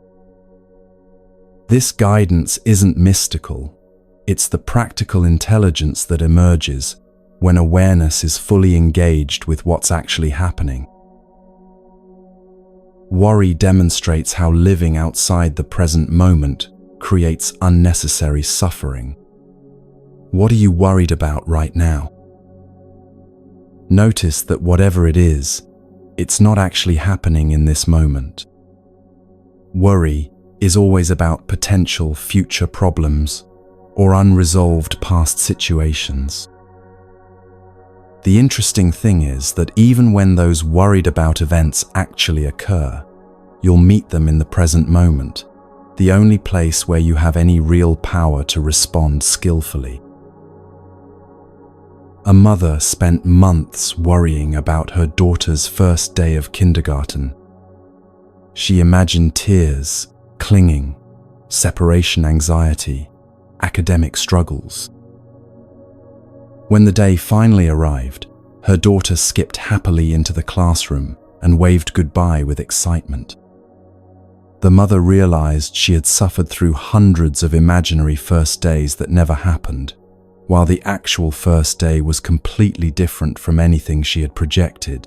This guidance isn't mystical, it's the practical intelligence that emerges when awareness is fully engaged with what's actually happening. Worry demonstrates how living outside the present moment creates unnecessary suffering. What are you worried about right now? Notice that whatever it is, it's not actually happening in this moment. Worry is always about potential future problems or unresolved past situations. The interesting thing is that even when those worried about events actually occur, you'll meet them in the present moment, the only place where you have any real power to respond skillfully. A mother spent months worrying about her daughter's first day of kindergarten. She imagined tears, clinging, separation anxiety, academic struggles. When the day finally arrived, her daughter skipped happily into the classroom and waved goodbye with excitement. The mother realized she had suffered through hundreds of imaginary first days that never happened, while the actual first day was completely different from anything she had projected.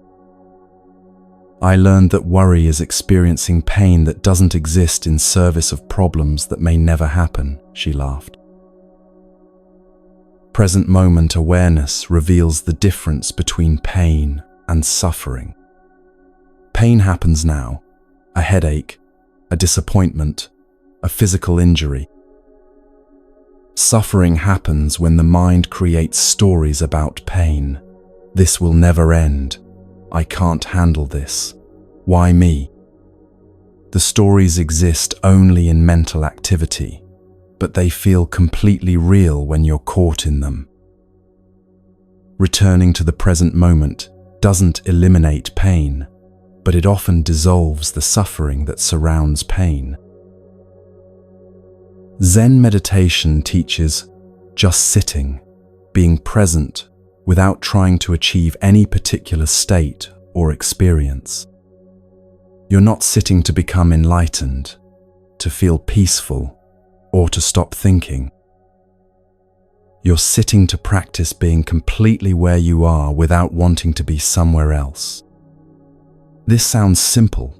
I learned that worry is experiencing pain that doesn't exist in service of problems that may never happen, she laughed. Present moment awareness reveals the difference between pain and suffering. Pain happens now, a headache, a disappointment, a physical injury. Suffering happens when the mind creates stories about pain. This will never end. I can't handle this. Why me? The stories exist only in mental activity, but they feel completely real when you're caught in them. Returning to the present moment doesn't eliminate pain, but it often dissolves the suffering that surrounds pain. Zen meditation teaches just sitting, being present without trying to achieve any particular state or experience. You're not sitting to become enlightened, to feel peaceful, or to stop thinking. You're sitting to practice being completely where you are without wanting to be somewhere else. This sounds simple,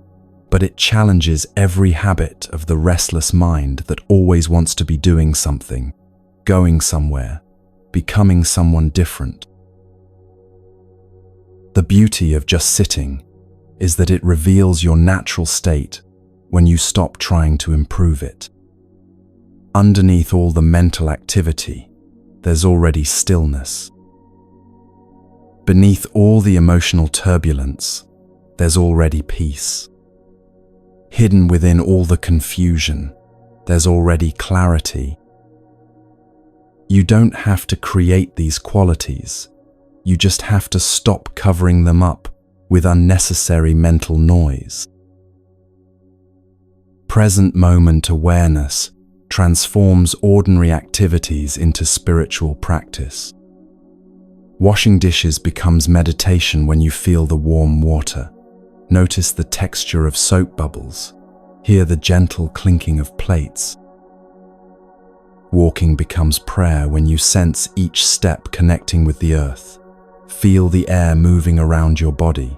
but it challenges every habit of the restless mind that always wants to be doing something, going somewhere, becoming someone different. The beauty of just sitting is that it reveals your natural state when you stop trying to improve it. Underneath all the mental activity, there's already stillness. Beneath all the emotional turbulence, there's already peace. Hidden within all the confusion, there's already clarity. You don't have to create these qualities. You just have to stop covering them up with unnecessary mental noise. Present moment awareness transforms ordinary activities into spiritual practice. Washing dishes becomes meditation when you feel the warm water. Notice the texture of soap bubbles. Hear the gentle clinking of plates. Walking becomes prayer when you sense each step connecting with the earth. Feel the air moving around your body.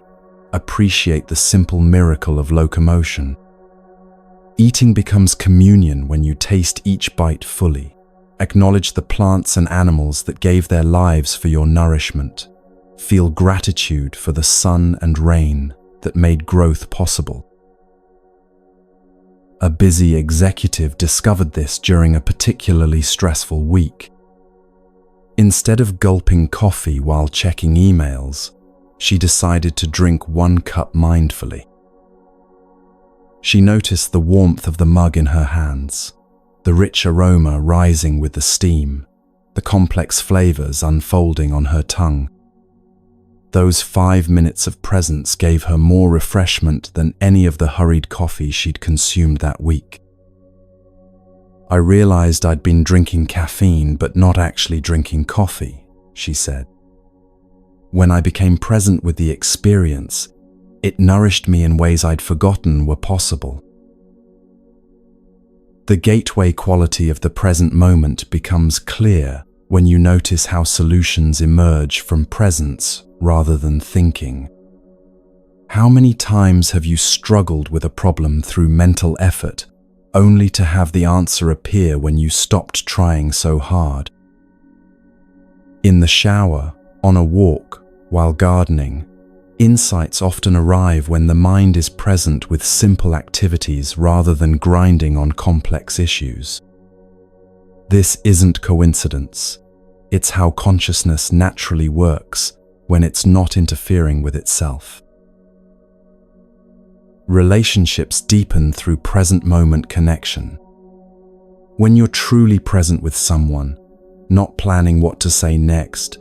Appreciate the simple miracle of locomotion. Eating becomes communion when you taste each bite fully. Acknowledge the plants and animals that gave their lives for your nourishment. Feel gratitude for the sun and rain that made growth possible. A busy executive discovered this during a particularly stressful week. Instead of gulping coffee while checking emails, she decided to drink 1 cup mindfully. She noticed the warmth of the mug in her hands, the rich aroma rising with the steam, the complex flavors unfolding on her tongue. Those 5 minutes of presence gave her more refreshment than any of the hurried coffee she'd consumed that week. I realized I'd been drinking caffeine but not actually drinking coffee, she said. When I became present with the experience, it nourished me in ways I'd forgotten were possible. The gateway quality of the present moment becomes clear when you notice how solutions emerge from presence rather than thinking. How many times have you struggled with a problem through mental effort, only to have the answer appear when you stopped trying so hard? In the shower, on a walk, while gardening, insights often arrive when the mind is present with simple activities rather than grinding on complex issues. This isn't coincidence. It's how consciousness naturally works when it's not interfering with itself. Relationships deepen through present moment connection. When you're truly present with someone, not planning what to say next,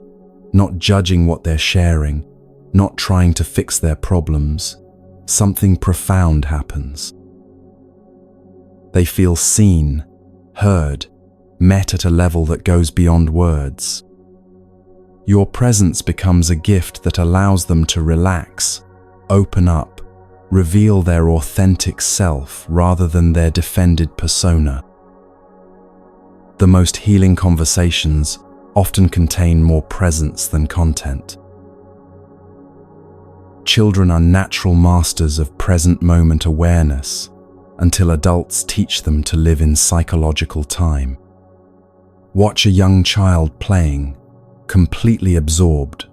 not judging what they're sharing, not trying to fix their problems, something profound happens. They feel seen, heard, met at a level that goes beyond words. Your presence becomes a gift that allows them to relax, open up, reveal their authentic self rather than their defended persona. The most healing conversations often contain more presence than content. Children are natural masters of present moment awareness until adults teach them to live in psychological time. Watch a young child playing, completely absorbed,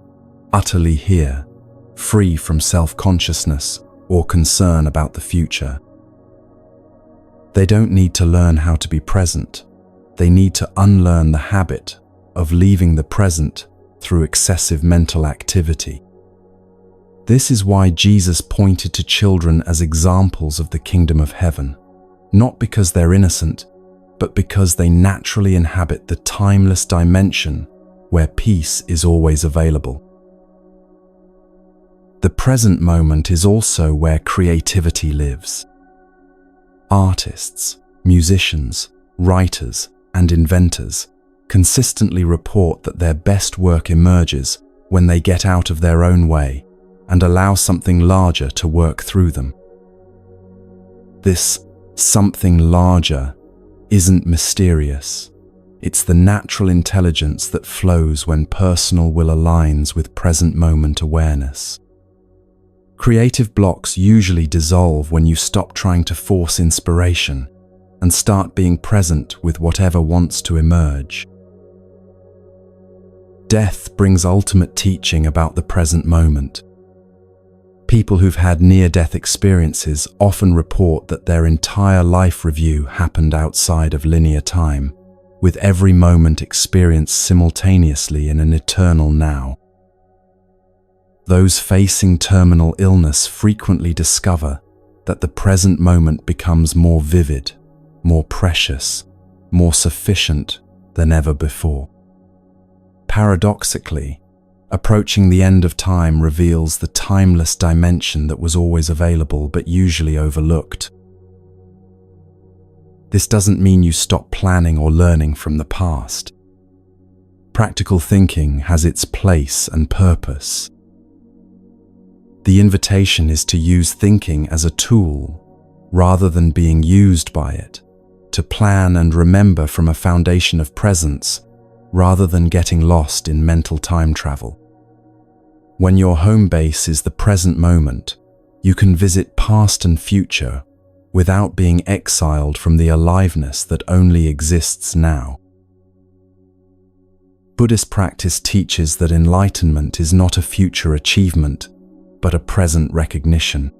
utterly here, free from self-consciousness or concern about the future. They don't need to learn how to be present. They need to unlearn the habit of leaving the present through excessive mental activity. This is why Jesus pointed to children as examples of the kingdom of heaven, not because they're innocent, but because they naturally inhabit the timeless dimension where peace is always available. The present moment is also where creativity lives. Artists, musicians, writers, and inventors consistently report that their best work emerges when they get out of their own way and allow something larger to work through them. This something larger isn't mysterious. It's the natural intelligence that flows when personal will aligns with present moment awareness. Creative blocks usually dissolve when you stop trying to force inspiration and start being present with whatever wants to emerge. Death brings ultimate teaching about the present moment. People who've had near-death experiences often report that their entire life review happened outside of linear time, with every moment experienced simultaneously in an eternal now. Those facing terminal illness frequently discover that the present moment becomes more vivid, more precious, more sufficient than ever before. Paradoxically, approaching the end of time reveals the timeless dimension that was always available but usually overlooked. This doesn't mean you stop planning or learning from the past. Practical thinking has its place and purpose. The invitation is to use thinking as a tool, rather than being used by it, to plan and remember from a foundation of presence, rather than getting lost in mental time travel. When your home base is the present moment, you can visit past and future without being exiled from the aliveness that only exists now. Buddhist practice teaches that enlightenment is not a future achievement, but a present recognition.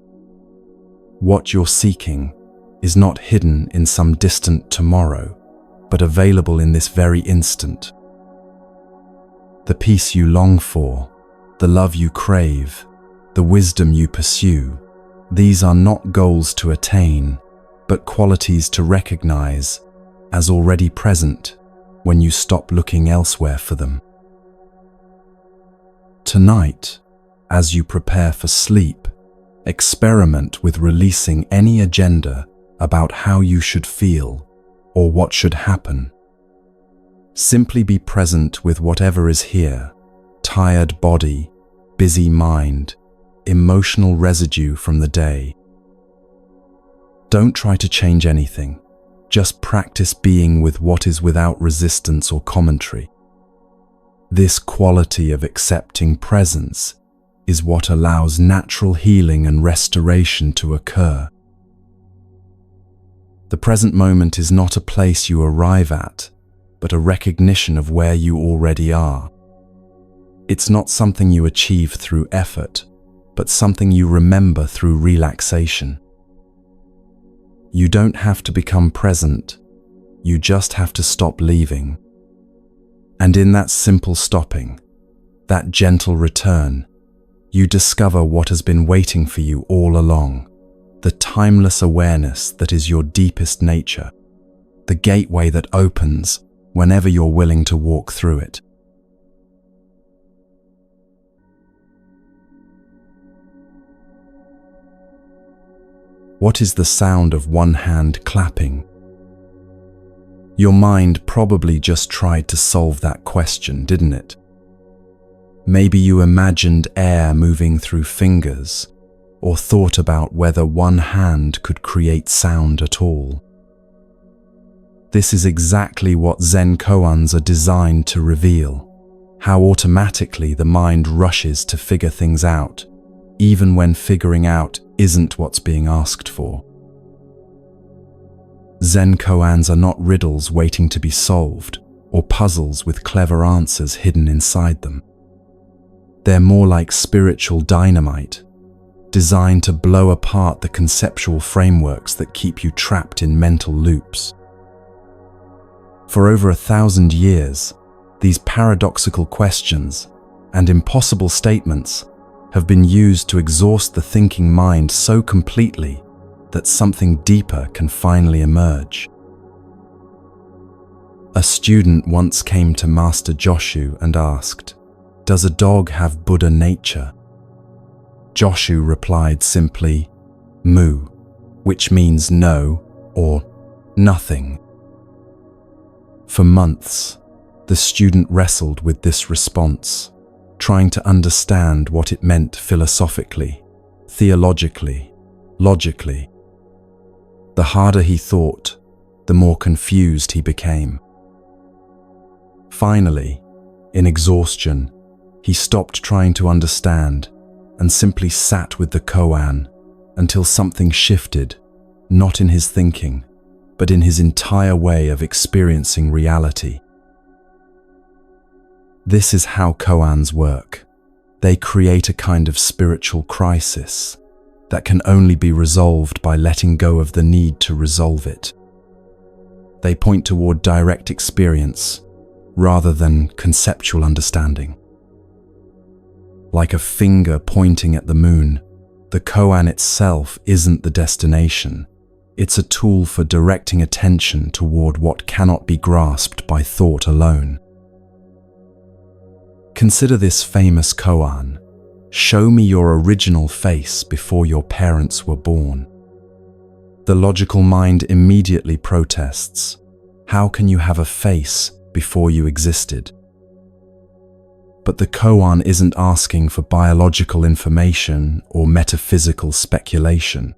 What you're seeking is not hidden in some distant tomorrow, but available in this very instant. The peace you long for, the love you crave, the wisdom you pursue, these are not goals to attain, but qualities to recognize as already present when you stop looking elsewhere for them. Tonight, as you prepare for sleep, experiment with releasing any agenda about how you should feel or what should happen. Simply be present with whatever is here: tired body, busy mind, emotional residue from the day. Don't try to change anything. Just practice being with what is without resistance or commentary. This quality of accepting presence is what allows natural healing and restoration to occur. The present moment is not a place you arrive at, but a recognition of where you already are. It's not something you achieve through effort, but something you remember through relaxation. You don't have to become present, you just have to stop leaving. And in that simple stopping, that gentle return, you discover what has been waiting for you all along, the timeless awareness that is your deepest nature, the gateway that opens whenever you're willing to walk through it. What is the sound of one hand clapping? Your mind probably just tried to solve that question, didn't it? Maybe you imagined air moving through fingers, or thought about whether one hand could create sound at all. This is exactly what Zen koans are designed to reveal, how automatically the mind rushes to figure things out, even when figuring out isn't what's being asked for. Zen koans are not riddles waiting to be solved, or puzzles with clever answers hidden inside them. They're more like spiritual dynamite, designed to blow apart the conceptual frameworks that keep you trapped in mental loops. For over 1,000 years, these paradoxical questions and impossible statements have been used to exhaust the thinking mind so completely that something deeper can finally emerge. A student once came to Master Joshu and asked, "Does a dog have Buddha nature?" Joshu replied simply, "Mu," which means no or nothing. For months, the student wrestled with this response, trying to understand what it meant philosophically, theologically, logically. The harder he thought, the more confused he became. Finally, in exhaustion, he stopped trying to understand and simply sat with the koan until something shifted, not in his thinking, but in his entire way of experiencing reality. This is how koans work. They create a kind of spiritual crisis that can only be resolved by letting go of the need to resolve it. They point toward direct experience rather than conceptual understanding. Like a finger pointing at the moon, the koan itself isn't the destination. It's a tool for directing attention toward what cannot be grasped by thought alone. Consider this famous koan, "Show me your original face before your parents were born." The logical mind immediately protests. How can you have a face before you existed? But the koan isn't asking for biological information or metaphysical speculation.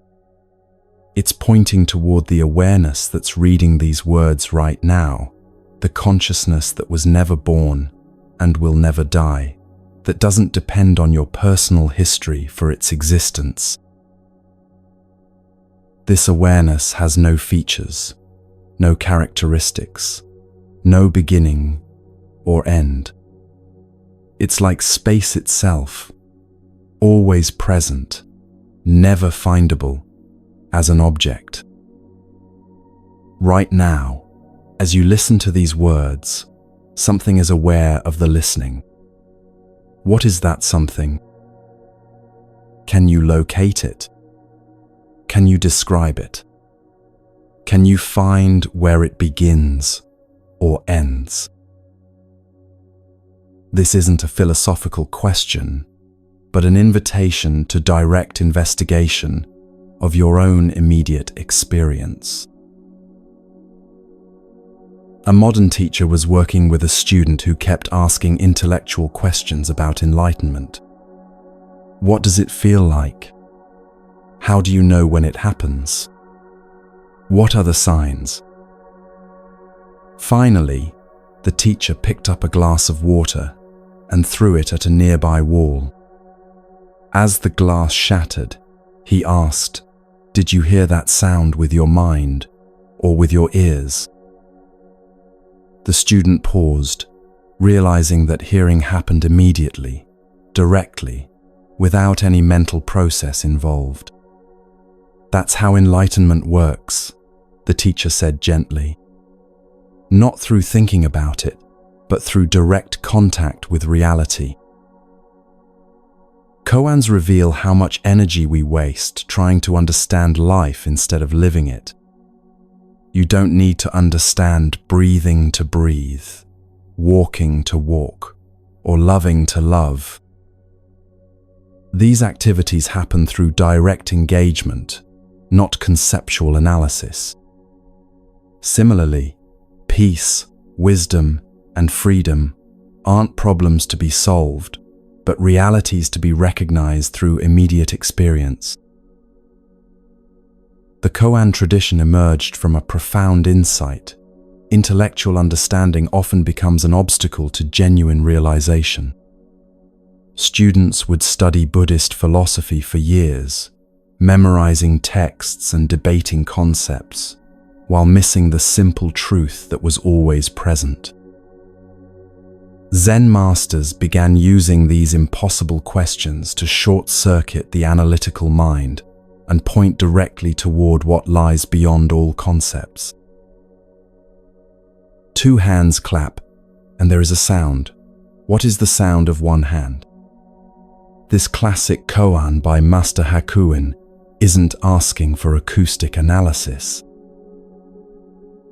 It's pointing toward the awareness that's reading these words right now, the consciousness that was never born and will never die, that doesn't depend on your personal history for its existence. This awareness has no features, no characteristics, no beginning or end. It's like space itself, always present, never findable as an object. Right now, as you listen to these words, something is aware of the listening. What is that something? Can you locate it? Can you describe it? Can you find where it begins or ends? This isn't a philosophical question, but an invitation to direct investigation of your own immediate experience. A modern teacher was working with a student who kept asking intellectual questions about enlightenment. What does it feel like? How do you know when it happens? What are the signs? Finally, the teacher picked up a glass of water and threw it at a nearby wall. As the glass shattered, he asked, "Did you hear that sound with your mind or with your ears?" The student paused, realizing that hearing happened immediately, directly, without any mental process involved. "That's how enlightenment works," the teacher said gently. "Not through thinking about it, but through direct contact with reality. Koans reveal how much energy we waste trying to understand life instead of living it. You don't need to understand breathing to breathe, walking to walk, or loving to love. These activities happen through direct engagement, not conceptual analysis. Similarly, peace, wisdom, and freedom aren't problems to be solved, but realities to be recognized through immediate experience. The Koan tradition emerged from a profound insight. Intellectual understanding often becomes an obstacle to genuine realization. Students would study Buddhist philosophy for years, memorizing texts and debating concepts, while missing the simple truth that was always present. Zen masters began using these impossible questions to short-circuit the analytical mind and point directly toward what lies beyond all concepts. Two hands clap, and there is a sound. What is the sound of one hand? This classic koan by Master Hakuin isn't asking for acoustic analysis.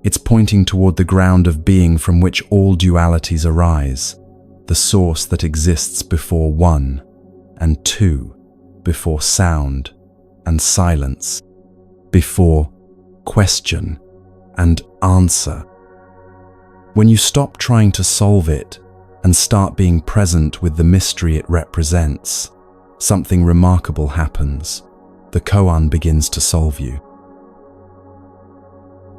It's pointing toward the ground of being from which all dualities arise, the source that exists before one and two, before sound and silence, before question and answer. When you stop trying to solve it and start being present with the mystery it represents, something remarkable happens. The koan begins to solve you.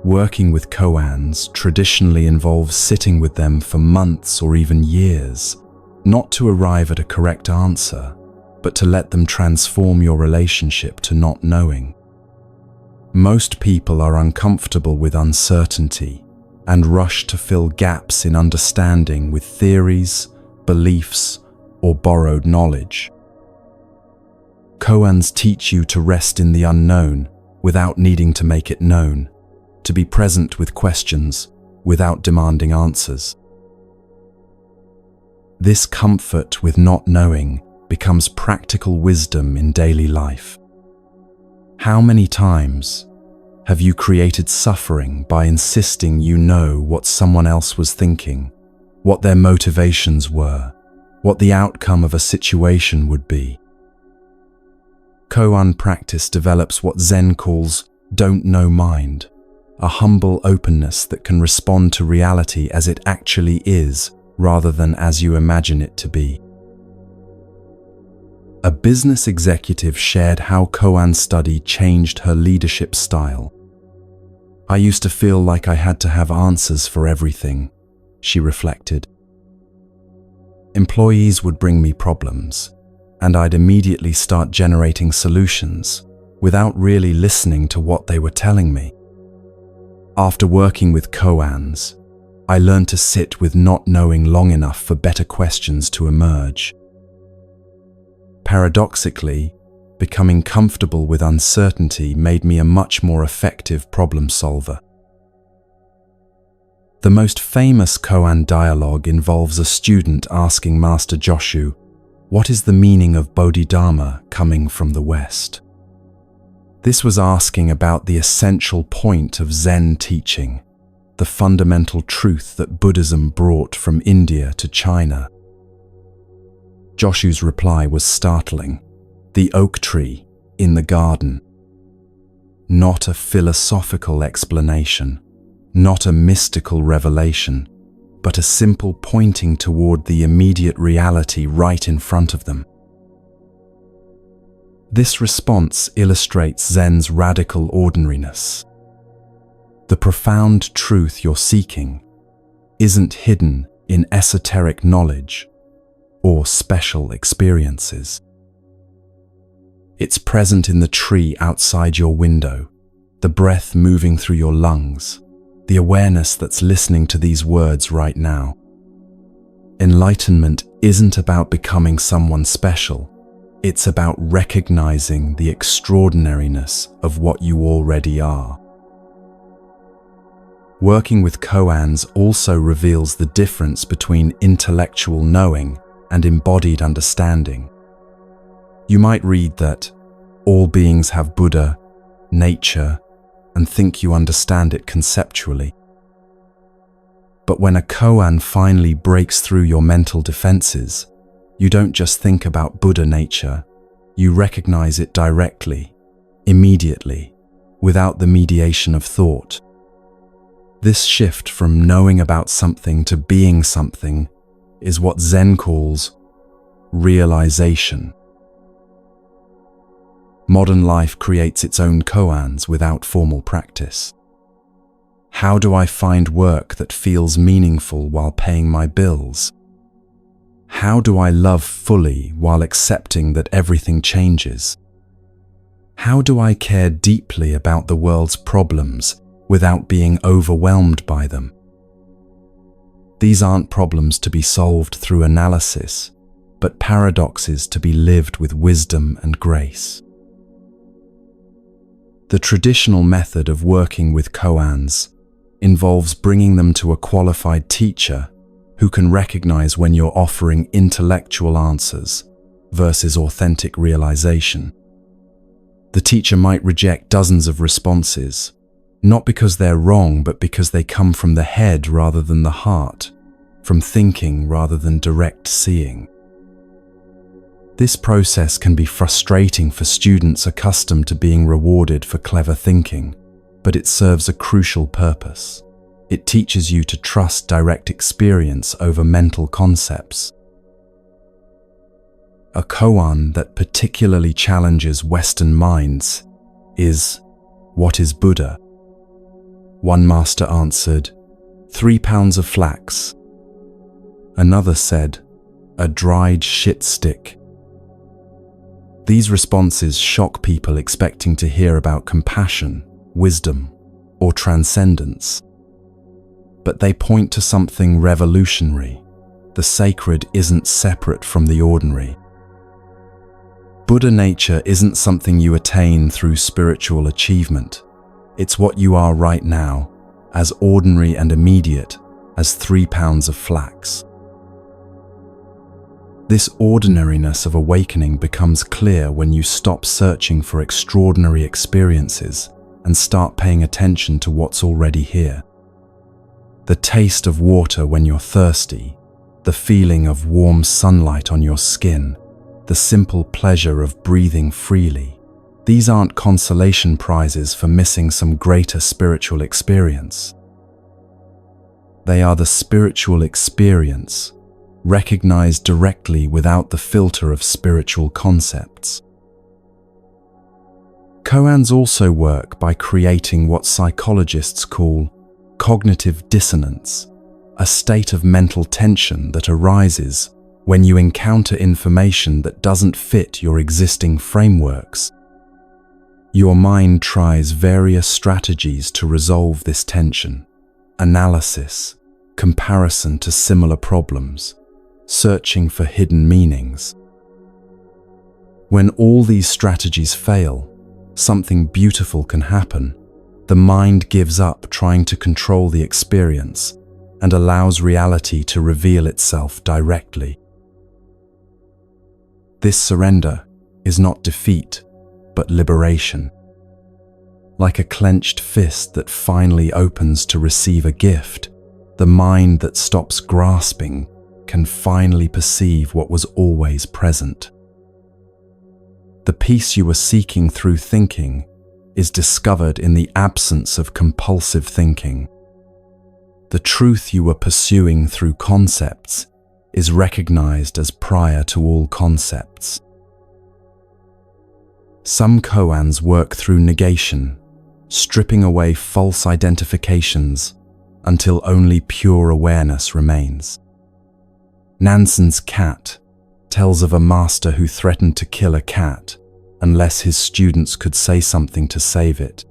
Working with koans traditionally involves sitting with them for months or even years, not to arrive at a correct answer, but to let them transform your relationship to not knowing. Most people are uncomfortable with uncertainty and rush to fill gaps in understanding with theories, beliefs, or borrowed knowledge. Koans teach you to rest in the unknown without needing to make it known, to be present with questions without demanding answers. This comfort with not knowing becomes practical wisdom in daily life. How many times have you created suffering by insisting you know what someone else was thinking, what their motivations were, what the outcome of a situation would be? Koan practice develops what Zen calls don't know mind, a humble openness that can respond to reality as it actually is rather than as you imagine it to be. A business executive shared how Koan study changed her leadership style. "I used to feel like I had to have answers for everything," she reflected. "Employees would bring me problems, and I'd immediately start generating solutions without really listening to what they were telling me. After working with koans, I learned to sit with not knowing long enough for better questions to emerge. Paradoxically, becoming comfortable with uncertainty made me a much more effective problem solver." The most famous koan dialogue involves a student asking Master Joshu, "What is the meaning of Bodhidharma coming from the West?" This was asking about the essential point of Zen teaching, the fundamental truth that Buddhism brought from India to China. Joshu's reply was startling. The oak tree in the garden. Not a philosophical explanation, not a mystical revelation, but a simple pointing toward the immediate reality right in front of them. This response illustrates Zen's radical ordinariness. The profound truth you're seeking isn't hidden in esoteric knowledge or special experiences. It's present in the tree outside your window, the breath moving through your lungs, the awareness that's listening to these words right now. Enlightenment isn't about becoming someone special. It's about recognizing the extraordinariness of what you already are. Working with koans also reveals the difference between intellectual knowing and embodied understanding. You might read that all beings have Buddha, nature, and think you understand it conceptually. But when a koan finally breaks through your mental defenses, you don't just think about Buddha nature, you recognize it directly, immediately, without the mediation of thought. This shift from knowing about something to being something is what Zen calls realization. Modern life creates its own koans without formal practice. How do I find work that feels meaningful while paying my bills? How do I love fully while accepting that everything changes? How do I care deeply about the world's problems without being overwhelmed by them? These aren't problems to be solved through analysis, but paradoxes to be lived with wisdom and grace. The traditional method of working with koans involves bringing them to a qualified teacher who can recognize when you're offering intellectual answers versus authentic realization. The teacher might reject dozens of responses, not because they're wrong, but because they come from the head rather than the heart, from thinking rather than direct seeing. This process can be frustrating for students accustomed to being rewarded for clever thinking, but it serves a crucial purpose. It teaches you to trust direct experience over mental concepts. A koan that particularly challenges Western minds is, "What is Buddha?" One master answered, 3 pounds of flax. Another said, "A dried shit stick." These responses shock people expecting to hear about compassion, wisdom, or transcendence. But they point to something revolutionary. The sacred isn't separate from the ordinary. Buddha nature isn't something you attain through spiritual achievement. It's what you are right now, as ordinary and immediate as 3 pounds of flax. This ordinariness of awakening becomes clear when you stop searching for extraordinary experiences and start paying attention to what's already here. The taste of water when you're thirsty, the feeling of warm sunlight on your skin, the simple pleasure of breathing freely. These aren't consolation prizes for missing some greater spiritual experience. They are the spiritual experience, recognized directly without the filter of spiritual concepts. Koans also work by creating what psychologists call cognitive dissonance, a state of mental tension that arises when you encounter information that doesn't fit your existing frameworks. Your mind tries various strategies to resolve this tension: analysis, comparison to similar problems, searching for hidden meanings. When all these strategies fail, something beautiful can happen. The mind gives up trying to control the experience and allows reality to reveal itself directly. This surrender is not defeat, but liberation. Like a clenched fist that finally opens to receive a gift, the mind that stops grasping can finally perceive what was always present. The peace you were seeking through thinking is discovered in the absence of compulsive thinking. The truth you were pursuing through concepts is recognized as prior to all concepts. Some koans work through negation, stripping away false identifications until only pure awareness remains. Nansen's cat tells of a master who threatened to kill a cat unless his students could say something to save it.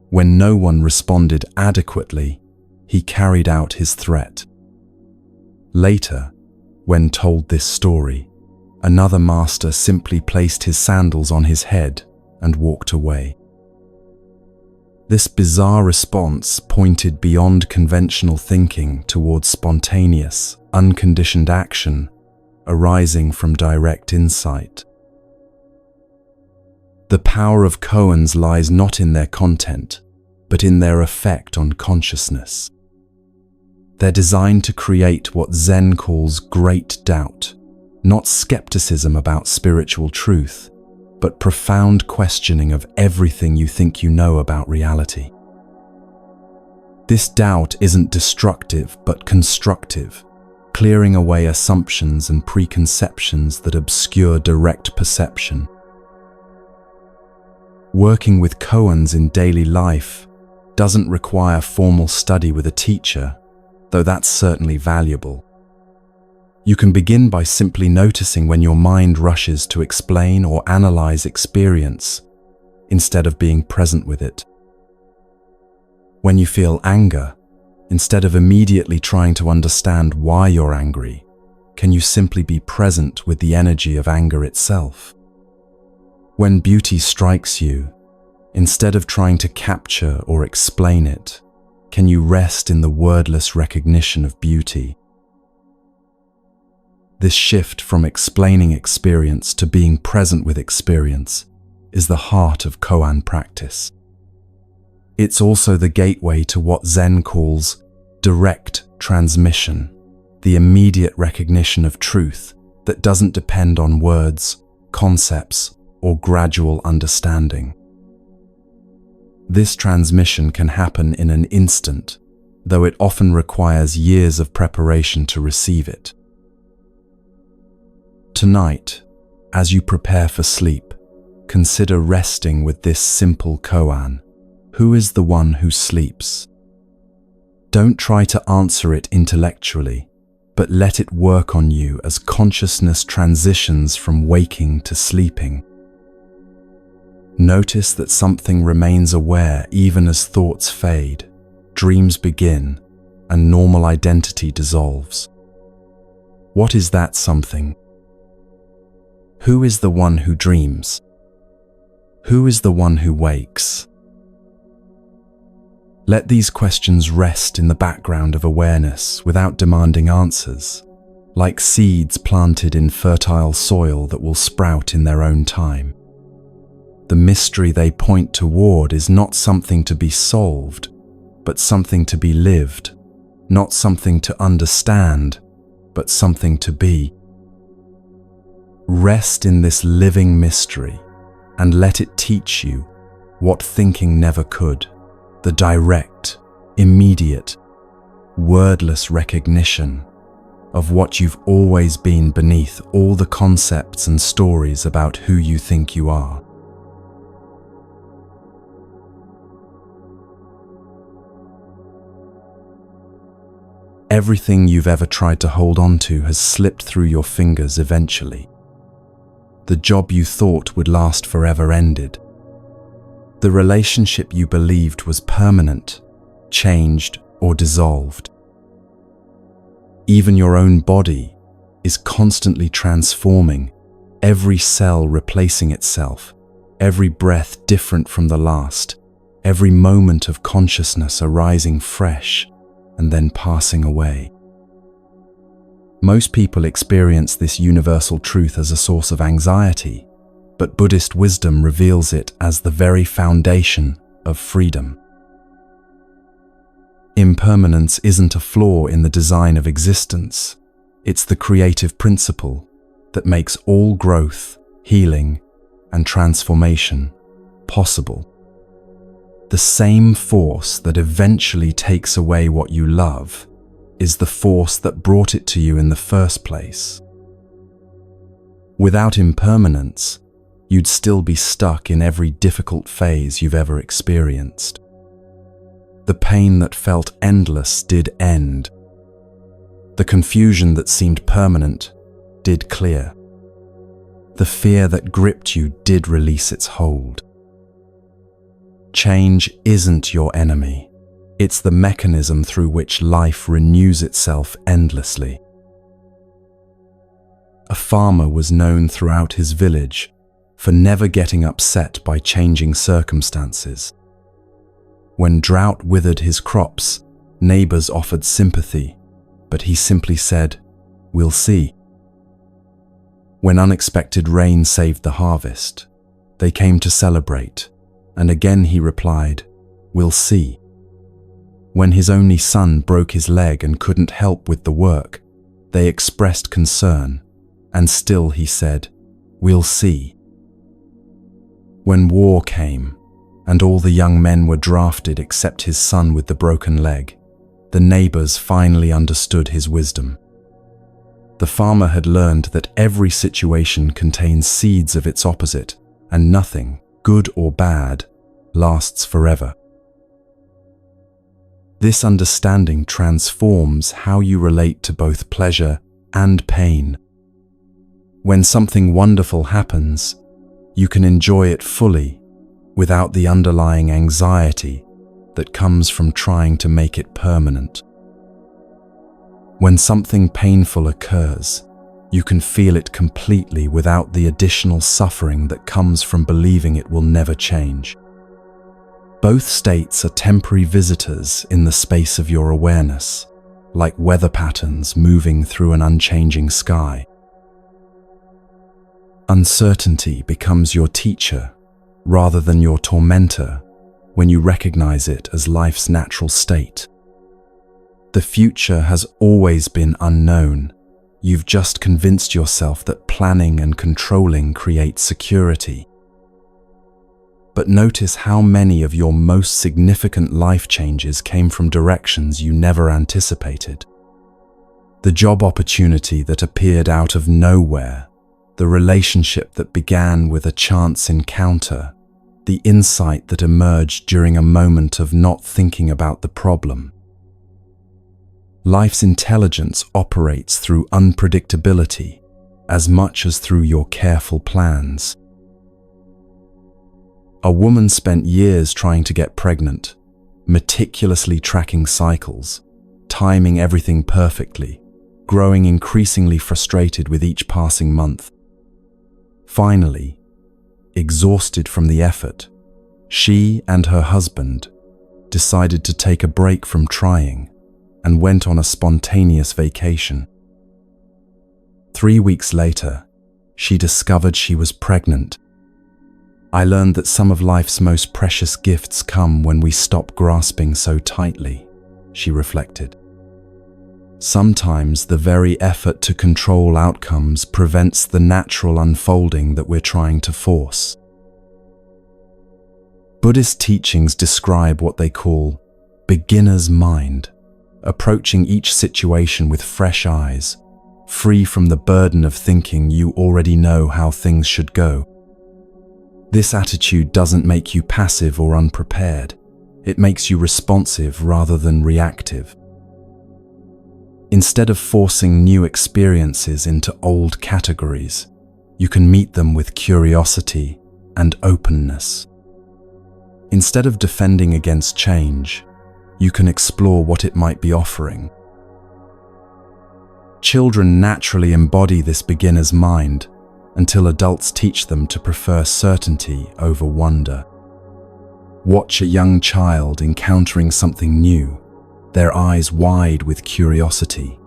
When no one responded adequately, he carried out his threat. Later, when told this story, another master simply placed his sandals on his head and walked away. This bizarre response pointed beyond conventional thinking towards spontaneous, unconditioned action arising from direct insight. The power of koans lies not in their content, but in their effect on consciousness. They're designed to create what Zen calls great doubt, not skepticism about spiritual truth, but profound questioning of everything you think you know about reality. This doubt isn't destructive but constructive, clearing away assumptions and preconceptions that obscure direct perception. Working with koans in daily life doesn't require formal study with a teacher, though that's certainly valuable. You can begin by simply noticing when your mind rushes to explain or analyze experience instead of being present with it. When you feel anger, instead of immediately trying to understand why you're angry, can you simply be present with the energy of anger itself? When beauty strikes you, instead of trying to capture or explain it, can you rest in the wordless recognition of beauty? This shift from explaining experience to being present with experience is the heart of koan practice. It's also the gateway to what Zen calls direct transmission, the immediate recognition of truth that doesn't depend on words, concepts, or gradual understanding. This transmission can happen in an instant, though it often requires years of preparation to receive it. Tonight, as you prepare for sleep, consider resting with this simple koan: who is the one who sleeps? Don't try to answer it intellectually, but let it work on you as consciousness transitions from waking to sleeping. Notice that something remains aware even as thoughts fade, dreams begin, and normal identity dissolves. What is that something? Who is the one who dreams? Who is the one who wakes? Let these questions rest in the background of awareness without demanding answers, like seeds planted in fertile soil that will sprout in their own time. The mystery they point toward is not something to be solved, but something to be lived, not something to understand, but something to be. Rest in this living mystery and let it teach you what thinking never could, the direct, immediate, wordless recognition of what you've always been beneath all the concepts and stories about who you think you are. Everything you've ever tried to hold on to has slipped through your fingers eventually. The job you thought would last forever ended. The relationship you believed was permanent, changed, or dissolved. Even your own body is constantly transforming, every cell replacing itself, every breath different from the last, every moment of consciousness arising fresh and then passing away. Most people experience this universal truth as a source of anxiety, but Buddhist wisdom reveals it as the very foundation of freedom. Impermanence isn't a flaw in the design of existence. It's the creative principle that makes all growth, healing, and transformation possible. The same force that eventually takes away what you love is the force that brought it to you in the first place. Without impermanence, you'd still be stuck in every difficult phase you've ever experienced. The pain that felt endless did end. The confusion that seemed permanent did clear. The fear that gripped you did release its hold. Change isn't your enemy. It's the mechanism through which life renews itself endlessly. A farmer was known throughout his village for never getting upset by changing circumstances. When drought withered his crops, neighbors offered sympathy, but he simply said, "We'll see." When unexpected rain saved the harvest, they came to celebrate, and again he replied, "We'll see." When his only son broke his leg and couldn't help with the work, they expressed concern, and still he said, "We'll see." When war came, and all the young men were drafted except his son with the broken leg, the neighbors finally understood his wisdom. The farmer had learned that every situation contains seeds of its opposite, and nothing, good or bad, lasts forever. This understanding transforms how you relate to both pleasure and pain. When something wonderful happens, you can enjoy it fully without the underlying anxiety that comes from trying to make it permanent. When something painful occurs, you can feel it completely without the additional suffering that comes from believing it will never change. Both states are temporary visitors in the space of your awareness, like weather patterns moving through an unchanging sky. Uncertainty becomes your teacher rather than your tormentor when you recognize it as life's natural state. The future has always been unknown. You've just convinced yourself that planning and controlling creates security. But notice how many of your most significant life changes came from directions you never anticipated. The job opportunity that appeared out of nowhere, the relationship that began with a chance encounter, the insight that emerged during a moment of not thinking about the problem. Life's intelligence operates through unpredictability as much as through your careful plans. A woman spent years trying to get pregnant, meticulously tracking cycles, timing everything perfectly, growing increasingly frustrated with each passing month. Finally, exhausted from the effort, she and her husband decided to take a break from trying and went on a spontaneous vacation. 3 weeks later, she discovered she was pregnant. I learned that some of life's most precious gifts come when we stop grasping so tightly, she reflected. Sometimes the very effort to control outcomes prevents the natural unfolding that we're trying to force. Buddhist teachings describe what they call beginner's mind, approaching each situation with fresh eyes, free from the burden of thinking you already know how things should go. This attitude doesn't make you passive or unprepared. It makes you responsive rather than reactive. Instead of forcing new experiences into old categories, you can meet them with curiosity and openness. Instead of defending against change, you can explore what it might be offering. Children naturally embody this beginner's mind until adults teach them to prefer certainty over wonder. Watch a young child encountering something new, their eyes wide with curiosity,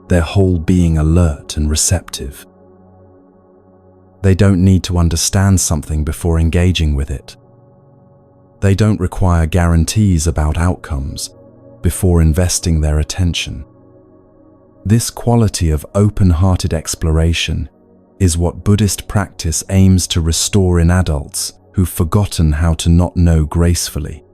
their whole being alert and receptive. They don't need to understand something before engaging with it. They don't require guarantees about outcomes before investing their attention. This quality of open-hearted exploration is what Buddhist practice aims to restore in adults who've forgotten how to not know gracefully.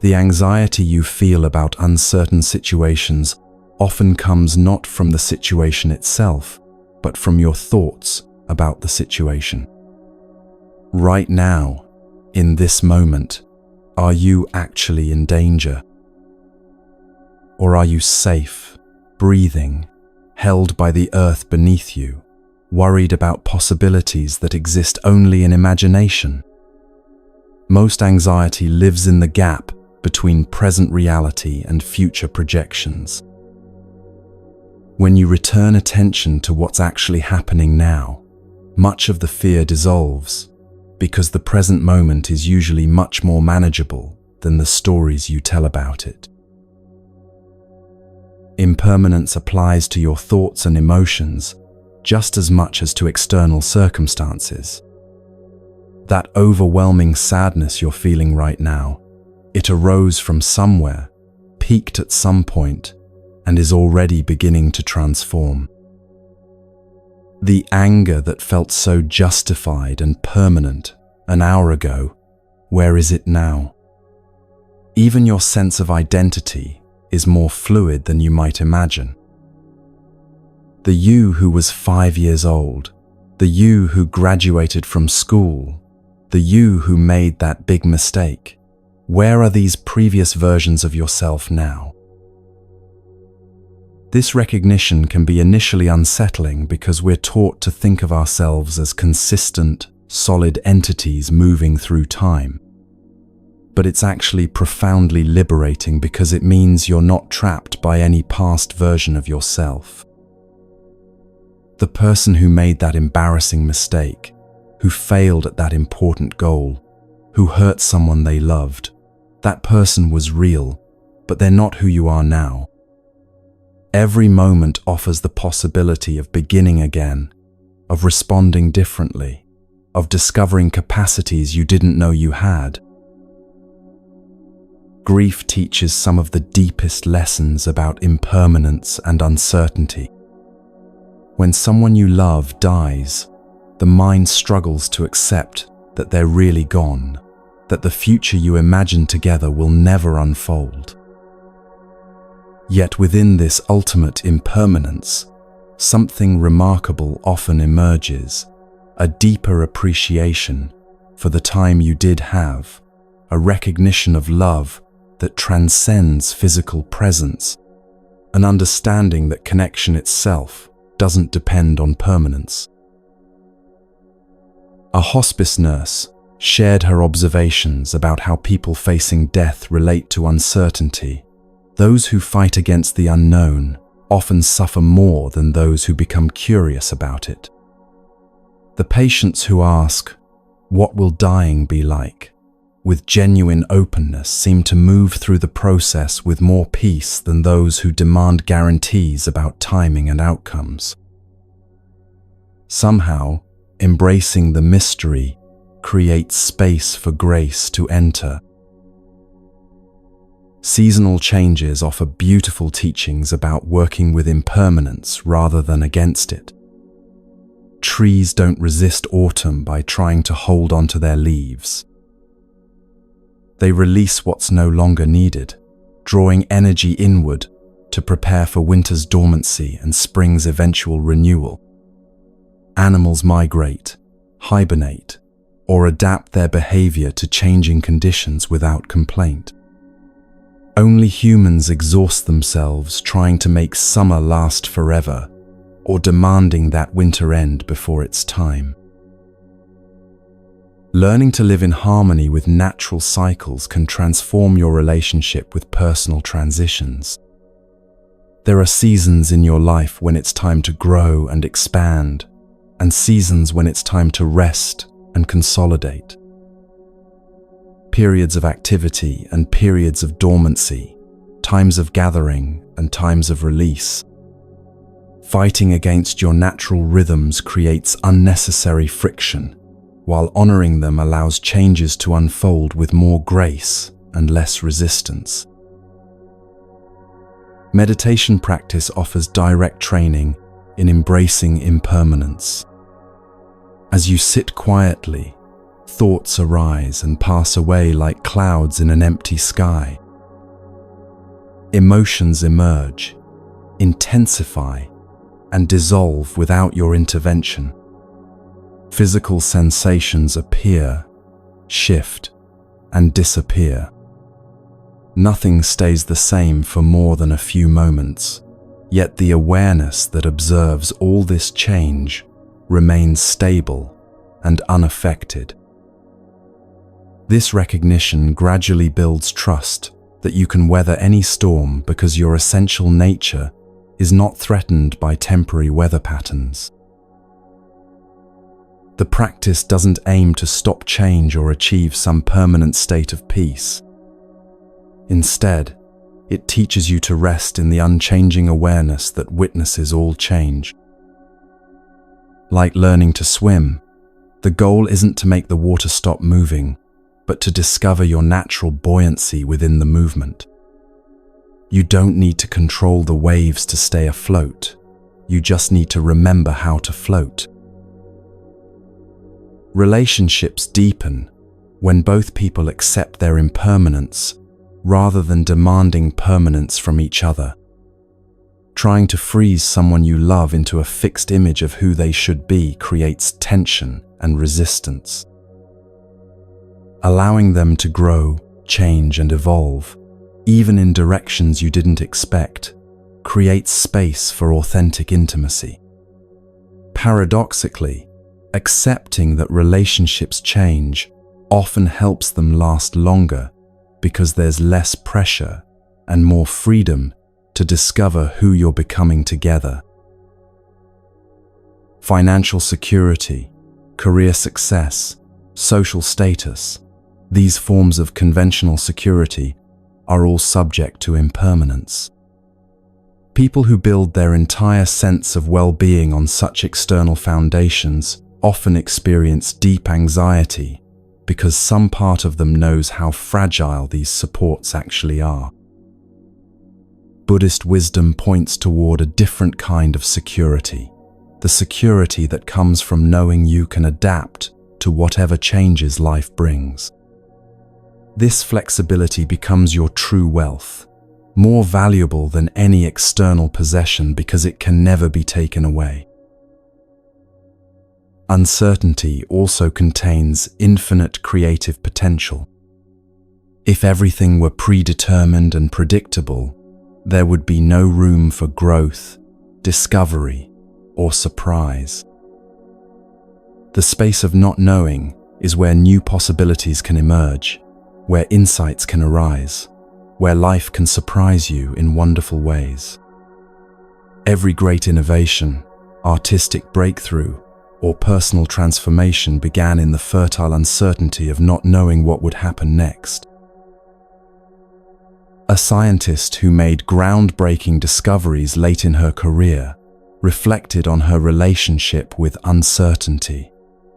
The anxiety you feel about uncertain situations often comes not from the situation itself, but from your thoughts about the situation. Right now, in this moment, are you actually in danger? Or are you safe, breathing, held by the earth beneath you, worried about possibilities that exist only in imagination? Most anxiety lives in the gap between present reality and future projections. When you return attention to what's actually happening now, much of the fear dissolves, because the present moment is usually much more manageable than the stories you tell about it. Impermanence applies to your thoughts and emotions just as much as to external circumstances. That overwhelming sadness you're feeling right now, it arose from somewhere, peaked at some point, and is already beginning to transform. The anger that felt so justified and permanent an hour ago, where is it now? Even your sense of identity is more fluid than you might imagine. The you who was 5 years old, the you who graduated from school, the you who made that big mistake, where are these previous versions of yourself now? This recognition can be initially unsettling because we're taught to think of ourselves as consistent, solid entities moving through time. But it's actually profoundly liberating because it means you're not trapped by any past version of yourself. The person who made that embarrassing mistake, who failed at that important goal, who hurt someone they loved, that person was real, but they're not who you are now. Every moment offers the possibility of beginning again, of responding differently, of discovering capacities you didn't know you had. Grief teaches some of the deepest lessons about impermanence and uncertainty. When someone you love dies, the mind struggles to accept that they're really gone, that the future you imagined together will never unfold. Yet within this ultimate impermanence, something remarkable often emerges, a deeper appreciation for the time you did have, a recognition of love that transcends physical presence, an understanding that connection itself doesn't depend on permanence. A hospice nurse shared her observations about how people facing death relate to uncertainty. Those who fight against the unknown often suffer more than those who become curious about it. The patients who ask, "What will dying be like?" with genuine openness seem to move through the process with more peace than those who demand guarantees about timing and outcomes. Somehow, embracing the mystery creates space for grace to enter. Seasonal changes offer beautiful teachings about working with impermanence rather than against it. Trees don't resist autumn by trying to hold onto their leaves. They release what's no longer needed, drawing energy inward to prepare for winter's dormancy and spring's eventual renewal. Animals migrate, hibernate, or adapt their behavior to changing conditions without complaint. Only humans exhaust themselves trying to make summer last forever, or demanding that winter end before its time. Learning to live in harmony with natural cycles can transform your relationship with personal transitions. There are seasons in your life when it's time to grow and expand, and seasons when it's time to rest and consolidate. Periods of activity and periods of dormancy, times of gathering and times of release. Fighting against your natural rhythms creates unnecessary friction, while honoring them allows changes to unfold with more grace and less resistance. Meditation practice offers direct training in embracing impermanence. As you sit quietly, thoughts arise and pass away like clouds in an empty sky. Emotions emerge, intensify, and dissolve without your intervention. Physical sensations appear, shift, and disappear. Nothing stays the same for more than a few moments, yet the awareness that observes all this change remains stable and unaffected. This recognition gradually builds trust that you can weather any storm because your essential nature is not threatened by temporary weather patterns. The practice doesn't aim to stop change or achieve some permanent state of peace. Instead, it teaches you to rest in the unchanging awareness that witnesses all change. Like learning to swim, the goal isn't to make the water stop moving, but to discover your natural buoyancy within the movement. You don't need to control the waves to stay afloat. You just need to remember how to float. Relationships deepen when both people accept their impermanence rather than demanding permanence from each other. Trying to freeze someone you love into a fixed image of who they should be creates tension and resistance. Allowing them to grow, change, and evolve, even in directions you didn't expect, creates space for authentic intimacy. Paradoxically, accepting that relationships change often helps them last longer because there's less pressure and more freedom to discover who you're becoming together. Financial security, career success, social status, these forms of conventional security are all subject to impermanence. People who build their entire sense of well-being on such external foundations often experience deep anxiety because some part of them knows how fragile these supports actually are. Buddhist wisdom points toward a different kind of security, the security that comes from knowing you can adapt to whatever changes life brings. This flexibility becomes your true wealth, more valuable than any external possession because it can never be taken away. Uncertainty also contains infinite creative potential. If everything were predetermined and predictable, there would be no room for growth, discovery, or surprise. The space of not knowing is where new possibilities can emerge, where insights can arise, where life can surprise you in wonderful ways. Every great innovation, artistic breakthrough, or personal transformation began in the fertile uncertainty of not knowing what would happen next. A scientist who made groundbreaking discoveries late in her career reflected on her relationship with uncertainty.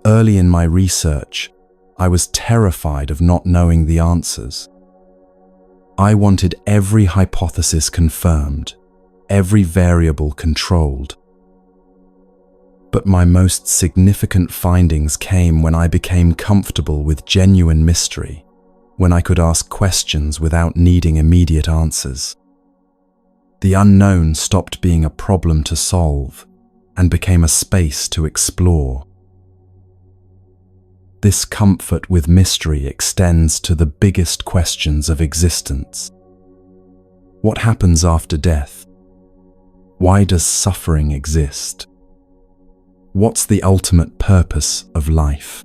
Early in my research, I was terrified of not knowing the answers. I wanted every hypothesis confirmed, every variable controlled. But my most significant findings came when I became comfortable with genuine mystery, when I could ask questions without needing immediate answers. The unknown stopped being a problem to solve and became a space to explore. This comfort with mystery extends to the biggest questions of existence. What happens after death? Why does suffering exist? What's the ultimate purpose of life?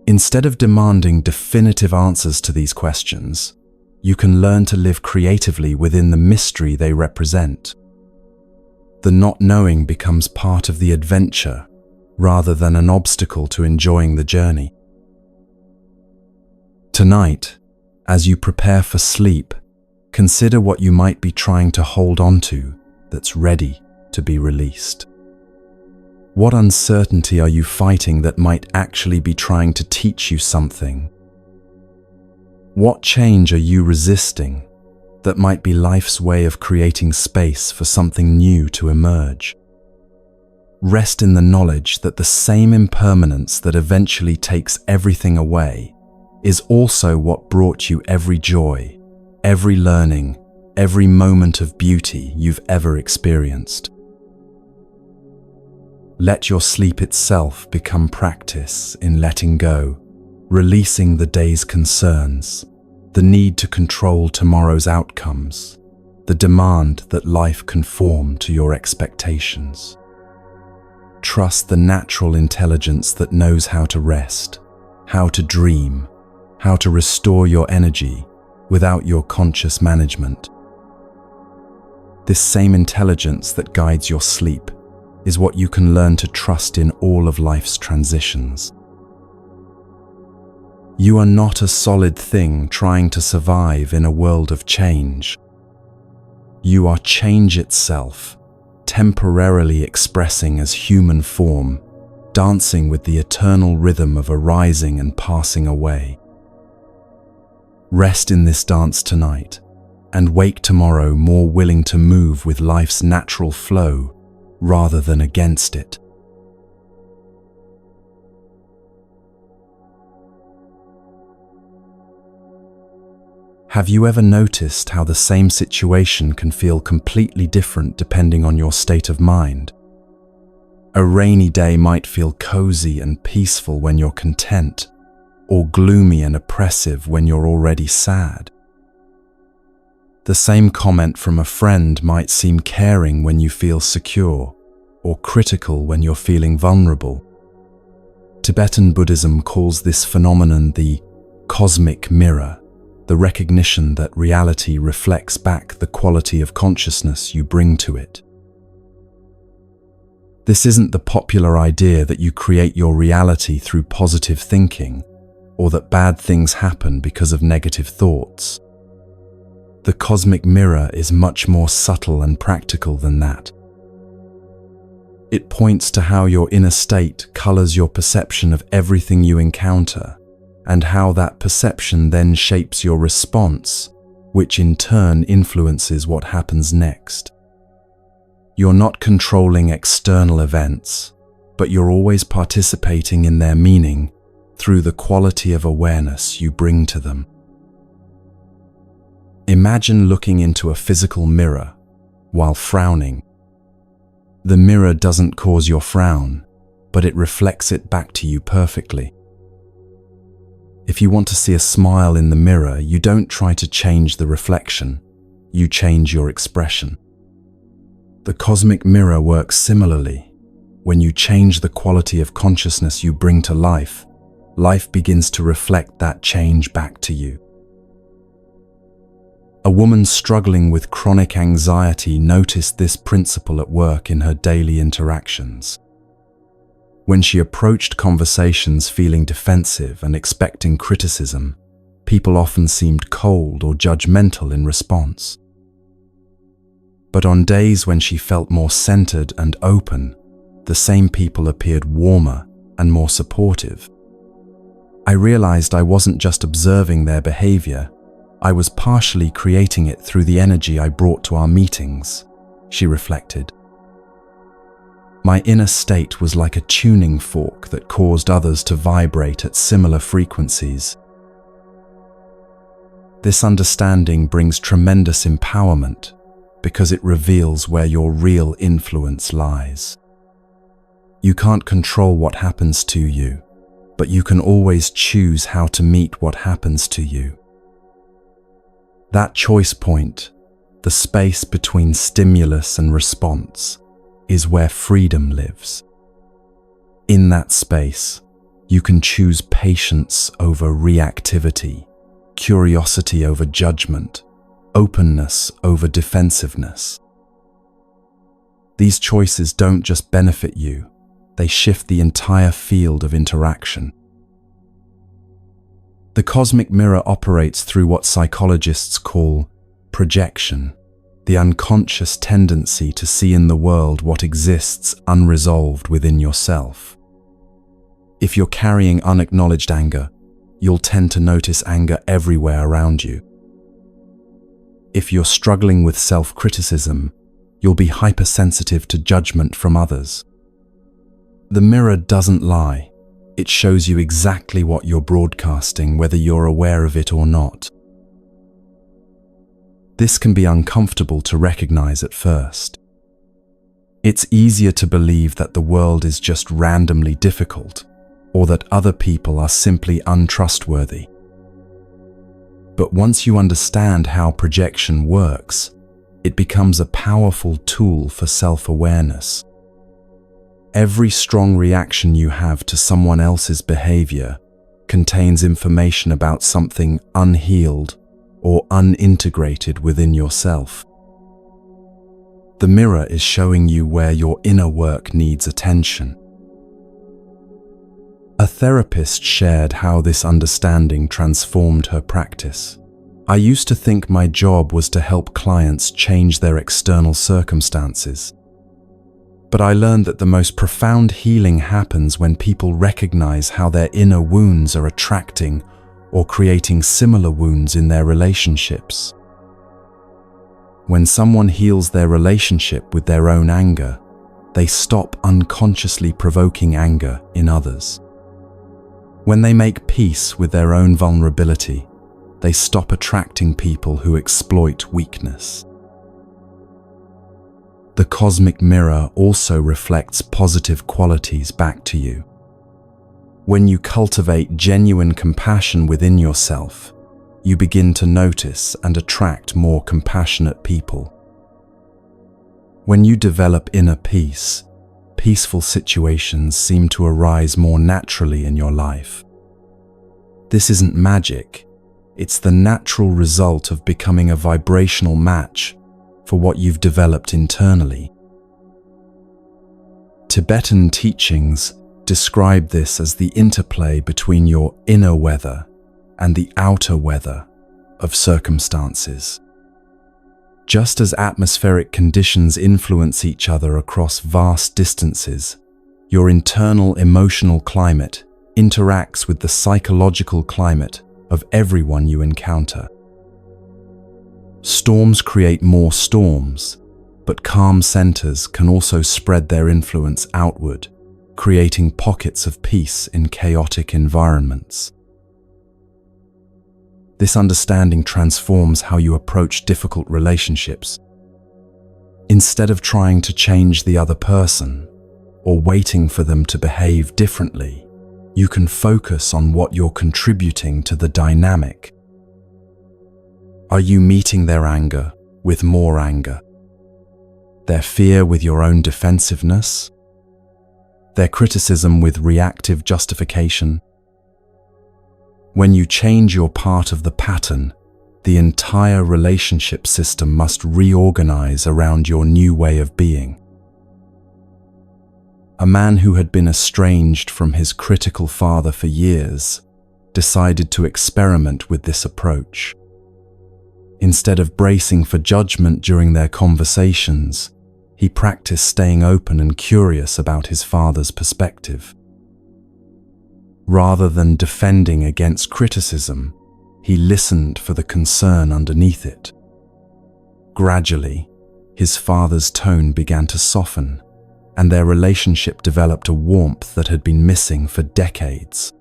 Instead of demanding definitive answers to these questions, you can learn to live creatively within the mystery they represent. The not knowing becomes part of the adventure rather than an obstacle to enjoying the journey. Tonight, as you prepare for sleep, consider what you might be trying to hold on to that's ready to be released. What uncertainty are you fighting that might actually be trying to teach you something? What change are you resisting that might be life's way of creating space for something new to emerge? Rest in the knowledge that the same impermanence that eventually takes everything away is also what brought you every joy, every learning, every moment of beauty you've ever experienced. Let your sleep itself become practice in letting go, releasing the day's concerns, the need to control tomorrow's outcomes, the demand that life conform to your expectations. Trust the natural intelligence that knows how to rest, how to dream, how to restore your energy without your conscious management. This same intelligence that guides your sleep is what you can learn to trust in all of life's transitions. You are not a solid thing trying to survive in a world of change. You are change itself, temporarily expressing as human form, dancing with the eternal rhythm of arising and passing away. Rest in this dance tonight, and wake tomorrow more willing to move with life's natural flow rather than against it. Have you ever noticed how the same situation can feel completely different depending on your state of mind? A rainy day might feel cozy and peaceful when you're content, or gloomy and oppressive when you're already sad. The same comment from a friend might seem caring when you feel secure, or critical when you're feeling vulnerable. Tibetan Buddhism calls this phenomenon the cosmic mirror, the recognition that reality reflects back the quality of consciousness you bring to it. This isn't the popular idea that you create your reality through positive thinking, or that bad things happen because of negative thoughts. The cosmic mirror is much more subtle and practical than that. It points to how your inner state colors your perception of everything you encounter, and how that perception then shapes your response, which in turn influences what happens next. You're not controlling external events, but you're always participating in their meaning through the quality of awareness you bring to them. Imagine looking into a physical mirror while frowning. The mirror doesn't cause your frown, but it reflects it back to you perfectly. If you want to see a smile in the mirror, you don't try to change the reflection, you change your expression. The cosmic mirror works similarly. When you change the quality of consciousness you bring to life, life begins to reflect that change back to you. A woman struggling with chronic anxiety noticed this principle at work in her daily interactions. When she approached conversations feeling defensive and expecting criticism, people often seemed cold or judgmental in response. But on days when she felt more centered and open, the same people appeared warmer and more supportive. I realized I wasn't just observing their behavior, I was partially creating it through the energy I brought to our meetings, she reflected. My inner state was like a tuning fork that caused others to vibrate at similar frequencies. This understanding brings tremendous empowerment because it reveals where your real influence lies. You can't control what happens to you, but you can always choose how to meet what happens to you. That choice point, the space between stimulus and response, is where freedom lives. In that space, you can choose patience over reactivity, curiosity over judgment, openness over defensiveness. These choices don't just benefit you, they shift the entire field of interaction. The cosmic mirror operates through what psychologists call projection, the unconscious tendency to see in the world what exists unresolved within yourself. If you're carrying unacknowledged anger, you'll tend to notice anger everywhere around you. If you're struggling with self-criticism, you'll be hypersensitive to judgment from others. The mirror doesn't lie. It shows you exactly what you're broadcasting, whether you're aware of it or not. This can be uncomfortable to recognize at first. It's easier to believe that the world is just randomly difficult, or that other people are simply untrustworthy. But once you understand how projection works, it becomes a powerful tool for self-awareness. Every strong reaction you have to someone else's behavior contains information about something unhealed or unintegrated within yourself. The mirror is showing you where your inner work needs attention. A therapist shared how this understanding transformed her practice. I used to think my job was to help clients change their external circumstances. But I learned that the most profound healing happens when people recognize how their inner wounds are attracting or creating similar wounds in their relationships. When someone heals their relationship with their own anger, they stop unconsciously provoking anger in others. When they make peace with their own vulnerability, they stop attracting people who exploit weakness. The cosmic mirror also reflects positive qualities back to you. When you cultivate genuine compassion within yourself, you begin to notice and attract more compassionate people. When you develop inner peace, peaceful situations seem to arise more naturally in your life. This isn't magic, it's the natural result of becoming a vibrational match for what you've developed internally. Tibetan teachings describe this as the interplay between your inner weather and the outer weather of circumstances. Just as atmospheric conditions influence each other across vast distances, your internal emotional climate interacts with the psychological climate of everyone you encounter. Storms create more storms, but calm centers can also spread their influence outward, creating pockets of peace in chaotic environments. This understanding transforms how you approach difficult relationships. Instead of trying to change the other person or waiting for them to behave differently, you can focus on what you're contributing to the dynamic. Are you meeting their anger with more anger? Their fear with your own defensiveness? Their criticism with reactive justification? When you change your part of the pattern, the entire relationship system must reorganize around your new way of being. A man who had been estranged from his critical father for years decided to experiment with this approach. Instead of bracing for judgment during their conversations, he practiced staying open and curious about his father's perspective. Rather than defending against criticism, he listened for the concern underneath it. Gradually, his father's tone began to soften, and their relationship developed a warmth that had been missing for decades.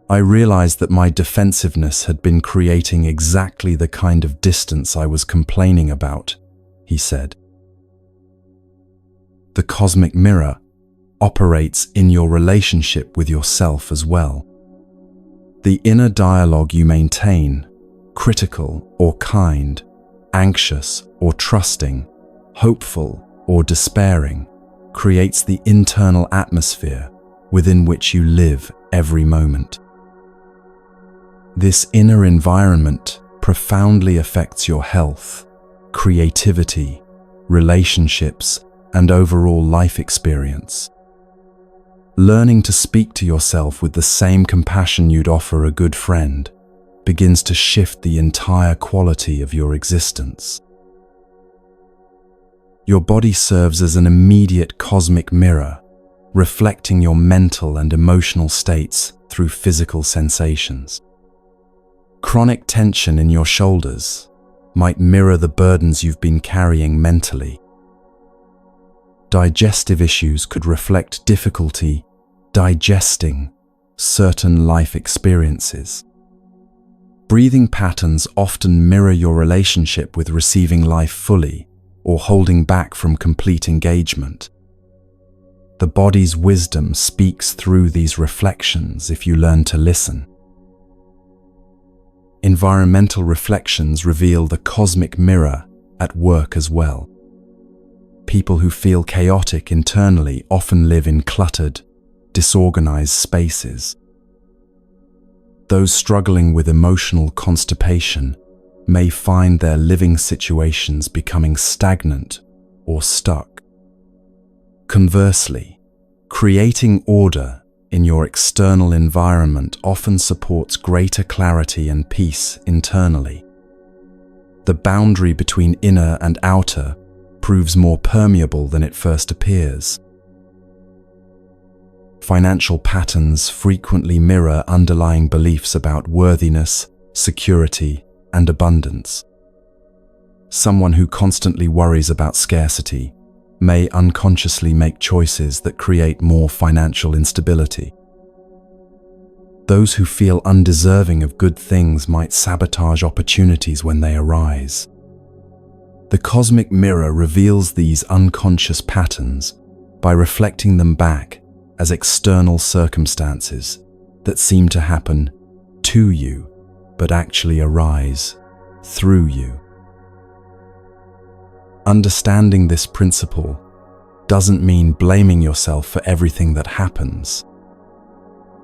I realized that my defensiveness had been creating exactly the kind of distance I was complaining about, he said. The cosmic mirror operates in your relationship with yourself as well. The inner dialogue you maintain, critical or kind, anxious or trusting, hopeful or despairing, creates the internal atmosphere within which you live every moment. This inner environment profoundly affects your health, creativity, relationships, and overall life experience. Learning to speak to yourself with the same compassion you'd offer a good friend begins to shift the entire quality of your existence. Your body serves as an immediate cosmic mirror, reflecting your mental and emotional states through physical sensations. Chronic tension in your shoulders might mirror the burdens you've been carrying mentally. Digestive issues could reflect difficulty digesting certain life experiences. Breathing patterns often mirror your relationship with receiving life fully or holding back from complete engagement. The body's wisdom speaks through these reflections if you learn to listen. Environmental reflections reveal the cosmic mirror at work as well. People who feel chaotic internally often live in cluttered, disorganized spaces. Those struggling with emotional constipation may find their living situations becoming stagnant or stuck. Conversely, creating order in your external environment often supports greater clarity and peace internally. The boundary between inner and outer proves more permeable than it first appears. Financial patterns frequently mirror underlying beliefs about worthiness, security, and abundance. Someone who constantly worries about scarcity may unconsciously make choices that create more financial instability. Those who feel undeserving of good things might sabotage opportunities when they arise. The cosmic mirror reveals these unconscious patterns by reflecting them back as external circumstances that seem to happen to you, but actually arise through you. Understanding this principle doesn't mean blaming yourself for everything that happens.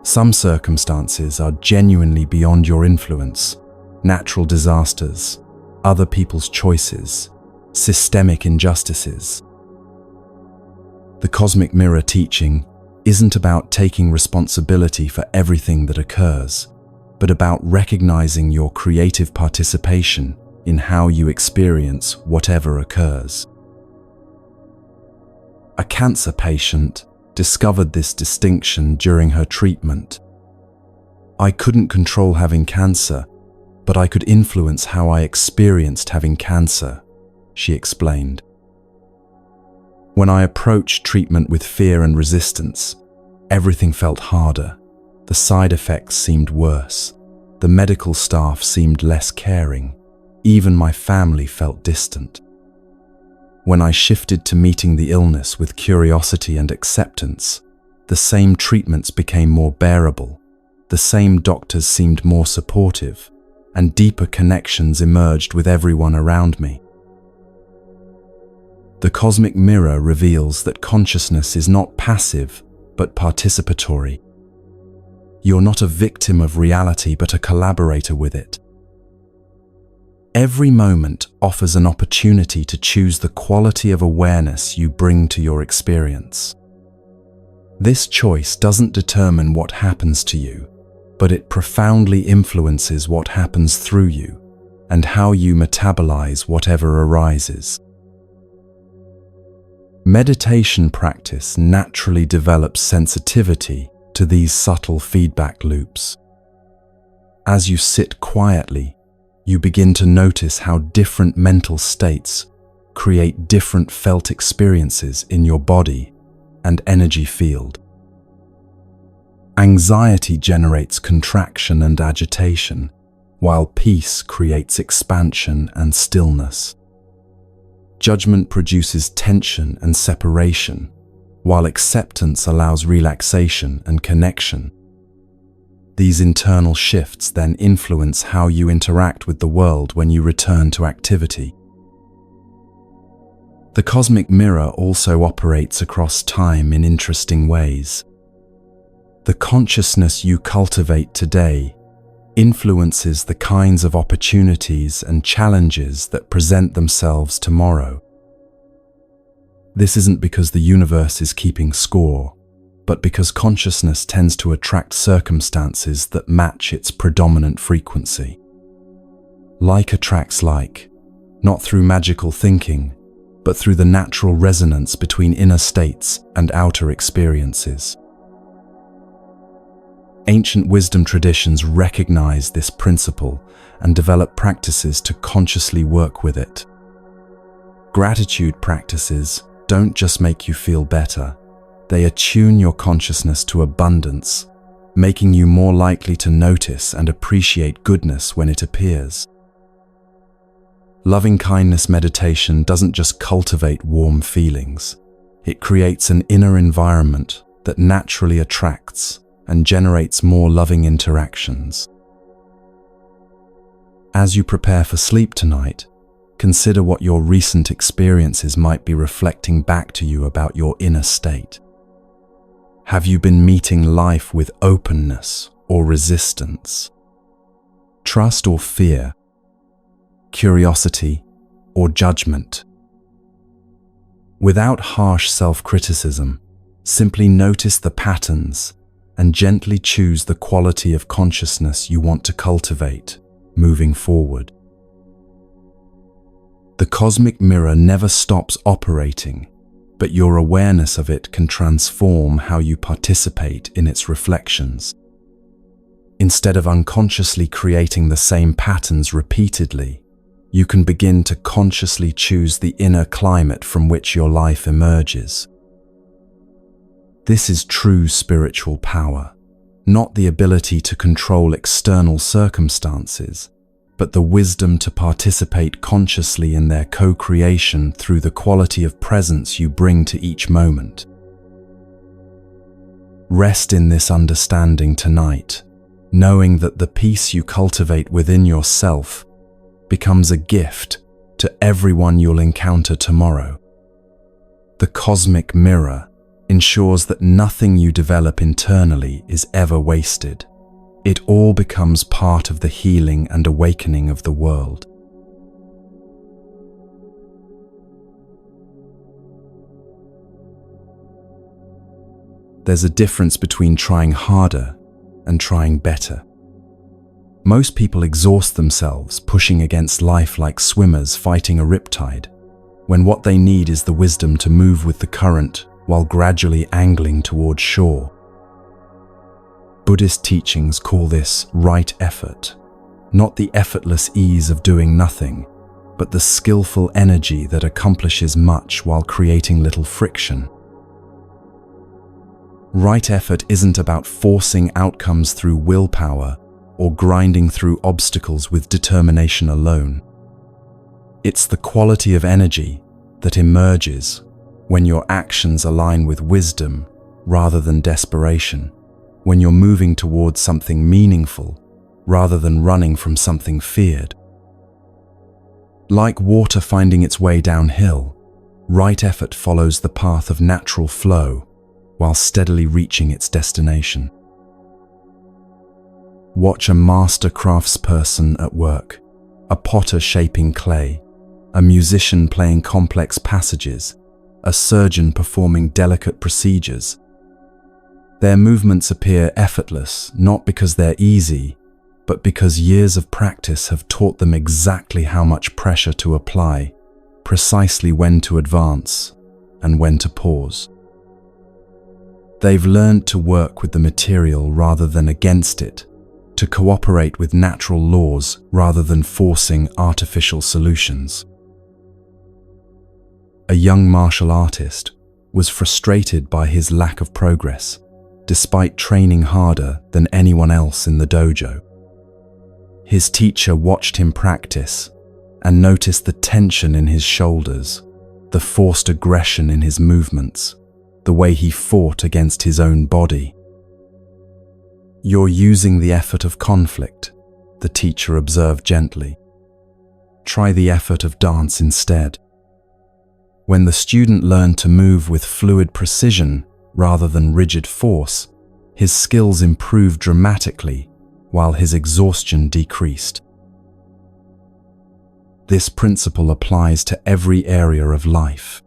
Some circumstances are genuinely beyond your influence: natural disasters, other people's choices, systemic injustices. The cosmic mirror teaching isn't about taking responsibility for everything that occurs, but about recognizing your creative participation in how you experience whatever occurs. A cancer patient discovered this distinction during her treatment. "I couldn't control having cancer, but I could influence how I experienced having cancer," she explained. "When I approached treatment with fear and resistance, everything felt harder. The side effects seemed worse. The medical staff seemed less caring. Even my family felt distant. When I shifted to meeting the illness with curiosity and acceptance, the same treatments became more bearable, the same doctors seemed more supportive, and deeper connections emerged with everyone around me." The cosmic mirror reveals that consciousness is not passive, but participatory. You're not a victim of reality, but a collaborator with it. Every moment offers an opportunity to choose the quality of awareness you bring to your experience. This choice doesn't determine what happens to you, but it profoundly influences what happens through you and how you metabolize whatever arises. Meditation practice naturally develops sensitivity to these subtle feedback loops. As you sit quietly, you begin to notice how different mental states create different felt experiences in your body and energy field. Anxiety generates contraction and agitation, while peace creates expansion and stillness. Judgment produces tension and separation, while acceptance allows relaxation and connection. These internal shifts then influence how you interact with the world when you return to activity. The cosmic mirror also operates across time in interesting ways. The consciousness you cultivate today influences the kinds of opportunities and challenges that present themselves tomorrow. This isn't because the universe is keeping score, but because consciousness tends to attract circumstances that match its predominant frequency. Like attracts like, not through magical thinking, but through the natural resonance between inner states and outer experiences. Ancient wisdom traditions recognize this principle and develop practices to consciously work with it. Gratitude practices don't just make you feel better, they attune your consciousness to abundance, making you more likely to notice and appreciate goodness when it appears. Loving-kindness meditation doesn't just cultivate warm feelings, it creates an inner environment that naturally attracts and generates more loving interactions. As you prepare for sleep tonight, consider what your recent experiences might be reflecting back to you about your inner state. Have you been meeting life with openness or resistance? Trust or fear? Curiosity or judgment? Without harsh self-criticism, simply notice the patterns and gently choose the quality of consciousness you want to cultivate moving forward. The cosmic mirror never stops operating, but your awareness of it can transform how you participate in its reflections. Instead of unconsciously creating the same patterns repeatedly, you can begin to consciously choose the inner climate from which your life emerges. This is true spiritual power, not the ability to control external circumstances, but the wisdom to participate consciously in their co-creation through the quality of presence you bring to each moment. Rest in this understanding tonight, knowing that the peace you cultivate within yourself becomes a gift to everyone you'll encounter tomorrow. The cosmic mirror ensures that nothing you develop internally is ever wasted. It all becomes part of the healing and awakening of the world. There's a difference between trying harder and trying better. Most people exhaust themselves pushing against life like swimmers fighting a riptide, when what they need is the wisdom to move with the current while gradually angling towards shore. Buddhist teachings call this right effort, not the effortless ease of doing nothing, but the skillful energy that accomplishes much while creating little friction. Right effort isn't about forcing outcomes through willpower or grinding through obstacles with determination alone. It's the quality of energy that emerges when your actions align with wisdom rather than desperation, when you're moving towards something meaningful rather than running from something feared. Like water finding its way downhill, right effort follows the path of natural flow while steadily reaching its destination. Watch a master craftsperson at work, a potter shaping clay, a musician playing complex passages, a surgeon performing delicate procedures. Their movements appear effortless, not because they're easy, but because years of practice have taught them exactly how much pressure to apply, precisely when to advance, and when to pause. They've learned to work with the material rather than against it, to cooperate with natural laws rather than forcing artificial solutions. A young martial artist was frustrated by his lack of progress, despite training harder than anyone else in the dojo. His teacher watched him practice and noticed the tension in his shoulders, the forced aggression in his movements, the way he fought against his own body. "You're using the effort of conflict," the teacher observed gently. "Try the effort of dance instead." When the student learned to move with fluid precision rather than rigid force, his skills improved dramatically while his exhaustion decreased. This principle applies to every area of life.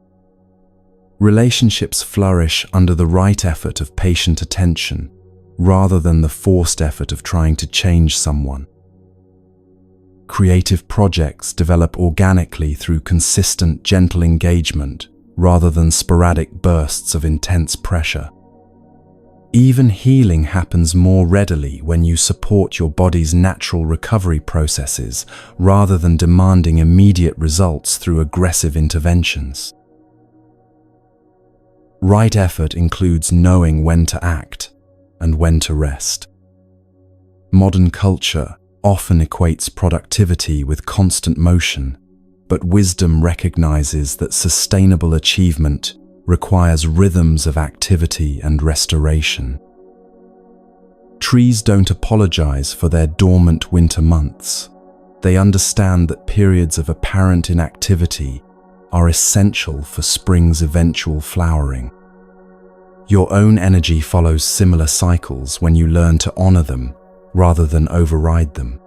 Relationships flourish under the right effort of patient attention, rather than the forced effort of trying to change someone. Creative projects develop organically through consistent, gentle engagement, rather than sporadic bursts of intense pressure. Even healing happens more readily when you support your body's natural recovery processes, rather than demanding immediate results through aggressive interventions. Right effort includes knowing when to act and when to rest. Modern culture often equates productivity with constant motion, but wisdom recognizes that sustainable achievement requires rhythms of activity and restoration. Trees don't apologize for their dormant winter months. They understand that periods of apparent inactivity are essential for spring's eventual flowering. Your own energy follows similar cycles when you learn to honor them rather than override them.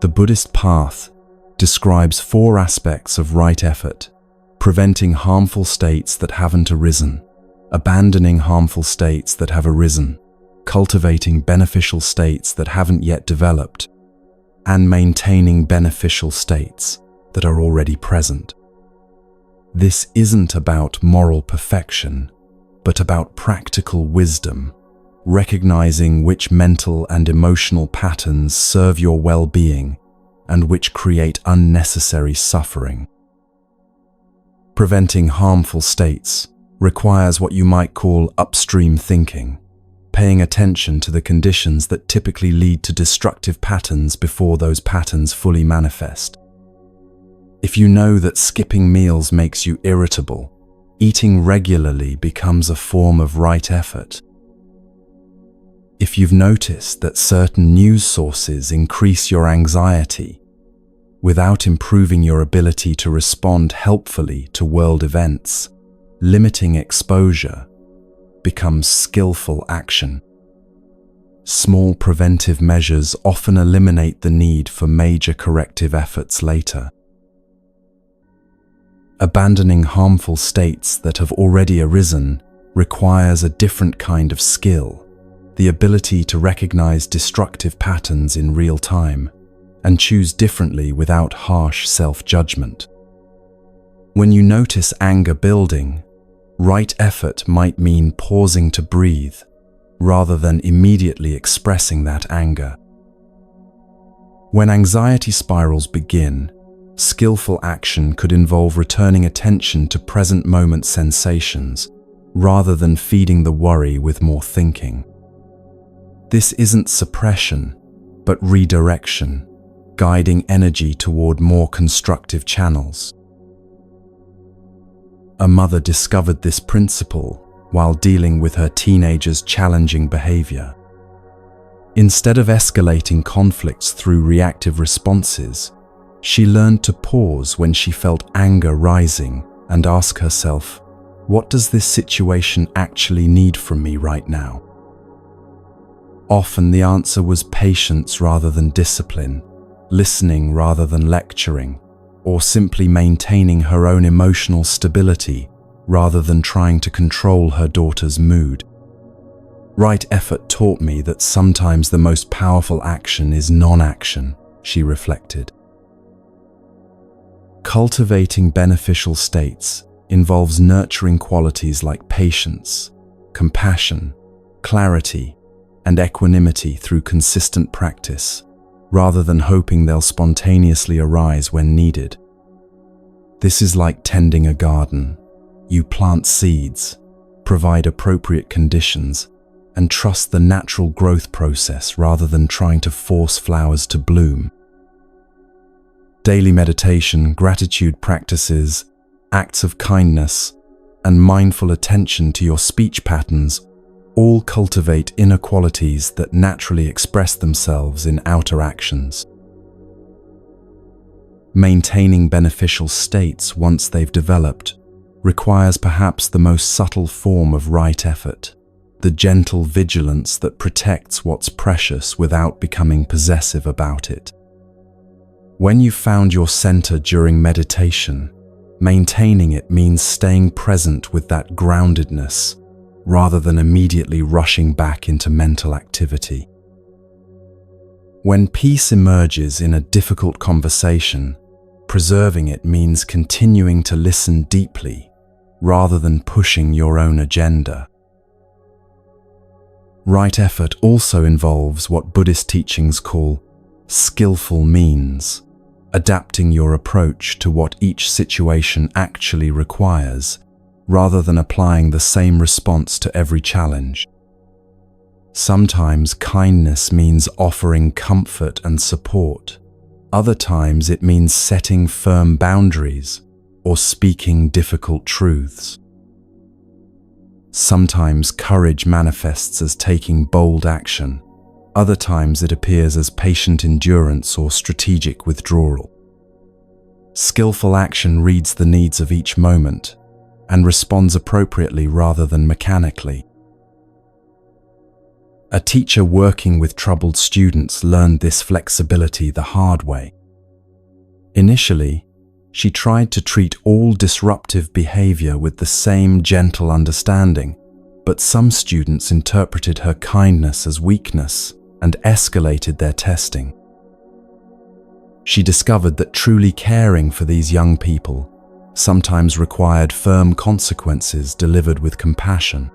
The Buddhist path describes 4 aspects of right effort: preventing harmful states that haven't arisen, abandoning harmful states that have arisen, cultivating beneficial states that haven't yet developed, and maintaining beneficial states that are already present. This isn't about moral perfection, but about practical wisdom, recognizing which mental and emotional patterns serve your well-being and which create unnecessary suffering. Preventing harmful states requires what you might call upstream thinking, paying attention to the conditions that typically lead to destructive patterns before those patterns fully manifest. If you know that skipping meals makes you irritable, eating regularly becomes a form of right effort. If you've noticed that certain news sources increase your anxiety, without improving your ability to respond helpfully to world events, limiting exposure becomes skillful action. Small preventive measures often eliminate the need for major corrective efforts later. Abandoning harmful states that have already arisen requires a different kind of skill, the ability to recognize destructive patterns in real time and choose differently without harsh self-judgment. When you notice anger building, right effort might mean pausing to breathe rather than immediately expressing that anger. When anxiety spirals begin, skillful action could involve returning attention to present moment sensations rather than feeding the worry with more thinking. This isn't suppression, but redirection, guiding energy toward more constructive channels. A mother discovered this principle while dealing with her teenager's challenging behavior. Instead of escalating conflicts through reactive responses, she learned to pause when she felt anger rising and ask herself, "What does this situation actually need from me right now?" Often the answer was patience rather than discipline, listening rather than lecturing, or simply maintaining her own emotional stability rather than trying to control her daughter's mood. Right effort taught me that sometimes the most powerful action is non-action, she reflected. Cultivating beneficial states involves nurturing qualities like patience, compassion, clarity, and equanimity through consistent practice, rather than hoping they'll spontaneously arise when needed. This is like tending a garden. You plant seeds, provide appropriate conditions, and trust the natural growth process rather than trying to force flowers to bloom. Daily meditation, gratitude practices, acts of kindness, and mindful attention to your speech patterns all cultivate inner qualities that naturally express themselves in outer actions. Maintaining beneficial states once they've developed requires perhaps the most subtle form of right effort, the gentle vigilance that protects what's precious without becoming possessive about it. When you've found your center during meditation, maintaining it means staying present with that groundedness rather than immediately rushing back into mental activity. When peace emerges in a difficult conversation, preserving it means continuing to listen deeply rather than pushing your own agenda. Right effort also involves what Buddhist teachings call skillful means, adapting your approach to what each situation actually requires, rather than applying the same response to every challenge. Sometimes kindness means offering comfort and support. Other times it means setting firm boundaries or speaking difficult truths. Sometimes courage manifests as taking bold action. Other times it appears as patient endurance or strategic withdrawal. Skillful action reads the needs of each moment and responds appropriately rather than mechanically. A teacher working with troubled students learned this flexibility the hard way. Initially, she tried to treat all disruptive behavior with the same gentle understanding, but some students interpreted her kindness as weakness and escalated their testing. she discovered that truly caring for these young people sometimes required firm consequences delivered with compassion.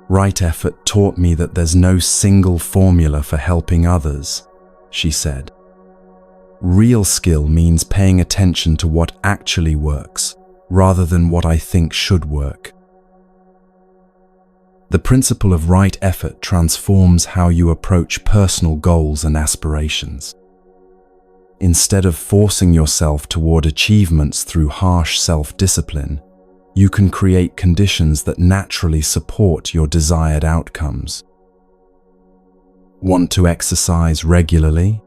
Right effort taught me that there's no single formula for helping others, she said. Real skill means paying attention to what actually works, rather than what I think should work. The principle of right effort transforms how you approach personal goals and aspirations. Instead of forcing yourself toward achievements through harsh self-discipline, you can create conditions that naturally support your desired outcomes. Want to exercise regularly?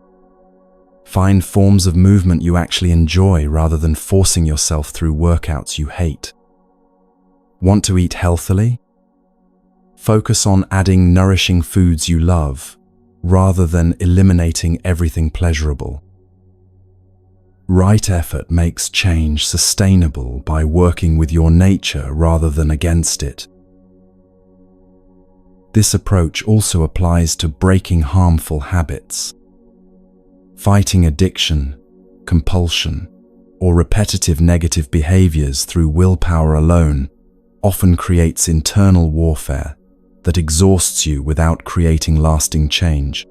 Find forms of movement you actually enjoy rather than forcing yourself through workouts you hate. Want to eat healthily? Focus on adding nourishing foods you love, rather than eliminating everything pleasurable. Right effort makes change sustainable by working with your nature rather than against it. This approach also applies to breaking harmful habits. Fighting addiction, compulsion, or repetitive negative behaviors through willpower alone often creates internal warfare that exhausts you without creating lasting change.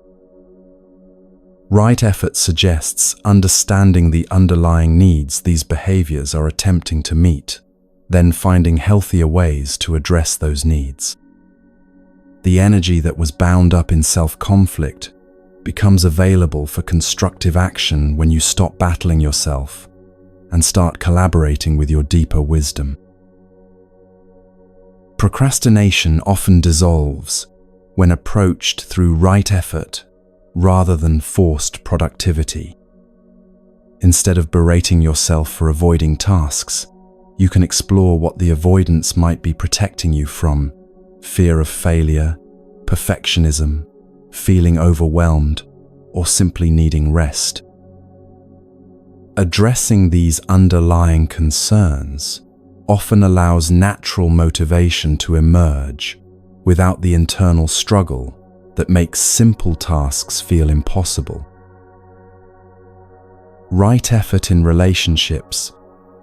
Right effort suggests understanding the underlying needs these behaviors are attempting to meet, then finding healthier ways to address those needs. The energy that was bound up in self-conflict becomes available for constructive action when you stop battling yourself and start collaborating with your deeper wisdom. Procrastination often dissolves when approached through right effort rather than forced productivity. Instead of berating yourself for avoiding tasks, you can explore what the avoidance might be protecting you from: fear of failure, perfectionism, feeling overwhelmed, or simply needing rest. Addressing these underlying concerns often allows natural motivation to emerge without the internal struggle that makes simple tasks feel impossible. Right effort in relationships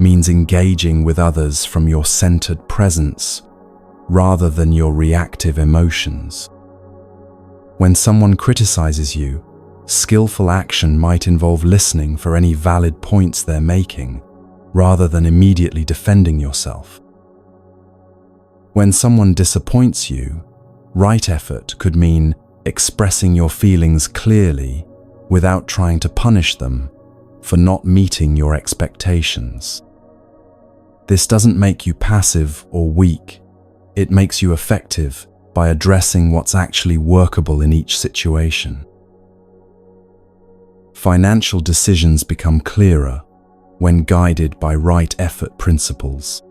means engaging with others from your centered presence rather than your reactive emotions. When someone criticizes you, skillful action might involve listening for any valid points they're making, rather than immediately defending yourself. When someone disappoints you, right effort could mean expressing your feelings clearly without trying to punish them for not meeting your expectations. This doesn't make you passive or weak. It makes you effective by addressing what's actually workable in each situation. Financial decisions become clearer when guided by right effort principles.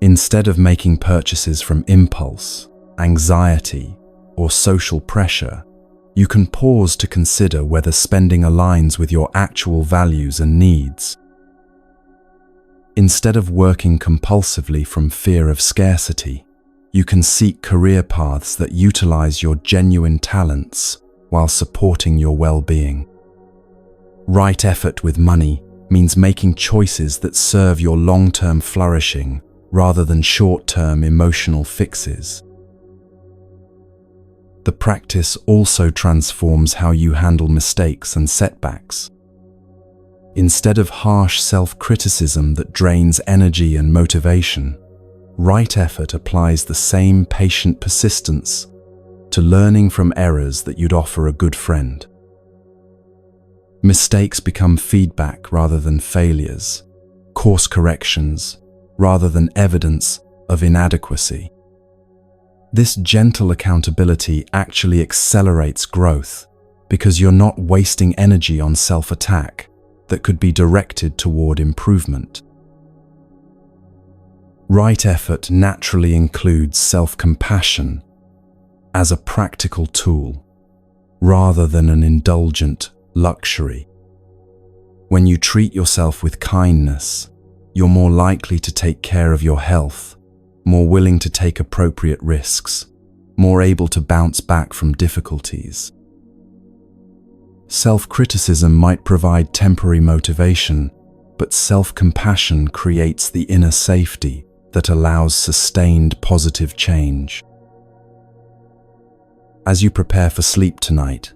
Instead of making purchases from impulse, anxiety, or social pressure, you can pause to consider whether spending aligns with your actual values and needs. Instead of working compulsively from fear of scarcity, you can seek career paths that utilize your genuine talents while supporting your well-being. Right effort with money means making choices that serve your long-term flourishing rather than short-term emotional fixes. The practice also transforms how you handle mistakes and setbacks. Instead of harsh self-criticism that drains energy and motivation, right effort applies the same patient persistence to learning from errors that you'd offer a good friend. Mistakes become feedback rather than failures, course corrections rather than evidence of inadequacy. This gentle accountability actually accelerates growth because you're not wasting energy on self-attack that could be directed toward improvement. Right effort naturally includes self-compassion as a practical tool rather than an indulgent luxury. When you treat yourself with kindness, you're more likely to take care of your health, more willing to take appropriate risks, more able to bounce back from difficulties. Self-criticism might provide temporary motivation, but self-compassion creates the inner safety that allows sustained positive change. As you prepare for sleep tonight,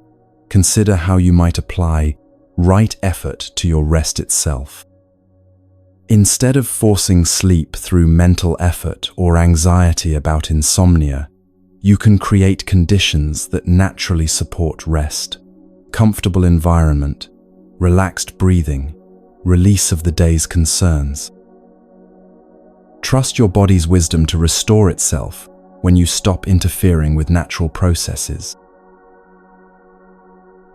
consider how you might apply right effort to your rest itself. Instead of forcing sleep through mental effort or anxiety about insomnia, you can create conditions that naturally support rest. Comfortable environment, relaxed breathing, release of the day's concerns. Trust your body's wisdom to restore itself when you stop interfering with natural processes.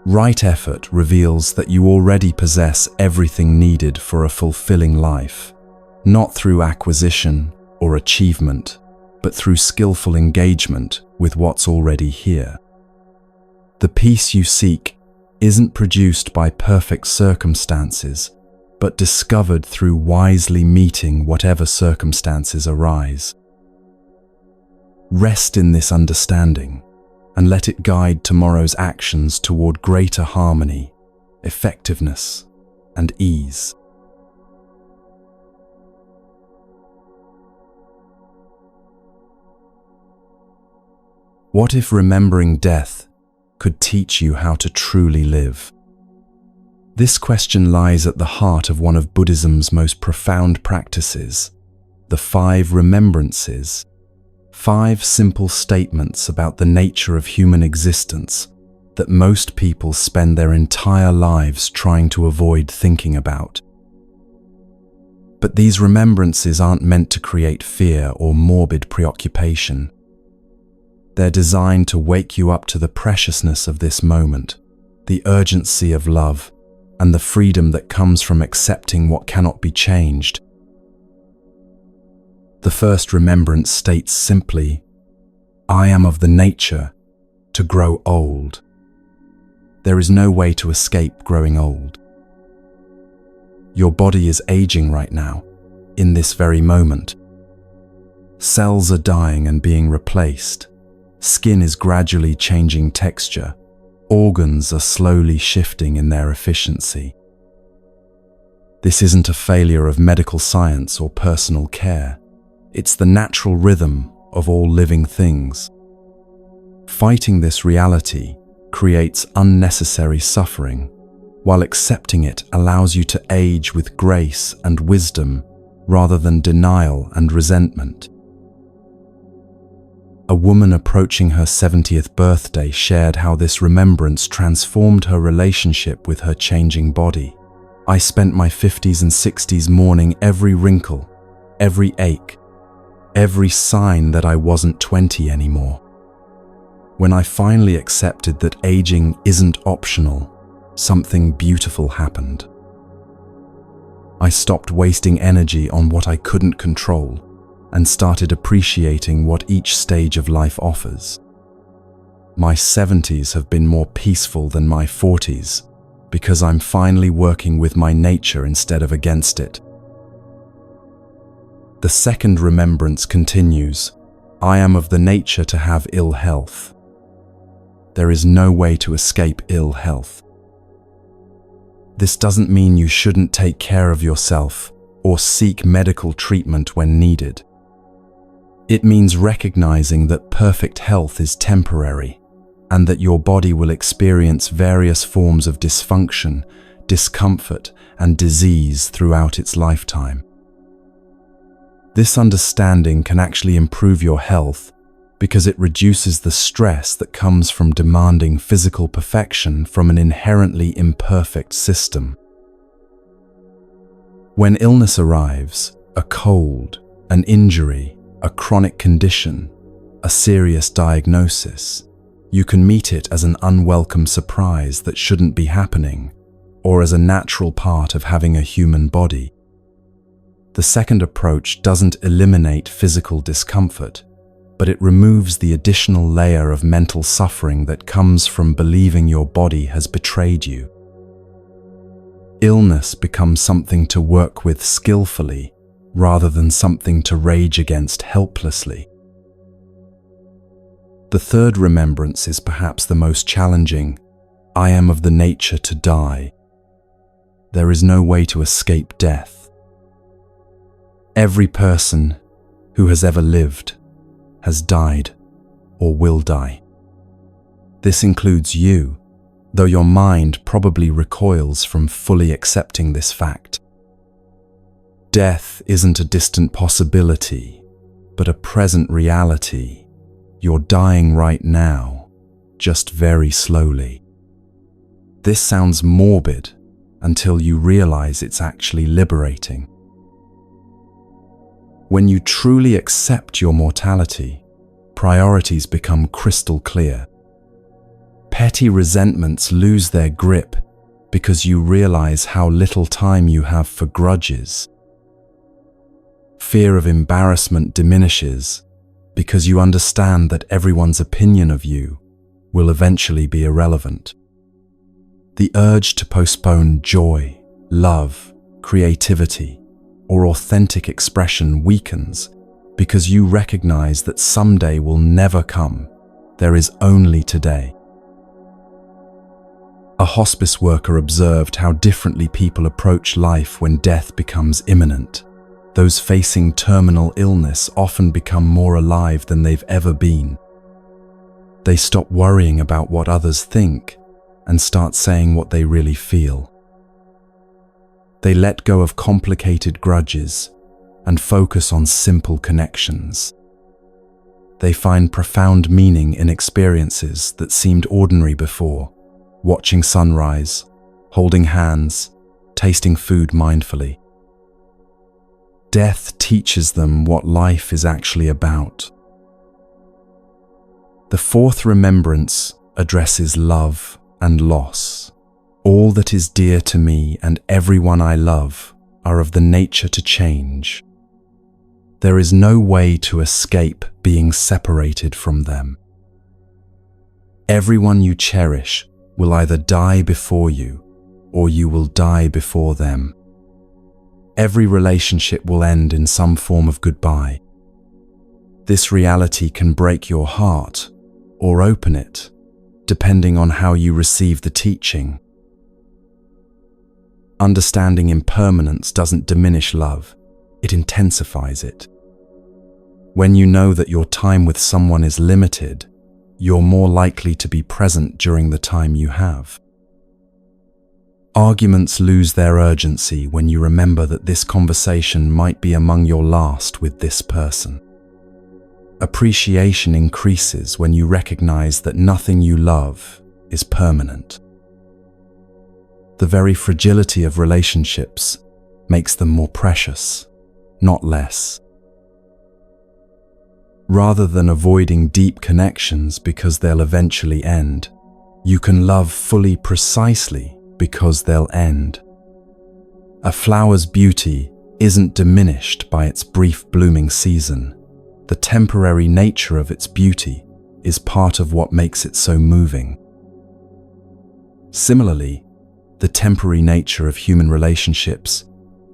Right effort reveals that you already possess everything needed for a fulfilling life, not through acquisition or achievement, but through skillful engagement with what's already here. The peace you seek isn't produced by perfect circumstances, but discovered through wisely meeting whatever circumstances arise. Rest in this understanding and let it guide tomorrow's actions toward greater harmony, effectiveness, and ease. What if remembering death could teach you how to truly live? This question lies at the heart of one of Buddhism's most profound practices, the 5 Remembrances, 5 simple statements about the nature of human existence that most people spend their entire lives trying to avoid thinking about. But these remembrances aren't meant to create fear or morbid preoccupation. They're designed to wake you up to the preciousness of this moment, the urgency of love, and the freedom that comes from accepting what cannot be changed. The first remembrance states simply, "I am of the nature to grow old." There is no way to escape growing old. Your body is aging right now, in this very moment. Cells are dying and being replaced. Skin is gradually changing texture. Organs are slowly shifting in their efficiency. This isn't a failure of medical science or personal care. It's the natural rhythm of all living things. Fighting this reality creates unnecessary suffering, while accepting it allows you to age with grace and wisdom rather than denial and resentment. A woman approaching her 70th birthday shared how this remembrance transformed her relationship with her changing body. "I spent my 50s and 60s mourning every wrinkle, every ache, every sign that I wasn't 20 anymore. When I finally accepted that aging isn't optional, something beautiful happened. I stopped wasting energy on what I couldn't control and started appreciating what each stage of life offers. My 70s have been more peaceful than my 40s because I'm finally working with my nature instead of against it." The second remembrance continues, "I am of the nature to have ill health." There is no way to escape ill health. This doesn't mean you shouldn't take care of yourself or seek medical treatment when needed. It means recognizing that perfect health is temporary and that your body will experience various forms of dysfunction, discomfort, and disease throughout its lifetime. This understanding can actually improve your health because it reduces the stress that comes from demanding physical perfection from an inherently imperfect system. When illness arrives, a cold, an injury, a chronic condition, a serious diagnosis, you can meet it as an unwelcome surprise that shouldn't be happening, or as a natural part of having a human body. The second approach doesn't eliminate physical discomfort, but it removes the additional layer of mental suffering that comes from believing your body has betrayed you. Illness becomes something to work with skillfully, rather than something to rage against helplessly. The third remembrance is perhaps the most challenging, I am of the nature to die. There is no way to escape death. Every person who has ever lived has died or will die. This includes you, though your mind probably recoils from fully accepting this fact. Death isn't a distant possibility, but a present reality. You're dying right now, just very slowly. This sounds morbid until you realize it's actually liberating. When you truly accept your mortality, priorities become crystal clear. Petty resentments lose their grip because you realize how little time you have for grudges. Fear of embarrassment diminishes because you understand that everyone's opinion of you will eventually be irrelevant. The urge to postpone joy, love, creativity, or authentic expression weakens because you recognize that someday will never come. There is only today. A hospice worker observed how differently people approach life when death becomes imminent. Those facing terminal illness often become more alive than they've ever been. They stop worrying about what others think and start saying what they really feel. They let go of complicated grudges and focus on simple connections. They find profound meaning in experiences that seemed ordinary before, watching sunrise, holding hands, tasting food mindfully. Death teaches them what life is actually about. The fourth remembrance addresses love and loss. All that is dear to me and everyone I love are of the nature to change. There is no way to escape being separated from them. Everyone you cherish will either die before you or you will die before them. Every relationship will end in some form of goodbye. This reality can break your heart or open it, depending on how you receive the teaching. Understanding impermanence doesn't diminish love, it intensifies it. When you know that your time with someone is limited, you're more likely to be present during the time you have. Arguments lose their urgency when you remember that this conversation might be among your last with this person. Appreciation increases when you recognize that nothing you love is permanent. The very fragility of relationships makes them more precious, not less. Rather than avoiding deep connections because they'll eventually end, you can love fully precisely because they'll end. A flower's beauty isn't diminished by its brief blooming season. The temporary nature of its beauty is part of what makes it so moving. Similarly, the temporary nature of human relationships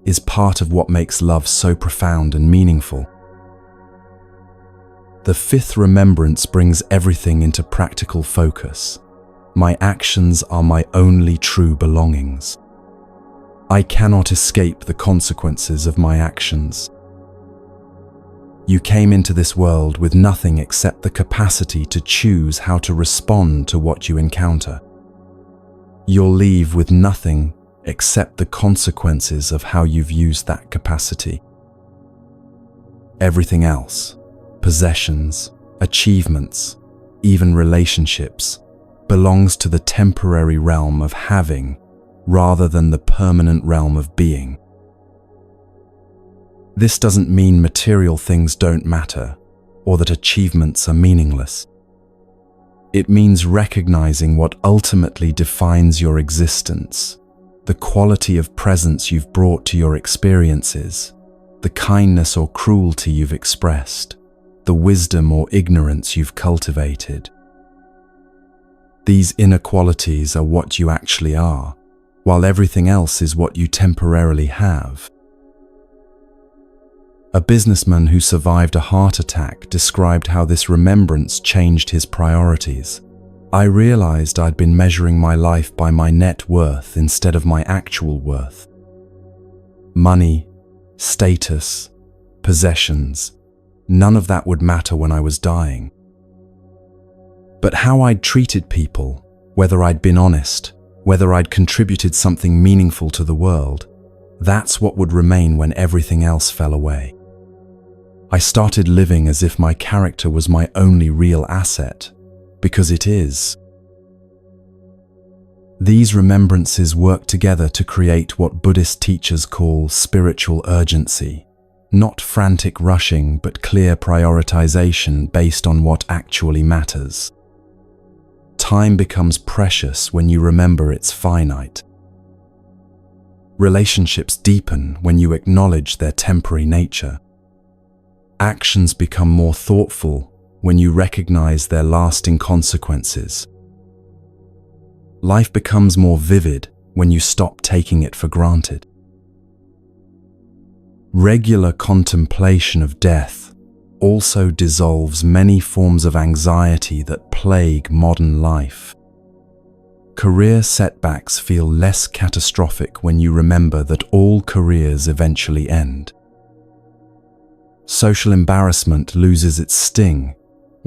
is part of what makes love so profound and meaningful. The fifth remembrance brings everything into practical focus. My actions are my only true belongings. I cannot escape the consequences of my actions. You came into this world with nothing except the capacity to choose how to respond to what you encounter. You'll leave with nothing except the consequences of how you've used that capacity. Everything else, possessions, achievements, even relationships, belongs to the temporary realm of having rather than the permanent realm of being. This doesn't mean material things don't matter or that achievements are meaningless. It means recognizing what ultimately defines your existence, the quality of presence you've brought to your experiences, the kindness or cruelty you've expressed, the wisdom or ignorance you've cultivated. These inner qualities are what you actually are, while everything else is what you temporarily have. A businessman who survived a heart attack described how this remembrance changed his priorities. I realized I'd been measuring my life by my net worth instead of my actual worth. Money, status, possessions, none of that would matter when I was dying. But how I'd treated people, whether I'd been honest, whether I'd contributed something meaningful to the world, that's what would remain when everything else fell away. I started living as if my character was my only real asset, because it is. These remembrances work together to create what Buddhist teachers call spiritual urgency, not frantic rushing but clear prioritization based on what actually matters. Time becomes precious when you remember it's finite. Relationships deepen when you acknowledge their temporary nature. Actions become more thoughtful when you recognize their lasting consequences. Life becomes more vivid when you stop taking it for granted. Regular contemplation of death also dissolves many forms of anxiety that plague modern life. Career setbacks feel less catastrophic when you remember that all careers eventually end. Social embarrassment loses its sting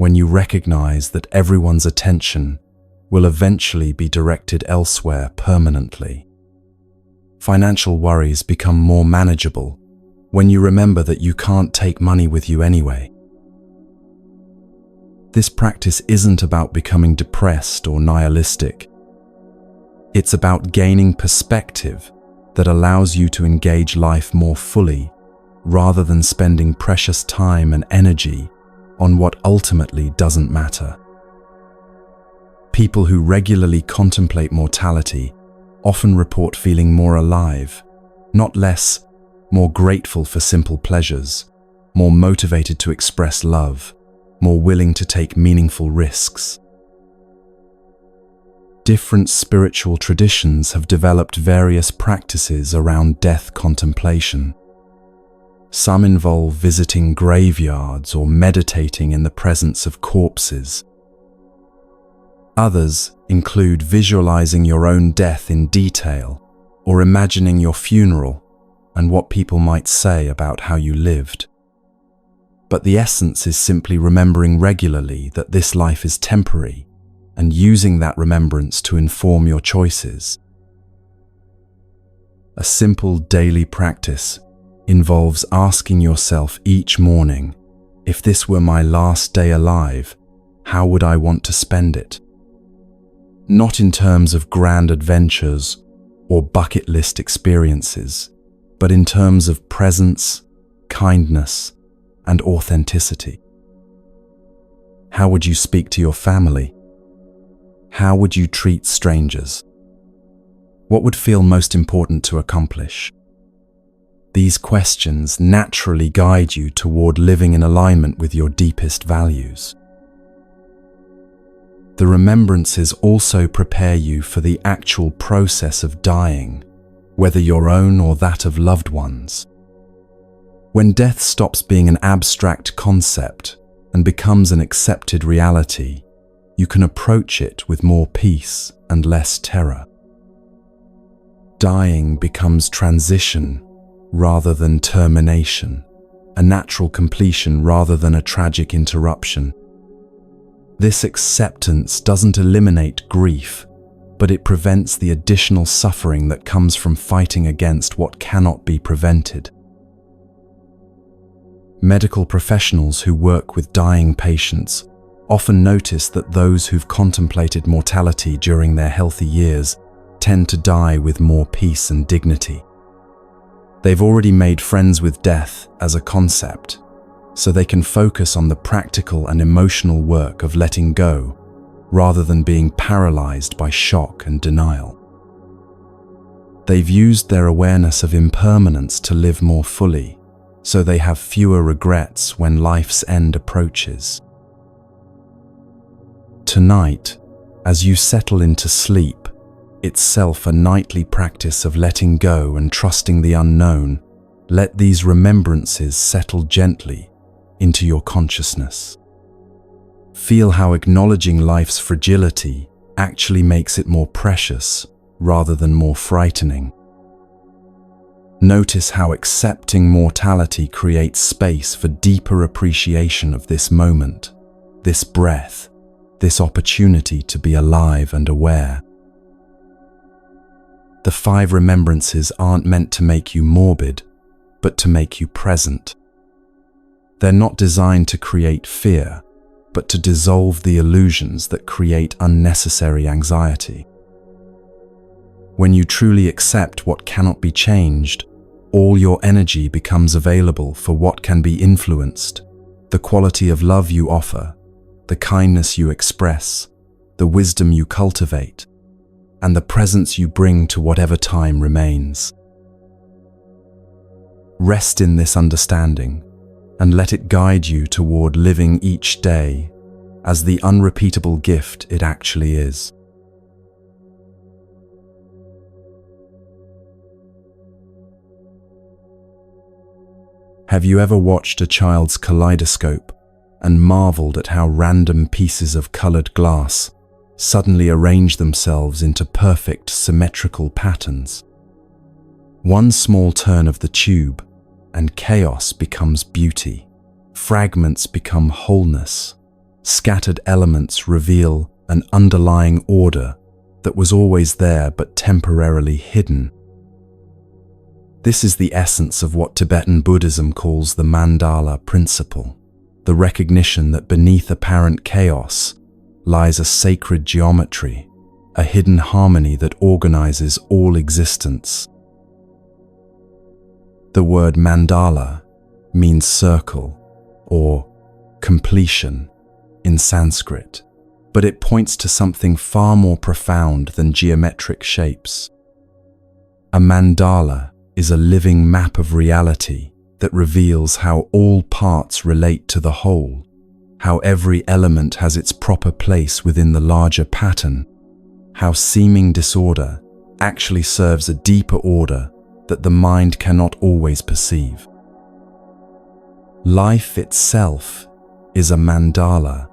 when you recognize that everyone's attention will eventually be directed elsewhere permanently. Financial worries become more manageable when you remember that you can't take money with you anyway. This practice isn't about becoming depressed or nihilistic. It's about gaining perspective that allows you to engage life more fully, rather than spending precious time and energy on what ultimately doesn't matter. People who regularly contemplate mortality often report feeling more alive, not less, more grateful for simple pleasures, more motivated to express love, more willing to take meaningful risks. Different spiritual traditions have developed various practices around death contemplation. Some involve visiting graveyards or meditating in the presence of corpses. Others include visualizing your own death in detail or imagining your funeral and what people might say about how you lived. But the essence is simply remembering regularly that this life is temporary and using that remembrance to inform your choices. A simple daily practice involves asking yourself each morning, if this were my last day alive, how would I want to spend it? Not in terms of grand adventures or bucket list experiences, but in terms of presence, kindness, and authenticity. How would you speak to your family? How would you treat strangers? What would feel most important to accomplish? These questions naturally guide you toward living in alignment with your deepest values. The remembrances also prepare you for the actual process of dying, whether your own or that of loved ones. When death stops being an abstract concept and becomes an accepted reality, you can approach it with more peace and less terror. Dying becomes transition rather than termination, a natural completion rather than a tragic interruption. This acceptance doesn't eliminate grief, but it prevents the additional suffering that comes from fighting against what cannot be prevented. Medical professionals who work with dying patients often notice that those who've contemplated mortality during their healthy years tend to die with more peace and dignity. They've already made friends with death as a concept, so they can focus on the practical and emotional work of letting go, rather than being paralyzed by shock and denial. They've used their awareness of impermanence to live more fully, so they have fewer regrets when life's end approaches. Tonight, as you settle into sleep, itself a nightly practice of letting go and trusting the unknown, let these remembrances settle gently into your consciousness. Feel how acknowledging life's fragility actually makes it more precious rather than more frightening. Notice how accepting mortality creates space for deeper appreciation of this moment, this breath, this opportunity to be alive and aware. The 5 remembrances aren't meant to make you morbid, but to make you present. They're not designed to create fear, but to dissolve the illusions that create unnecessary anxiety. When you truly accept what cannot be changed, all your energy becomes available for what can be influenced, the quality of love you offer, the kindness you express, the wisdom you cultivate, and the presence you bring to whatever time remains. Rest in this understanding and let it guide you toward living each day as the unrepeatable gift it actually is. Have you ever watched a child's kaleidoscope and marveled at how random pieces of colored glass suddenly arrange themselves into perfect symmetrical patterns? One small turn of the tube and chaos becomes beauty. Fragments become wholeness. Scattered elements reveal an underlying order that was always there but temporarily hidden. This is the essence of what Tibetan Buddhism calls the Mandala principle, the recognition that beneath apparent chaos lies a sacred geometry, a hidden harmony that organizes all existence. The word mandala means circle or completion in Sanskrit, but it points to something far more profound than geometric shapes. A mandala is a living map of reality that reveals how all parts relate to the whole, how every element has its proper place within the larger pattern, how seeming disorder actually serves a deeper order that the mind cannot always perceive. Life itself is a mandala,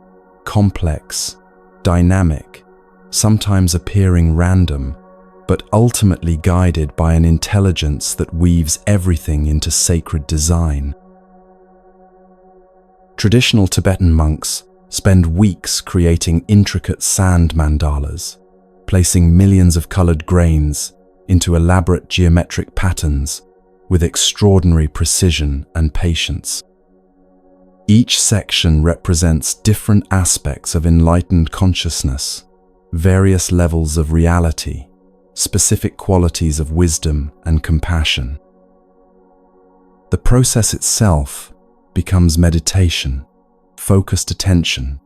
complex, dynamic, sometimes appearing random, but ultimately guided by an intelligence that weaves everything into sacred design. Traditional Tibetan monks spend weeks creating intricate sand mandalas, placing millions of colored grains into elaborate geometric patterns with extraordinary precision and patience. Each section represents different aspects of enlightened consciousness, various levels of reality, specific qualities of wisdom and compassion. The process itself becomes meditation, focused attention,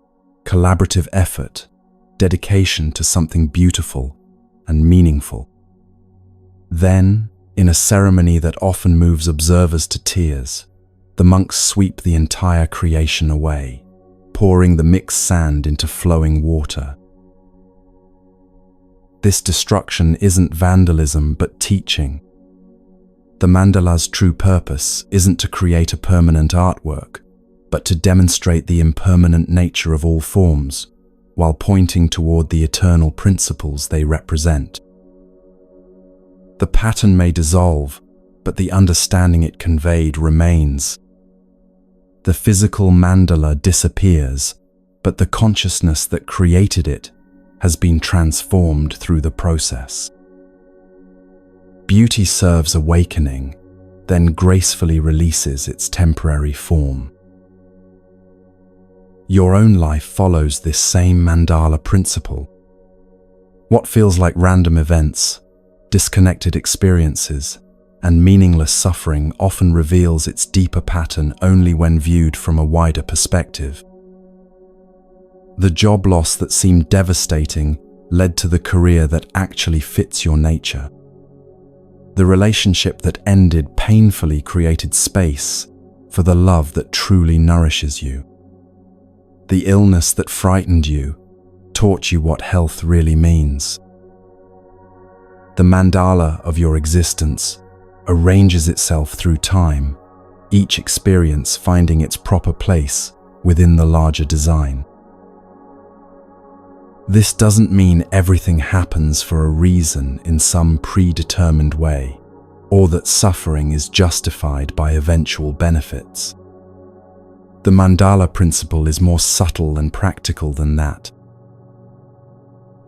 collaborative effort, dedication to something beautiful and meaningful. Then, in a ceremony that often moves observers to tears, the monks sweep the entire creation away, pouring the mixed sand into flowing water. This destruction isn't vandalism but teaching. The mandala's true purpose isn't to create a permanent artwork, but to demonstrate the impermanent nature of all forms, while pointing toward the eternal principles they represent. The pattern may dissolve, but the understanding it conveyed remains. The physical mandala disappears, but the consciousness that created it has been transformed through the process. Beauty serves awakening, then gracefully releases its temporary form. Your own life follows this same mandala principle. What feels like random events, disconnected experiences, and meaningless suffering often reveals its deeper pattern only when viewed from a wider perspective. The job loss that seemed devastating led to the career that actually fits your nature. The relationship that ended painfully created space for the love that truly nourishes you. The illness that frightened you taught you what health really means. The mandala of your existence arranges itself through time, each experience finding its proper place within the larger design. This doesn't mean everything happens for a reason in some predetermined way, or that suffering is justified by eventual benefits. The Mandala principle is more subtle and practical than that.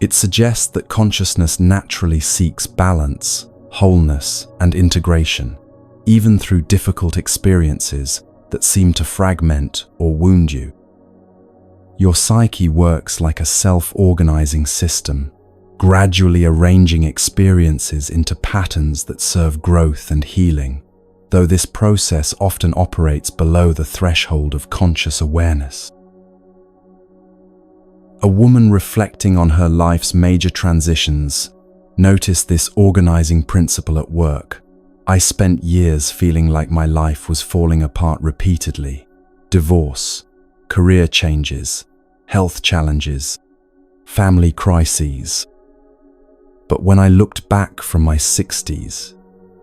It suggests that consciousness naturally seeks balance, wholeness, and integration, even through difficult experiences that seem to fragment or wound you. Your psyche works like a self-organizing system, gradually arranging experiences into patterns that serve growth and healing, though this process often operates below the threshold of conscious awareness. A woman reflecting on her life's major transitions noticed this organizing principle at work. "I spent years feeling like my life was falling apart repeatedly. Divorce, career changes, health challenges, family crises. But when I looked back from my 60s,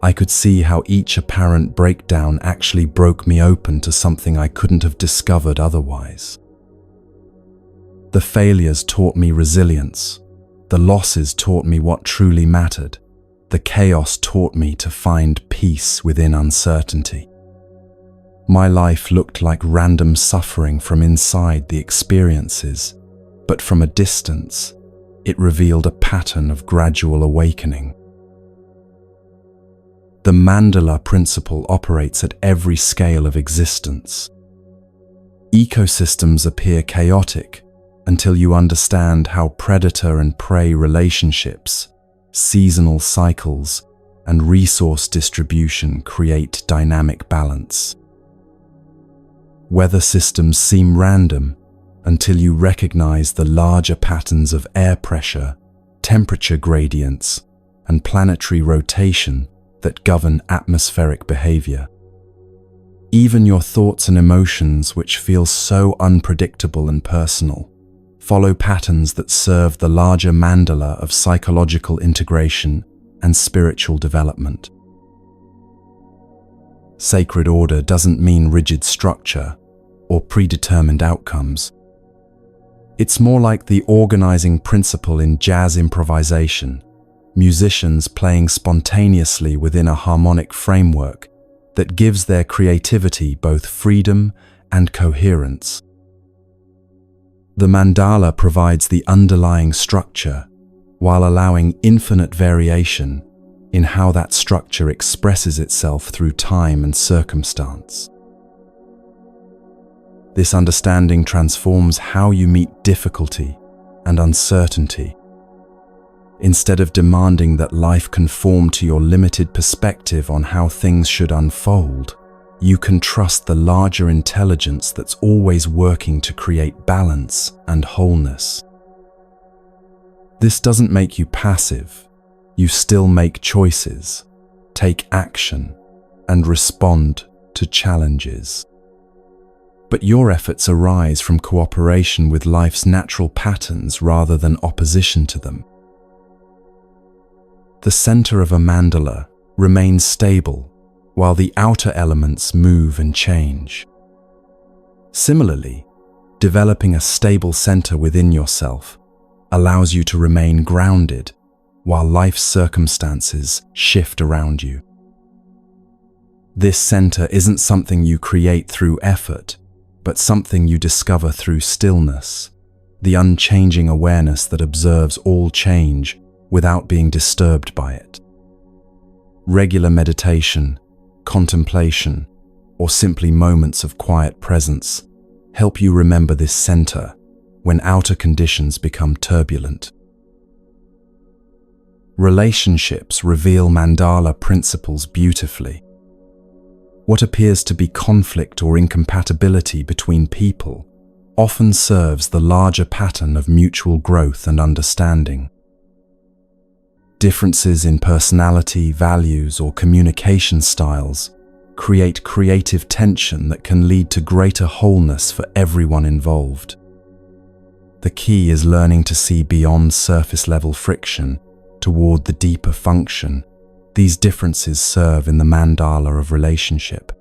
I could see how each apparent breakdown actually broke me open to something I couldn't have discovered otherwise. The failures taught me resilience. The losses taught me what truly mattered. The chaos taught me to find peace within uncertainty. My life looked like random suffering from inside the experiences, but from a distance, it revealed a pattern of gradual awakening." The Mandala principle operates at every scale of existence. Ecosystems appear chaotic until you understand how predator and prey relationships, seasonal cycles, and resource distribution create dynamic balance. Weather systems seem random until you recognize the larger patterns of air pressure, temperature gradients, and planetary rotation that govern atmospheric behavior. Even your thoughts and emotions, which feel so unpredictable and personal, follow patterns that serve the larger mandala of psychological integration and spiritual development. Sacred order doesn't mean rigid structure or predetermined outcomes. It's more like the organizing principle in jazz improvisation, musicians playing spontaneously within a harmonic framework that gives their creativity both freedom and coherence. The mandala provides the underlying structure while allowing infinite variation in how that structure expresses itself through time and circumstance. This understanding transforms how you meet difficulty and uncertainty. Instead of demanding that life conform to your limited perspective on how things should unfold, you can trust the larger intelligence that's always working to create balance and wholeness. This doesn't make you passive. You still make choices, take action, and respond to challenges. But your efforts arise from cooperation with life's natural patterns rather than opposition to them. The center of a mandala remains stable, while the outer elements move and change. Similarly, developing a stable center within yourself allows you to remain grounded while life's circumstances shift around you. This center isn't something you create through effort, but something you discover through stillness, the unchanging awareness that observes all change without being disturbed by it. Regular meditation, contemplation, or simply moments of quiet presence help you remember this center when outer conditions become turbulent. Relationships reveal mandala principles beautifully. What appears to be conflict or incompatibility between people often serves the larger pattern of mutual growth and understanding. Differences in personality, values, or communication styles create creative tension that can lead to greater wholeness for everyone involved. The key is learning to see beyond surface-level friction toward the deeper function these differences serve in the mandala of relationship.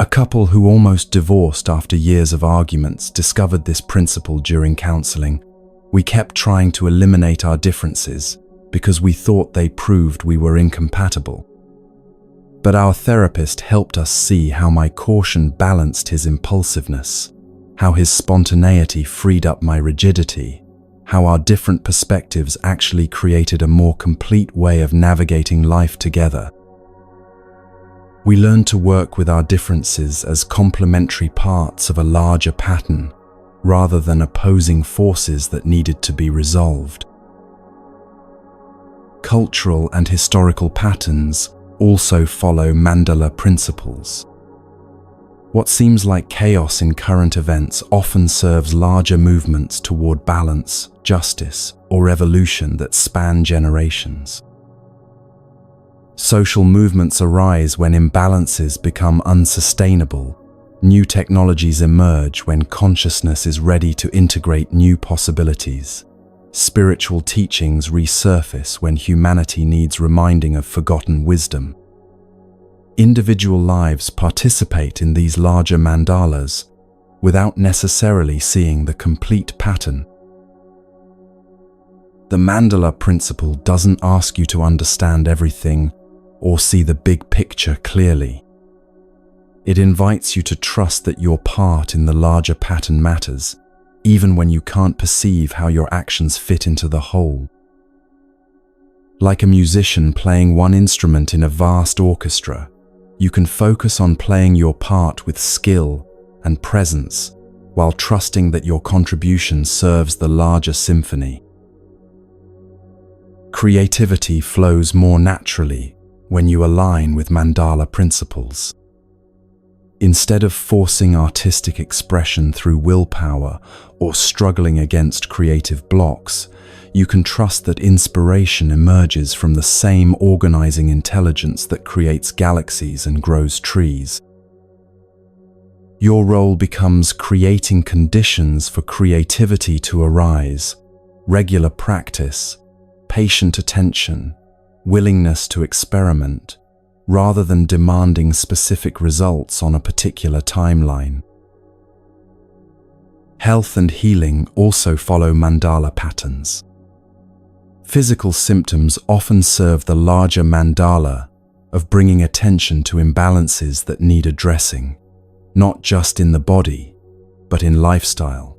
A couple who almost divorced after years of arguments discovered this principle during counseling. We kept trying to eliminate our differences because we thought they proved we were incompatible. But our therapist helped us see how my caution balanced his impulsiveness, how his spontaneity freed up my rigidity, how our different perspectives actually created a more complete way of navigating life together. We learned to work with our differences as complementary parts of a larger pattern, rather than opposing forces that needed to be resolved. Cultural and historical patterns also follow Mandala principles. What seems like chaos in current events often serves larger movements toward balance, justice, or evolution that span generations. Social movements arise when imbalances become unsustainable. New technologies emerge when consciousness is ready to integrate new possibilities. Spiritual teachings resurface when humanity needs reminding of forgotten wisdom. Individual lives participate in these larger mandalas without necessarily seeing the complete pattern. The mandala principle doesn't ask you to understand everything or see the big picture clearly. It invites you to trust that your part in the larger pattern matters, even when you can't perceive how your actions fit into the whole. Like a musician playing one instrument in a vast orchestra, you can focus on playing your part with skill and presence while trusting that your contribution serves the larger symphony. Creativity flows more naturally when you align with mandala principles. Instead of forcing artistic expression through willpower or struggling against creative blocks, you can trust that inspiration emerges from the same organizing intelligence that creates galaxies and grows trees. Your role becomes creating conditions for creativity to arise, regular practice, patient attention, willingness to experiment, rather than demanding specific results on a particular timeline. Health and healing also follow mandala patterns. Physical symptoms often serve the larger mandala of bringing attention to imbalances that need addressing, not just in the body, but in lifestyle,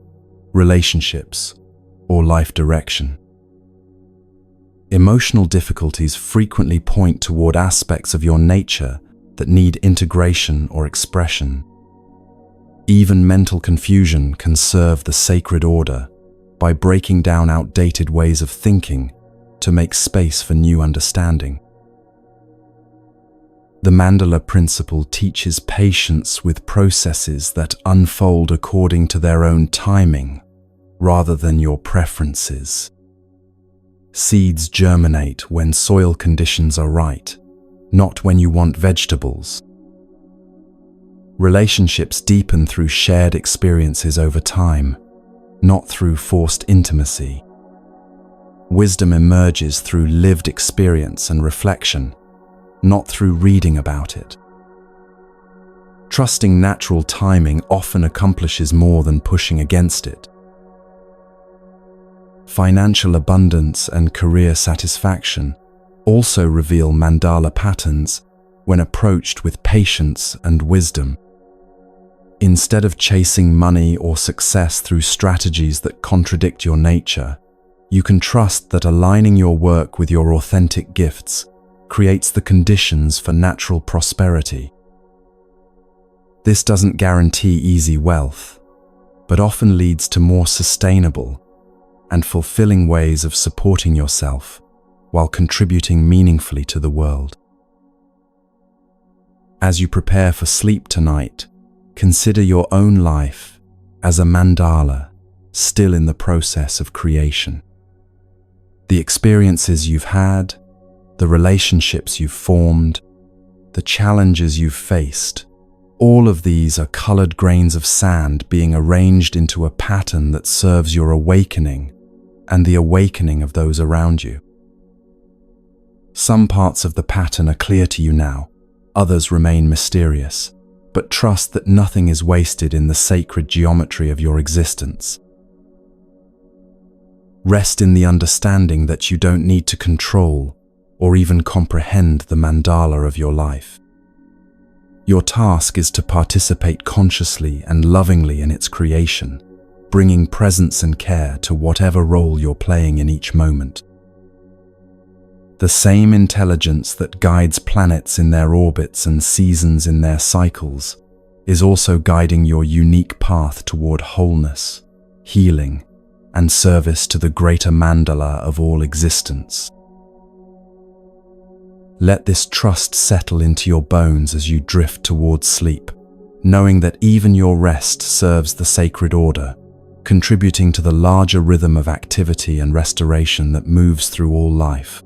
relationships, or life direction. Emotional difficulties frequently point toward aspects of your nature that need integration or expression. Even mental confusion can serve the sacred order by breaking down outdated ways of thinking to make space for new understanding. The Mandala principle teaches patience with processes that unfold according to their own timing, rather than your preferences. Seeds germinate when soil conditions are right, not when you want vegetables. Relationships deepen through shared experiences over time, not through forced intimacy. Wisdom emerges through lived experience and reflection, not through reading about it. Trusting natural timing often accomplishes more than pushing against it. Financial abundance and career satisfaction also reveal mandala patterns when approached with patience and wisdom. Instead of chasing money or success through strategies that contradict your nature, you can trust that aligning your work with your authentic gifts creates the conditions for natural prosperity. This doesn't guarantee easy wealth, but often leads to more sustainable and fulfilling ways of supporting yourself while contributing meaningfully to the world. As you prepare for sleep tonight, consider your own life as a mandala still in the process of creation. The experiences you've had, the relationships you've formed, the challenges you've faced, all of these are colored grains of sand being arranged into a pattern that serves your awakening and the awakening of those around you. Some parts of the pattern are clear to you now, others remain mysterious, but trust that nothing is wasted in the sacred geometry of your existence. Rest in the understanding that you don't need to control or even comprehend the mandala of your life. Your task is to participate consciously and lovingly in its creation, bringing presence and care to whatever role you're playing in each moment. The same intelligence that guides planets in their orbits and seasons in their cycles is also guiding your unique path toward wholeness, healing, and service to the greater mandala of all existence. Let this trust settle into your bones as you drift towards sleep, knowing that even your rest serves the sacred order, contributing to the larger rhythm of activity and restoration that moves through all life.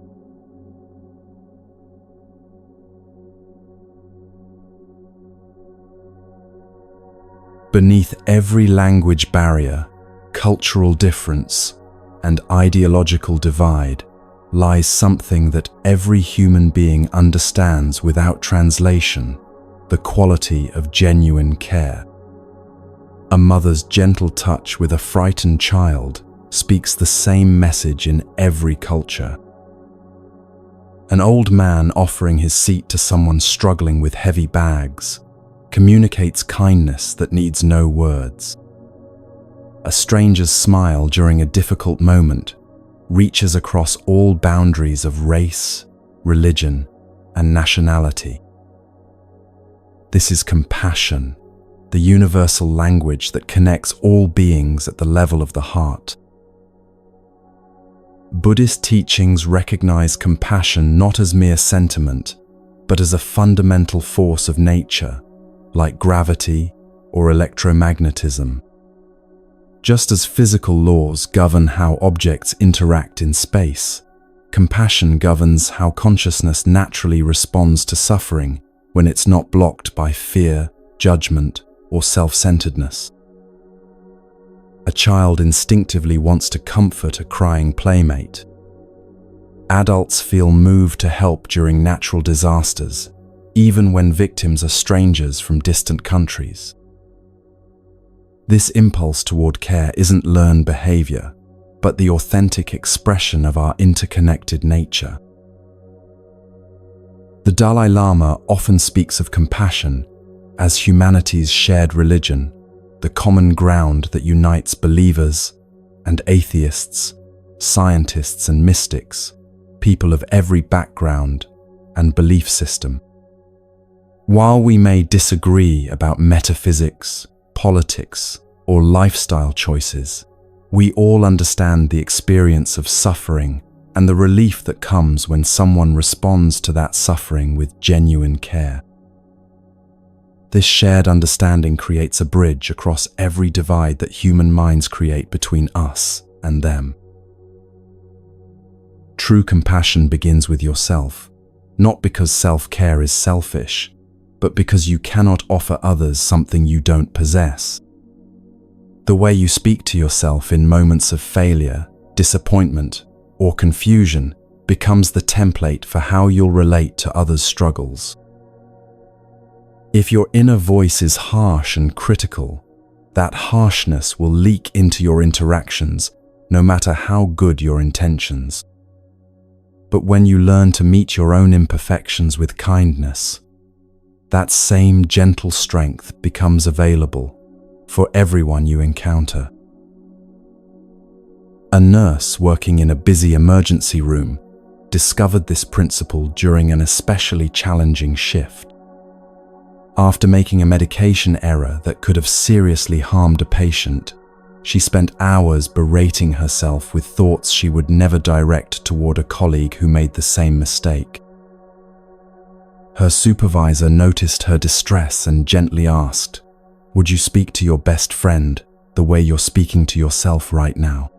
Beneath every language barrier, cultural difference, and ideological divide lies something that every human being understands without translation: the quality of genuine care. A mother's gentle touch with a frightened child speaks the same message in every culture. An old man offering his seat to someone struggling with heavy bags communicates kindness that needs no words. A stranger's smile during a difficult moment reaches across all boundaries of race, religion, and nationality. This is compassion, the universal language that connects all beings at the level of the heart. Buddhist teachings recognize compassion not as mere sentiment, but as a fundamental force of nature, like gravity or electromagnetism. Just as physical laws govern how objects interact in space, compassion governs how consciousness naturally responds to suffering when it's not blocked by fear, judgment, or self-centeredness. A child instinctively wants to comfort a crying playmate. Adults feel moved to help during natural disasters, even when victims are strangers from distant countries. This impulse toward care isn't learned behavior, but the authentic expression of our interconnected nature. The Dalai Lama often speaks of compassion as humanity's shared religion, the common ground that unites believers and atheists, scientists and mystics, people of every background and belief system. While we may disagree about metaphysics, politics, or lifestyle choices, we all understand the experience of suffering and the relief that comes when someone responds to that suffering with genuine care. This shared understanding creates a bridge across every divide that human minds create between us and them. True compassion begins with yourself, not because self-care is selfish, but because you cannot offer others something you don't possess. The way you speak to yourself in moments of failure, disappointment, or confusion becomes the template for how you'll relate to others' struggles. If your inner voice is harsh and critical, that harshness will leak into your interactions, no matter how good your intentions. But when you learn to meet your own imperfections with kindness, that same gentle strength becomes available for everyone you encounter. A nurse working in a busy emergency room discovered this principle during an especially challenging shift. After making a medication error that could have seriously harmed a patient, she spent hours berating herself with thoughts she would never direct toward a colleague who made the same mistake. Her supervisor noticed her distress and gently asked, "Would you speak to your best friend the way you're speaking to yourself right now?"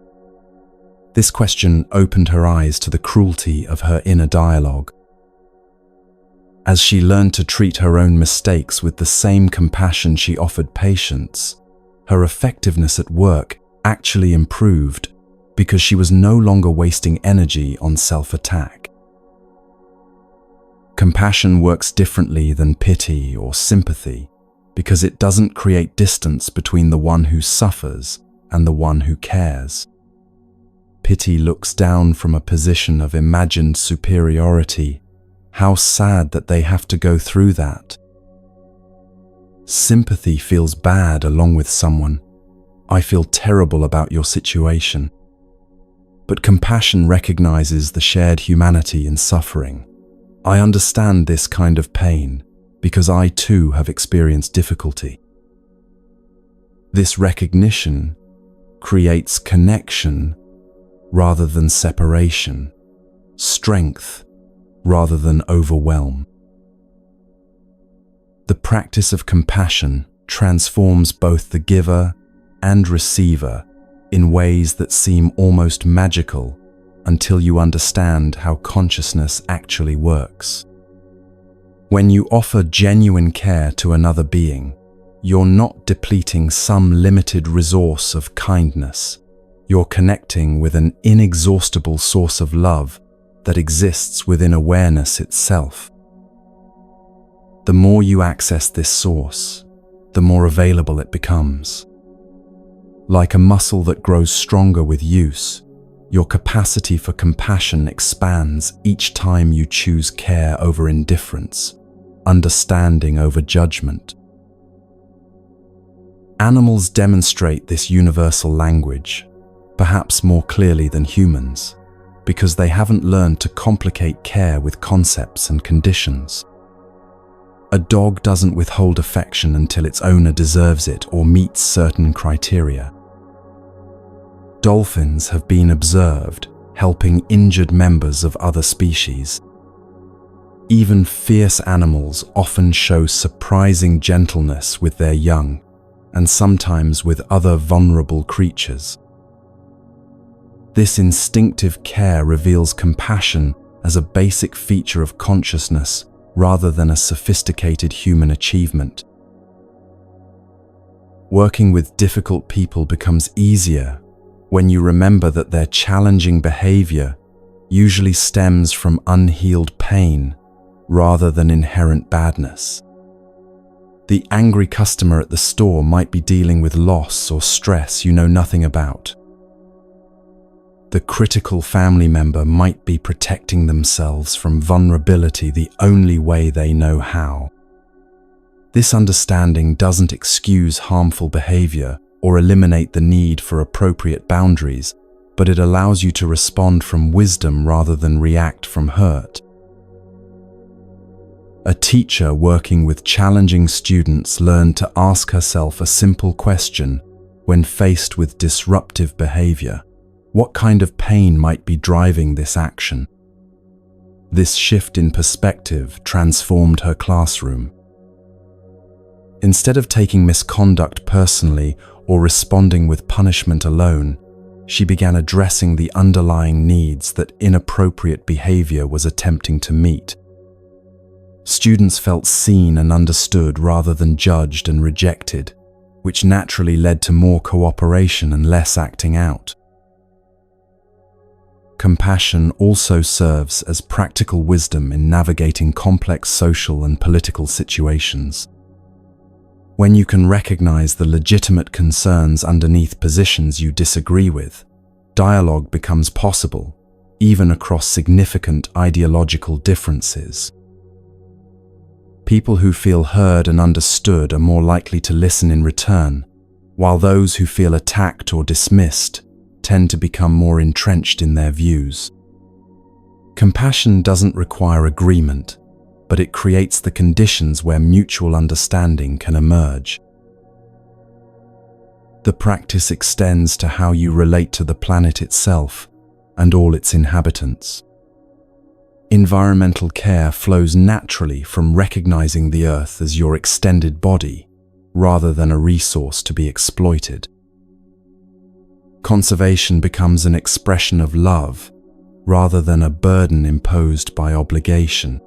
This question opened her eyes to the cruelty of her inner dialogue. As she learned to treat her own mistakes with the same compassion she offered patients, her effectiveness at work actually improved because she was no longer wasting energy on self-attack. Compassion works differently than pity or sympathy because it doesn't create distance between the one who suffers and the one who cares. Pity looks down from a position of imagined superiority. How sad that they have to go through that. Sympathy feels bad along with someone. I feel terrible about your situation. But compassion recognizes the shared humanity in suffering. I understand this kind of pain because I too have experienced difficulty. This recognition creates connection rather than separation, strength rather than overwhelm. The practice of compassion transforms both the giver and receiver in ways that seem almost magical until you understand how consciousness actually works. When you offer genuine care to another being, you're not depleting some limited resource of kindness. You're connecting with an inexhaustible source of love that exists within awareness itself. The more you access this source, the more available it becomes. Like a muscle that grows stronger with use, your capacity for compassion expands each time you choose care over indifference, understanding over judgment. Animals demonstrate this universal language, perhaps more clearly than humans, because they haven't learned to complicate care with concepts and conditions. A dog doesn't withhold affection until its owner deserves it or meets certain criteria. Dolphins have been observed helping injured members of other species. Even fierce animals often show surprising gentleness with their young, and sometimes with other vulnerable creatures. This instinctive care reveals compassion as a basic feature of consciousness rather than a sophisticated human achievement. Working with difficult people becomes easier when you remember that their challenging behavior usually stems from unhealed pain rather than inherent badness. The angry customer at the store might be dealing with loss or stress you know nothing about. The critical family member might be protecting themselves from vulnerability the only way they know how. This understanding doesn't excuse harmful behavior or eliminate the need for appropriate boundaries, but it allows you to respond from wisdom rather than react from hurt. A teacher working with challenging students learned to ask herself a simple question when faced with disruptive behavior. What kind of pain might be driving this action? This shift in perspective transformed her classroom. Instead of taking misconduct personally or responding with punishment alone, she began addressing the underlying needs that inappropriate behavior was attempting to meet. Students felt seen and understood rather than judged and rejected, which naturally led to more cooperation and less acting out. Compassion also serves as practical wisdom in navigating complex social and political situations. When you can recognize the legitimate concerns underneath positions you disagree with, dialogue becomes possible, even across significant ideological differences. People who feel heard and understood are more likely to listen in return, while those who feel attacked or dismissed tend to become more entrenched in their views. Compassion doesn't require agreement, but it creates the conditions where mutual understanding can emerge. The practice extends to how you relate to the planet itself and all its inhabitants. Environmental care flows naturally from recognizing the earth as your extended body, rather than a resource to be exploited. Conservation becomes an expression of love, rather than a burden imposed by obligation.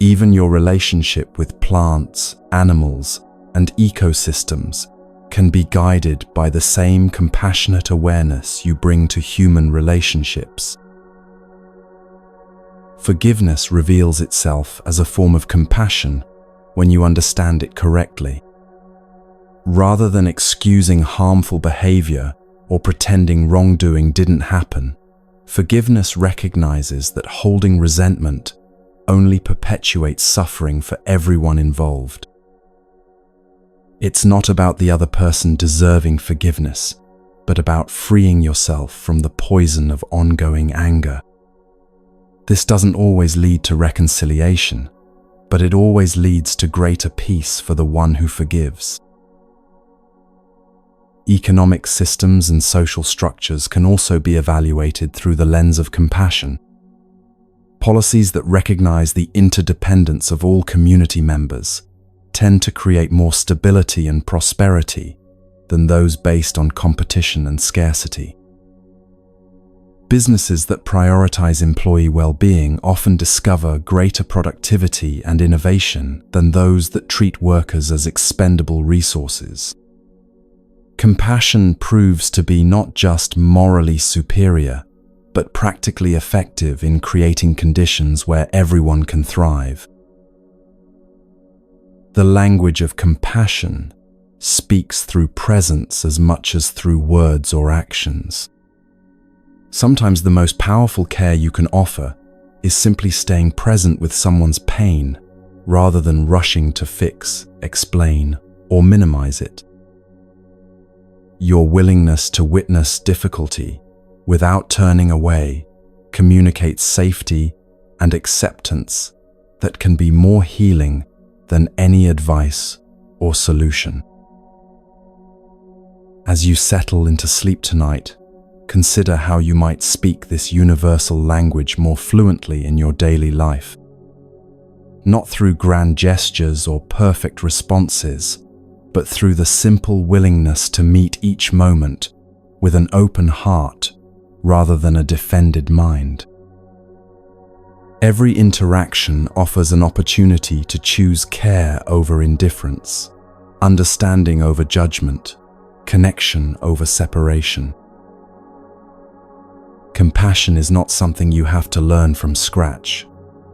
Even your relationship with plants, animals, and ecosystems can be guided by the same compassionate awareness you bring to human relationships. Forgiveness reveals itself as a form of compassion when you understand it correctly. Rather than excusing harmful behavior or pretending wrongdoing didn't happen, forgiveness recognizes that holding resentment only perpetuates suffering for everyone involved. It's not about the other person deserving forgiveness, but about freeing yourself from the poison of ongoing anger. This doesn't always lead to reconciliation, but it always leads to greater peace for the one who forgives. Economic systems and social structures can also be evaluated through the lens of compassion. Policies that recognize the interdependence of all community members tend to create more stability and prosperity than those based on competition and scarcity. Businesses that prioritize employee well-being often discover greater productivity and innovation than those that treat workers as expendable resources. Compassion proves to be not just morally superior, but practically effective in creating conditions where everyone can thrive. The language of compassion speaks through presence as much as through words or actions. Sometimes the most powerful care you can offer is simply staying present with someone's pain rather than rushing to fix, explain, or minimize it. Your willingness to witness difficulty without turning away communicates safety and acceptance that can be more healing than any advice or solution. As you settle into sleep tonight, consider how you might speak this universal language more fluently in your daily life. Not through grand gestures or perfect responses, but through the simple willingness to meet each moment with an open heart rather than a defended mind. Every interaction offers an opportunity to choose care over indifference, understanding over judgment, connection over separation. Compassion is not something you have to learn from scratch,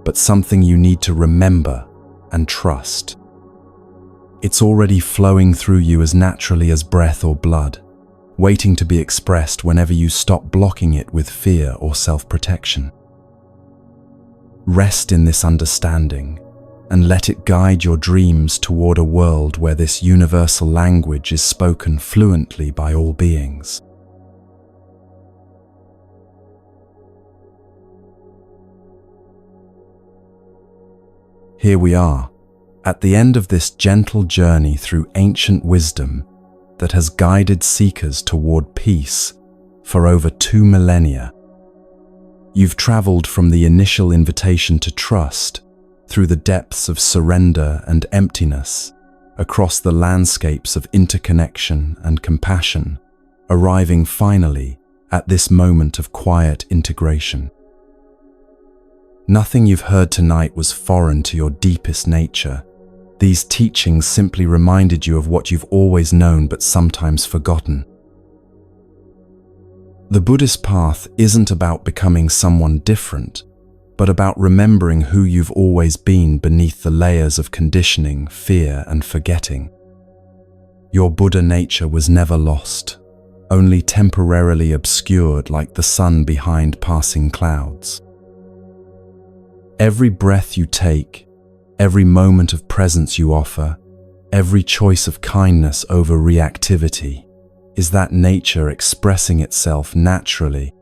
but something you need to remember and trust. It's already flowing through you as naturally as breath or blood, waiting to be expressed whenever you stop blocking it with fear or self-protection. Rest in this understanding and let it guide your dreams toward a world where this universal language is spoken fluently by all beings. Here we are, at the end of this gentle journey through ancient wisdom that has guided seekers toward peace for over 2 millennia. You've traveled from the initial invitation to trust through the depths of surrender and emptiness, across the landscapes of interconnection and compassion, arriving finally at this moment of quiet integration. Nothing you've heard tonight was foreign to your deepest nature. These teachings simply reminded you of what you've always known but sometimes forgotten. The Buddhist path isn't about becoming someone different, but about remembering who you've always been beneath the layers of conditioning, fear, and forgetting. Your Buddha nature was never lost, only temporarily obscured like the sun behind passing clouds. Every breath you take, every moment of presence you offer, every choice of kindness over reactivity, is that nature expressing itself naturally.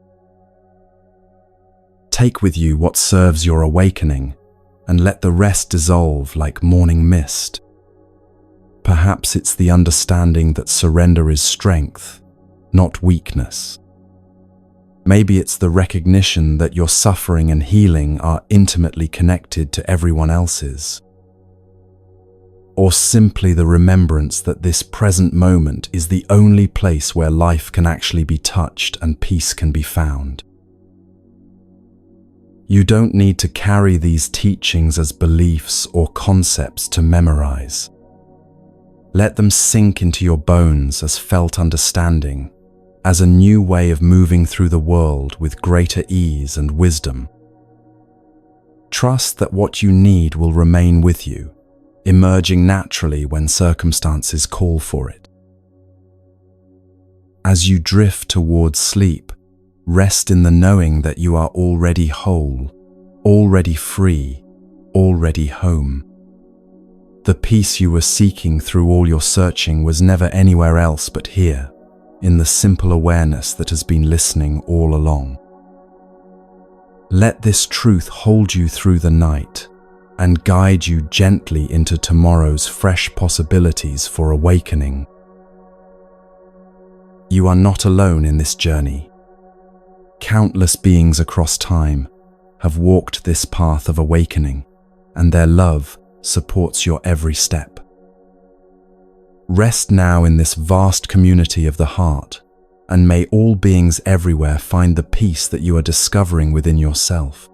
Take with you what serves your awakening, and let the rest dissolve like morning mist. Perhaps it's the understanding that surrender is strength, not weakness. Maybe it's the recognition that your suffering and healing are intimately connected to everyone else's. Or simply the remembrance that this present moment is the only place where life can actually be touched and peace can be found. You don't need to carry these teachings as beliefs or concepts to memorize. Let them sink into your bones as felt understanding, as a new way of moving through the world with greater ease and wisdom. Trust that what you need will remain with you, emerging naturally when circumstances call for it. As you drift towards sleep, rest in the knowing that you are already whole, already free, already home. The peace you were seeking through all your searching was never anywhere else but here, in the simple awareness that has been listening all along. Let this truth hold you through the night and guide you gently into tomorrow's fresh possibilities for awakening. You are not alone in this journey. Countless beings across time have walked this path of awakening, and their love supports your every step. Rest now in this vast community of the heart, and may all beings everywhere find the peace that you are discovering within yourself.